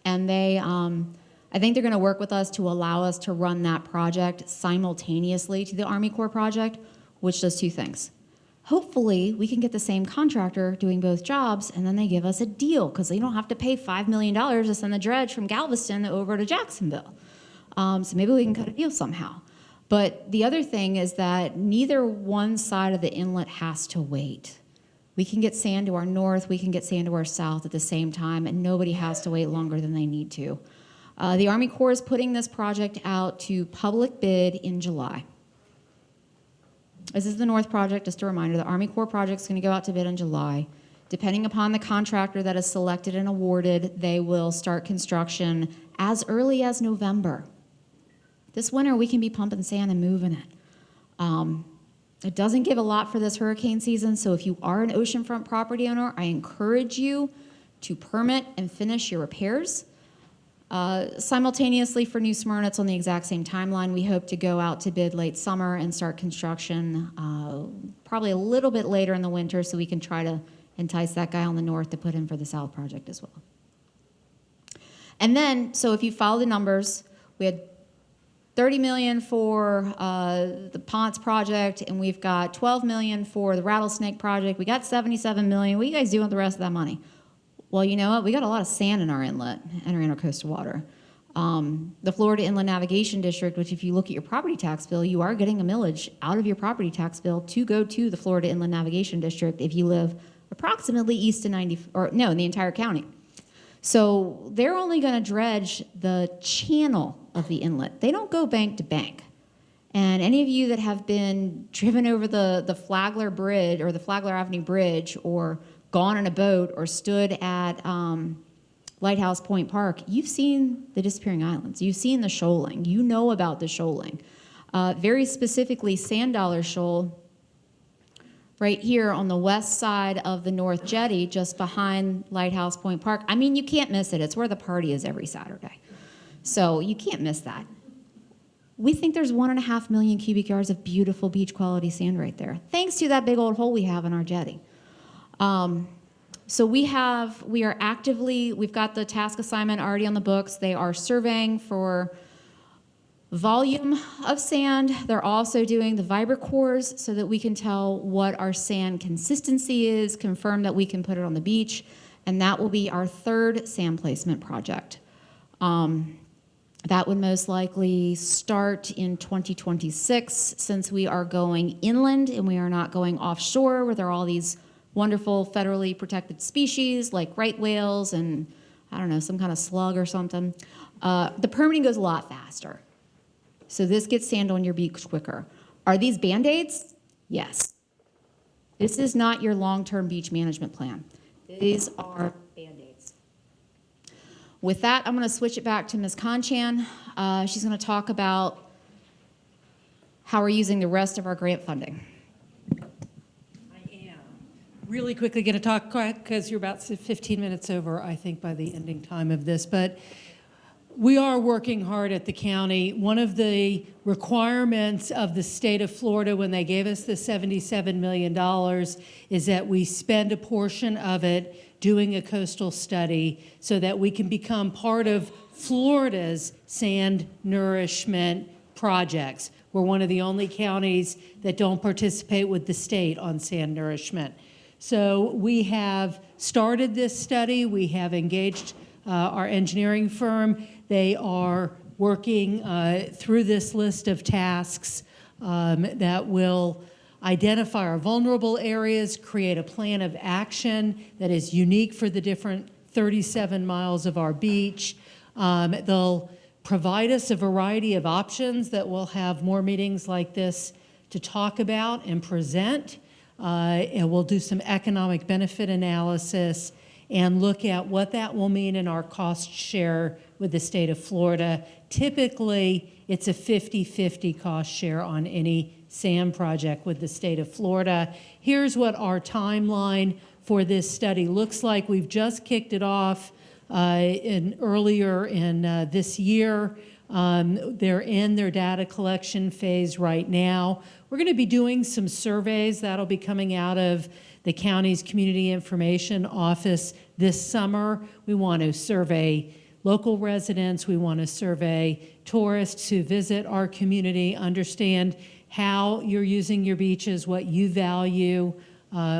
And they, I think they're gonna work with us to allow us to run that project simultaneously to the Army Corps project, which does two things. Hopefully, we can get the same contractor doing both jobs, and then they give us a deal, because they don't have to pay $5 million to send the dredge from Galveston over to Jacksonville. So maybe we can cut a deal somehow. But the other thing is that neither one side of the inlet has to wait. We can get sand to our north, we can get sand to our south at the same time, and nobody has to wait longer than they need to. The Army Corps is putting this project out to public bid in July. This is the North project, just a reminder. The Army Corps project is going to go out to bid in July. Depending upon the contractor that is selected and awarded, they will start construction as early as November. This winter, we can be pumping sand and moving it. It doesn't give a lot for this hurricane season, so if you are an oceanfront property owner, I encourage you to permit and finish your repairs. Simultaneously for New Smyrna, it's on the exact same timeline. We hope to go out to bid late summer and start construction probably a little bit later in the winter, so we can try to entice that guy on the north to put in for the south project as well. And then, so if you follow the numbers, we had 30 million for the Ponce project, and we've got 12 million for the Rattlesnake project. We got 77 million. What are you guys doing with the rest of that money? Well, you know what? We got a lot of sand in our inlet, entering our coastal water. The Florida Inland Navigation District, which if you look at your property tax bill, you are getting a millage out of your property tax bill to go to the Florida Inland Navigation District if you live approximately east of 90, or no, in the entire county. So they're only going to dredge the channel of the inlet. They don't go bank to bank. And any of you that have been driven over the Flagler Bridge or the Flagler Avenue Bridge, or gone in a boat, or stood at Lighthouse Point Park, you've seen the disappearing islands. You've seen the shoaling. You know about the shoaling. Very specifically, Sand Dollar Shoal, right here on the west side of the North Jetty, just behind Lighthouse Point Park. I mean, you can't miss it. It's where the party is every Saturday. So you can't miss that. We think there's 1.5 million cubic yards of beautiful beach quality sand right there, thanks to that big old hole we have in our jetty. So we've got the task assignment already on the books. They are surveying for volume of sand. They're also doing the vibrocores so that we can tell what our sand consistency is, confirm that we can put it on the beach, and that will be our third sand placement project. That would most likely start in 2026, since we are going inland and we are not going offshore where there are all these wonderful federally protected species like right whales and, I don't know, some kind of slug or something. The permitting goes a lot faster. So this gets sand on your beach quicker. Are these Band-Aids? Yes. This is not your long-term beach management plan. These are Band-Aids. With that, I'm going to switch it back to Ms. Konchan. She's going to talk about how we're using the rest of our grant funding. Really quickly going to talk, because you're about 15 minutes over, I think, by the ending time of this, but we are working hard at the county. One of the requirements of the state of Florida when they gave us the $77 million is that we spend a portion of it doing a coastal study so that we can become part of Florida's sand nourishment projects. We're one of the only counties that don't participate with the state on sand nourishment. So we have started this study. We have engaged our engineering firm. They are working through this list of tasks that will identify our vulnerable areas, create a plan of action that is unique for the different 37 miles of our beach. They'll provide us a variety of options that we'll have more meetings like this to talk about and present. And we'll do some economic benefit analysis and look at what that will mean in our cost share with the state of Florida. Typically, it's a 50-50 cost share on any SAM project with the state of Florida. Here's what our timeline for this study looks like. We've just kicked it off earlier in this year. They're in their data collection phase right now. We're going to be doing some surveys that'll be coming out of the county's community information office this summer. We want to survey local residents. We want to survey tourists who visit our community, understand how you're using your beaches, what you value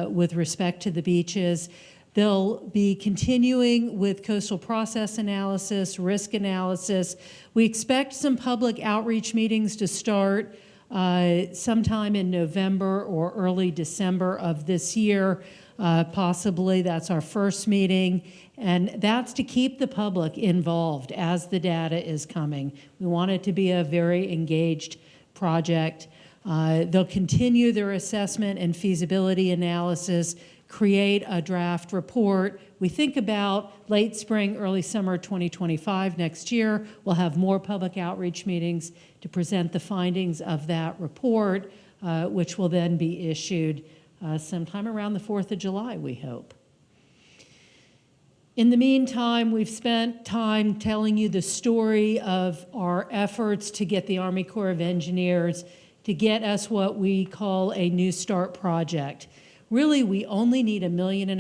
with respect to the beaches. They'll be continuing with coastal process analysis, risk analysis. We expect some public outreach meetings to start sometime in November or early December of this year. Possibly that's our first meeting. And that's to keep the public involved as the data is coming. We want it to be a very engaged project. They'll continue their assessment and feasibility analysis, create a draft report. We think about late spring, early summer 2025 next year. We'll have more public outreach meetings to present the findings of that report, which will then be issued sometime around the 4th of July, we hope. In the meantime, we've spent time telling you the story of our efforts to get the Army Corps of Engineers to get us what we call a New Start project. Really, we only need $1.5 million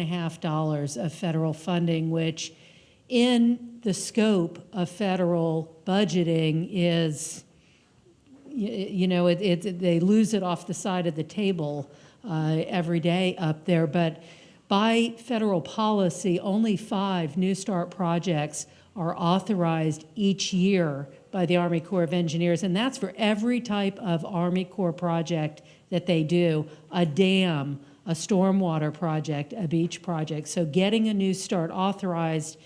of federal funding, which in the scope of federal budgeting is, they lose it off the side of the table every day up there. But by federal policy, only 5 New Start projects are authorized each year by the Army Corps of Engineers, and that's for every type of Army Corps project that they do, a dam, a stormwater project, a beach project. So getting a New Start authorized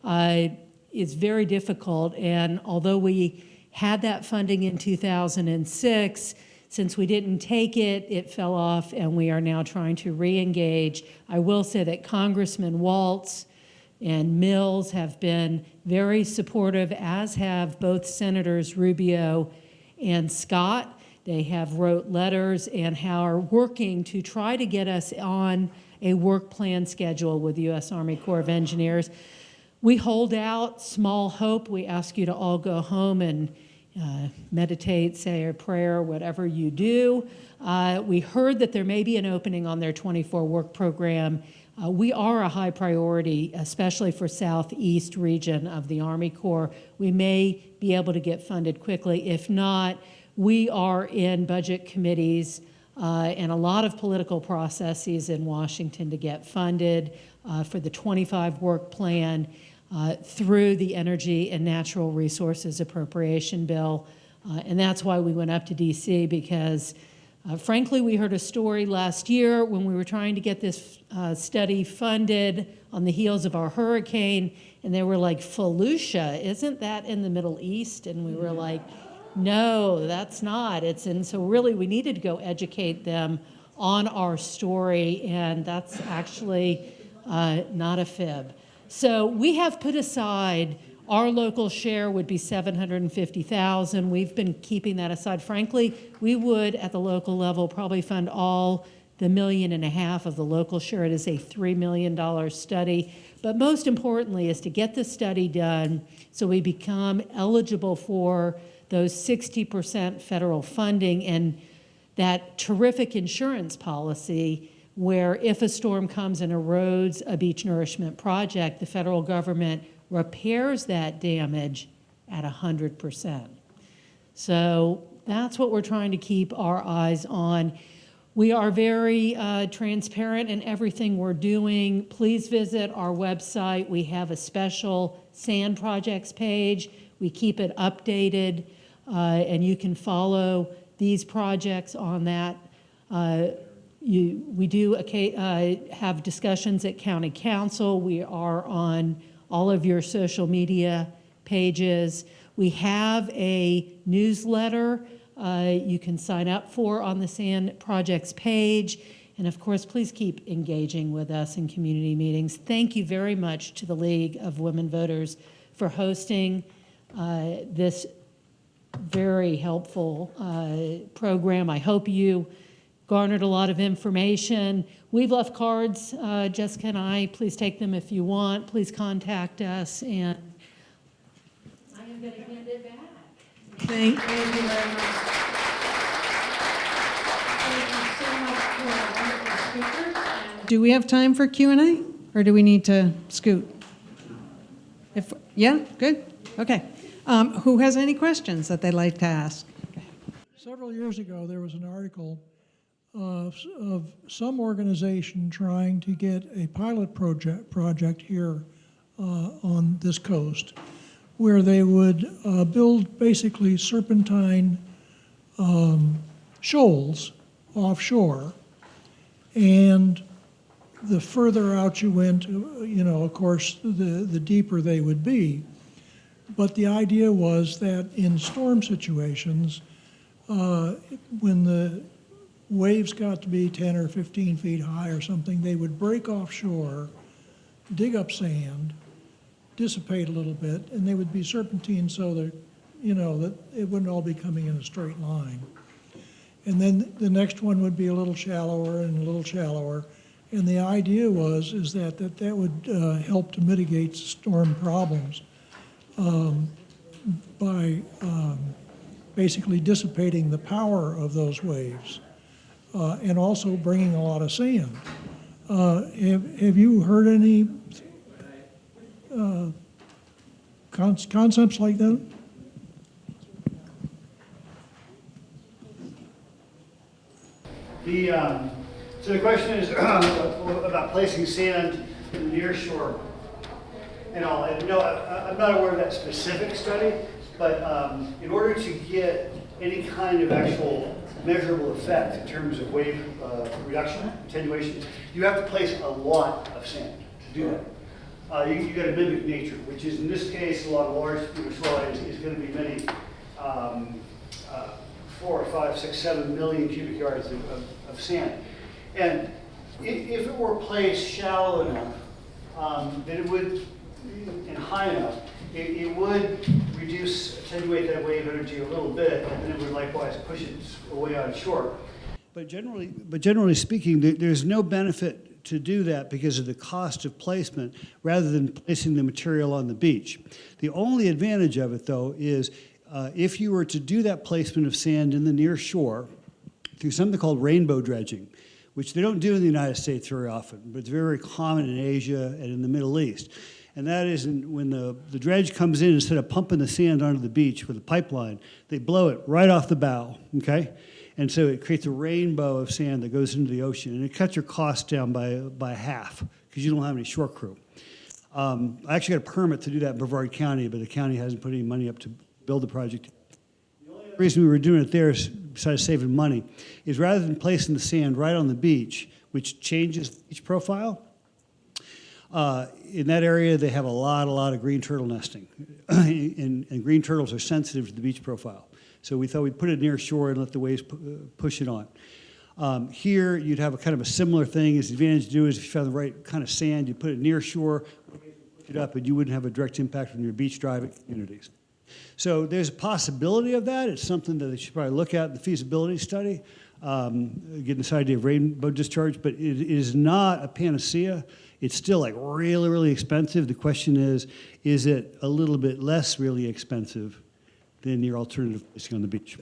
is very difficult, and although we had that funding in 2006, since we didn't take it, it fell off, and we are now trying to re-engage. I will say that Congressman Waltz and Mills have been very supportive, as have both Senators Rubio and Scott. They have wrote letters and are working to try to get us on a work plan schedule with the U.S. Army Corps of Engineers. We hold out small hope. We ask you to all go home and meditate, say a prayer, whatever you do. We heard that there may be an opening on their 24 work program. We are a high priority, especially for Southeast region of the Army Corps. We may be able to get funded quickly. If not, we are in budget committees and a lot of political processes in Washington to get funded for the 25 work plan through the Energy and Natural Resources Appropriation Bill. And that's why we went up to DC, because frankly, we heard a story last year when we were trying to get this study funded on the heels of our hurricane, and they were like, Volusia, isn't that in the Middle East? And we were like, no, that's not. And so really we needed to go educate them on our story, and that's actually not a fib. So we have put aside, our local share would be $750,000. We've been keeping that aside. Frankly, we would at the local level probably fund all the $1.5 million of the local share. It is a $3 million study. But most importantly is to get the study done so we become eligible for those 60% federal funding and that terrific insurance policy where if a storm comes and erodes a beach nourishment project, the federal government repairs that damage at 100%. So that's what we're trying to keep our eyes on. We are very transparent in everything we're doing. Please visit our website. We have a special sand projects page. We keep it updated, and you can follow these projects on that. We do have discussions at County Council. We are on all of your social media pages. We have a newsletter you can sign up for on the Sand Projects page. And of course, please keep engaging with us in community meetings. Thank you very much to the League of Women Voters for hosting this very helpful program. I hope you garnered a lot of information. We've left cards, Jessica and I. Please take them if you want. Please contact us. And I am going to hand it back. Thank you very much. Thank you so much for our wonderful speakers. Do we have time for Q&A, or do we need to scoot? Yeah, good, okay. Who has any questions that they'd like to ask? Several years ago, there was an article of some organization trying to get a pilot project here on this coast, where they would build basically serpentine shoals offshore, and the further out you went, of course, the deeper they would be. But the idea was that in storm situations, when the waves got to be 10 or 15 feet high or something, they would break offshore, dig up sand, dissipate a little bit, and they would be serpentine so that, that it wouldn't all be coming in a straight line. And then the next one would be a little shallower and a little shallower. And the idea is that would help to mitigate storm problems by basically dissipating the power of those waves and also bringing a lot of sand. Have you heard any concepts like that? So the question is about placing sand in the near shore and all. And no, I'm not aware of that specific study, but in order to get any kind of actual measurable effect in terms of wave reduction, attenuation, you have to place a lot of sand to do that. You got to mimic nature, which is in this case along large shoreline is going to be many 4, 5, 6, 7 million cubic yards of sand. And if it were placed shallow enough, then it would, and high enough, it would attenuate that wave energy a little bit, and then it would likewise push it away on shore. But generally speaking, there's no benefit to do that because of the cost of placement rather than placing the material on the beach. The only advantage of it, though, is if you were to do that placement of sand in the near shore through something called rainbow dredging, which they don't do in the United States very often, but it's very common in Asia and in the Middle East. And that is when the dredge comes in, instead of pumping the sand onto the beach with a pipeline, they blow it right off the bow, okay? And so it creates a rainbow of sand that goes into the ocean, and it cuts your costs down by half because you don't have any shore crew. I actually got a permit to do that in Brevard County, but the county hasn't put any money up to build the project. The only reason we were doing it there, besides saving money, is rather than placing the sand right on the beach, which changes the beach profile, in that area they have a lot of green turtle nesting, and green turtles are sensitive to the beach profile. So we thought we'd put it near shore and let the waves push it on. Here you'd have a kind of a similar thing. The advantage to do is if you found the right kind of sand, you put it near shore, push it up, and you wouldn't have a direct impact on your beach driving communities. So there's a possibility of that. It's something that they should probably look at in the feasibility study, getting this idea of rainbow discharge, but it is not a panacea. It's still like really expensive. The question is it a little bit less really expensive than your alternative placing on the beach?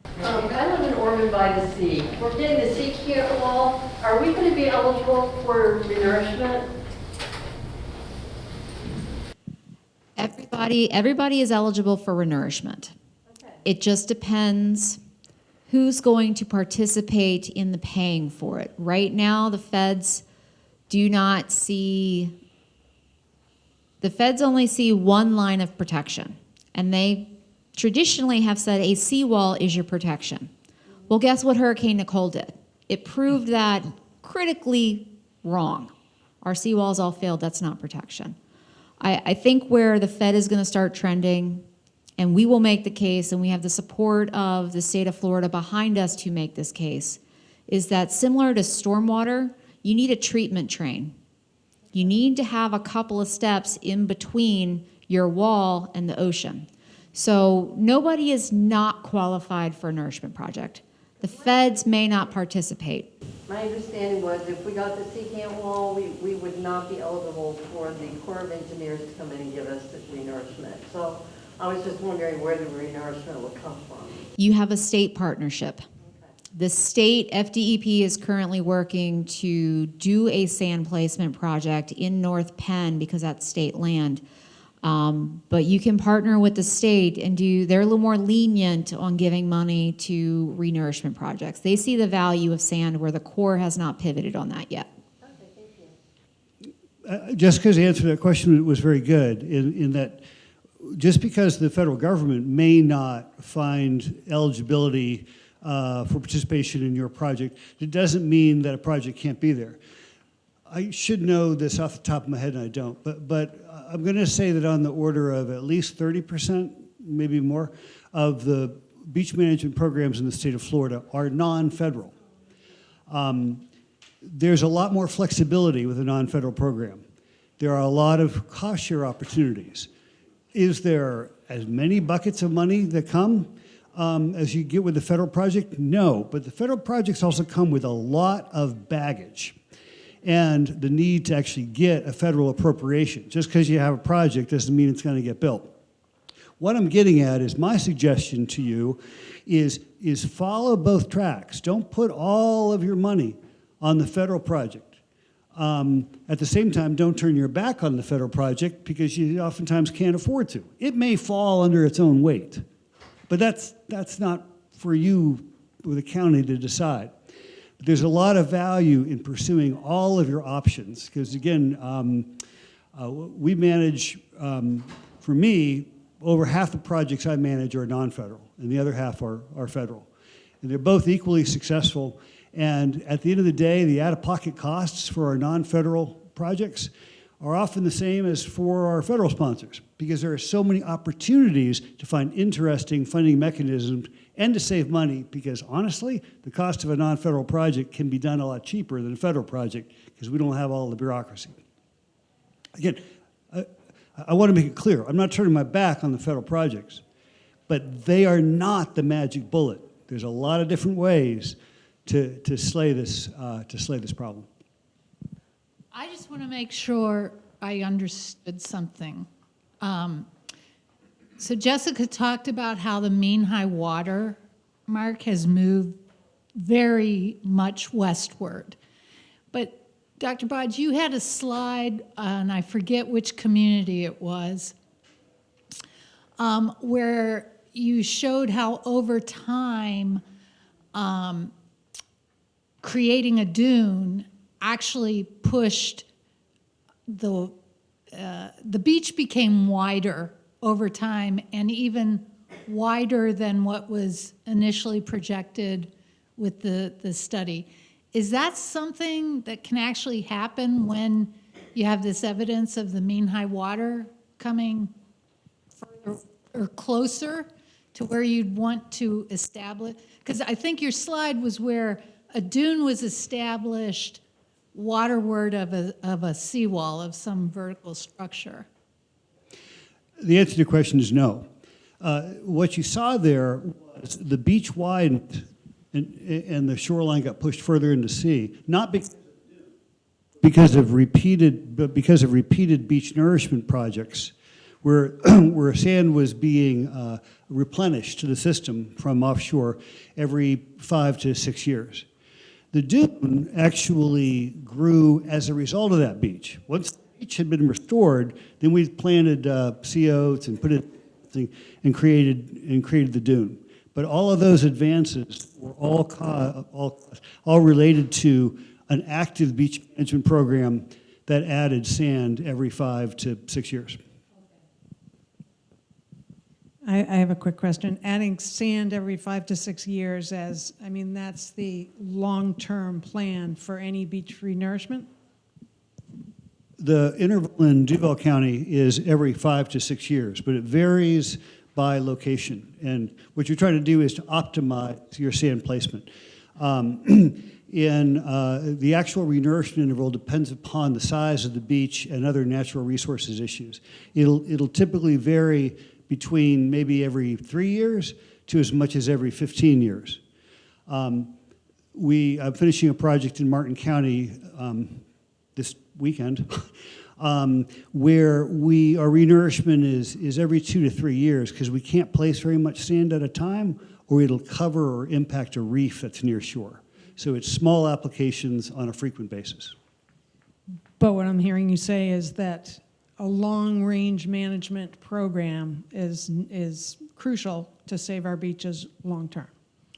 I live in Ormond by the sea. We're getting the sea wall. Are we going to be eligible for renourishment? Everybody is eligible for renourishment. Okay. It just depends who's going to participate in the paying for it. Right now, the feds only see one line of protection, and they traditionally have said a seawall is your protection. Well, guess what Hurricane Nicole did? It proved that critically wrong. Our seawalls all failed. That's not protection. I think where the Fed is going to start trending, and we will make the case, and we have the support of the state of Florida behind us to make this case, is that similar to stormwater, you need a treatment train. You need to have a couple of steps in between your wall and the ocean. So nobody is not qualified for a nourishment project. The feds may not participate. My understanding was if we got the secant wall, we would not be eligible for the Corps of Engineers to come in and give us the renourishment. So I was just wondering where the renourishment would come from. You have a state partnership. The state FDEP is currently working to do a sand placement project in North Penn because that's state land. But you can partner with the state and they're a little more lenient on giving money to renourishment projects. They see the value of sand where the Corps has not pivoted on that yet. Okay, thank you. Jessica's answer to that question was very good in that just because the federal government may not find eligibility for participation in your project, it doesn't mean that a project can't be there. I should know this off the top of my head, and I don't, but I'm going to say that on the order of at least 30%, maybe more, of the beach management programs in the state of Florida are non-federal. There's a lot more flexibility with a non-federal program. There are a lot of cost share opportunities. Is there as many buckets of money that come as you get with the federal project? No, but the federal projects also come with a lot of baggage and the need to actually get a federal appropriation. Just because you have a project doesn't mean it's going to get built. What I'm getting at is my suggestion to you is follow both tracks. Don't put all of your money on the federal project. At the same time, don't turn your back on the federal project because you oftentimes can't afford to. It may fall under its own weight, but that's not for you or the county to decide. There's a lot of value in pursuing all of your options because, again, we manage, for me, over half the projects I manage are non-federal, and the other half are federal. And they're both equally successful. And at the end of the day, the out-of-pocket costs for our non-federal projects are often the same as for our federal sponsors because there are so many opportunities to find interesting funding mechanisms and to save money because, honestly, the cost of a non-federal project can be done a lot cheaper than a federal project because we don't have all the bureaucracy. Again, I want to make it clear, I'm not turning my back on the federal projects, but they are not the magic bullet. There's a lot of different ways to slay this problem. I just want to make sure I understood something. So Jessica talked about how the mean high water mark has moved very much westward. But Dr. Bodge, you had a slide, and I forget which community it was, where you showed how over time creating a dune actually pushed the beach became wider over time and even wider than what was initially projected with the study. Is that something that can actually happen when you have this evidence of the mean high water coming further or closer to where you'd want to establish? Because I think your slide was where a dune was established waterward of a seawall, of some vertical structure. The answer to your question is no. What you saw there was the beach widened and the shoreline got pushed further into sea, not because of repeated beach nourishment projects where sand was being replenished to the system from offshore every 5 to 6 years. The dune actually grew as a result of that beach. Once the beach had been restored, then we planted sea oats and put it and created the dune. But all of those advances were all related to an active beach management program that added sand every 5 to 6 years. I have a quick question. Adding sand every 5 to 6 years that's the long-term plan for any beach renourishment? The interval in Duval County is every 5 to 6 years, but it varies by location. And what you're trying to do is to optimize your sand placement. The actual renourishment interval depends upon the size of the beach and other natural resources issues. It'll typically vary between maybe every 3 years to as much as every 15 years. I'm finishing a project in Martin County this weekend where our renourishment is every 2 to 3 years because we can't place very much sand at a time or it'll cover or impact a reef that's near shore. So it's small applications on a frequent basis. But what I'm hearing you say is that a long-range management program is crucial to save our beaches long-term.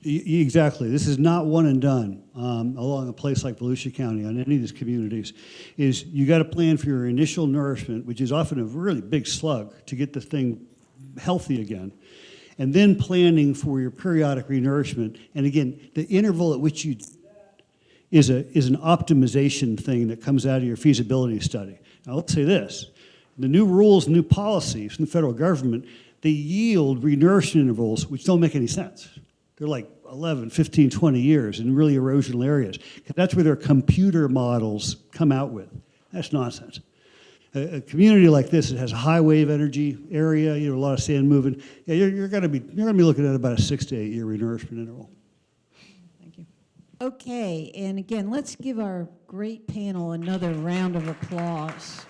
Exactly. This is not one and done along a place like Volusia County on any of these communities. Is you got to plan for your initial nourishment, which is often a really big slug to get the thing healthy again, and then planning for your periodic renourishment. And again, the interval at which you do that is an optimization thing that comes out of your feasibility study. Now, let's say this. The new rules, new policies from the federal government, they yield renourishment intervals which don't make any sense. They're like 11, 15, 20 years in really erosional areas. That's where their computer models come out with. That's nonsense. A community like this that has a high wave energy area, a lot of sand moving, you're going to be looking at about a 6 to 8 year renourishment interval. Thank you. Okay, and again, let's give our great panel another round of applause.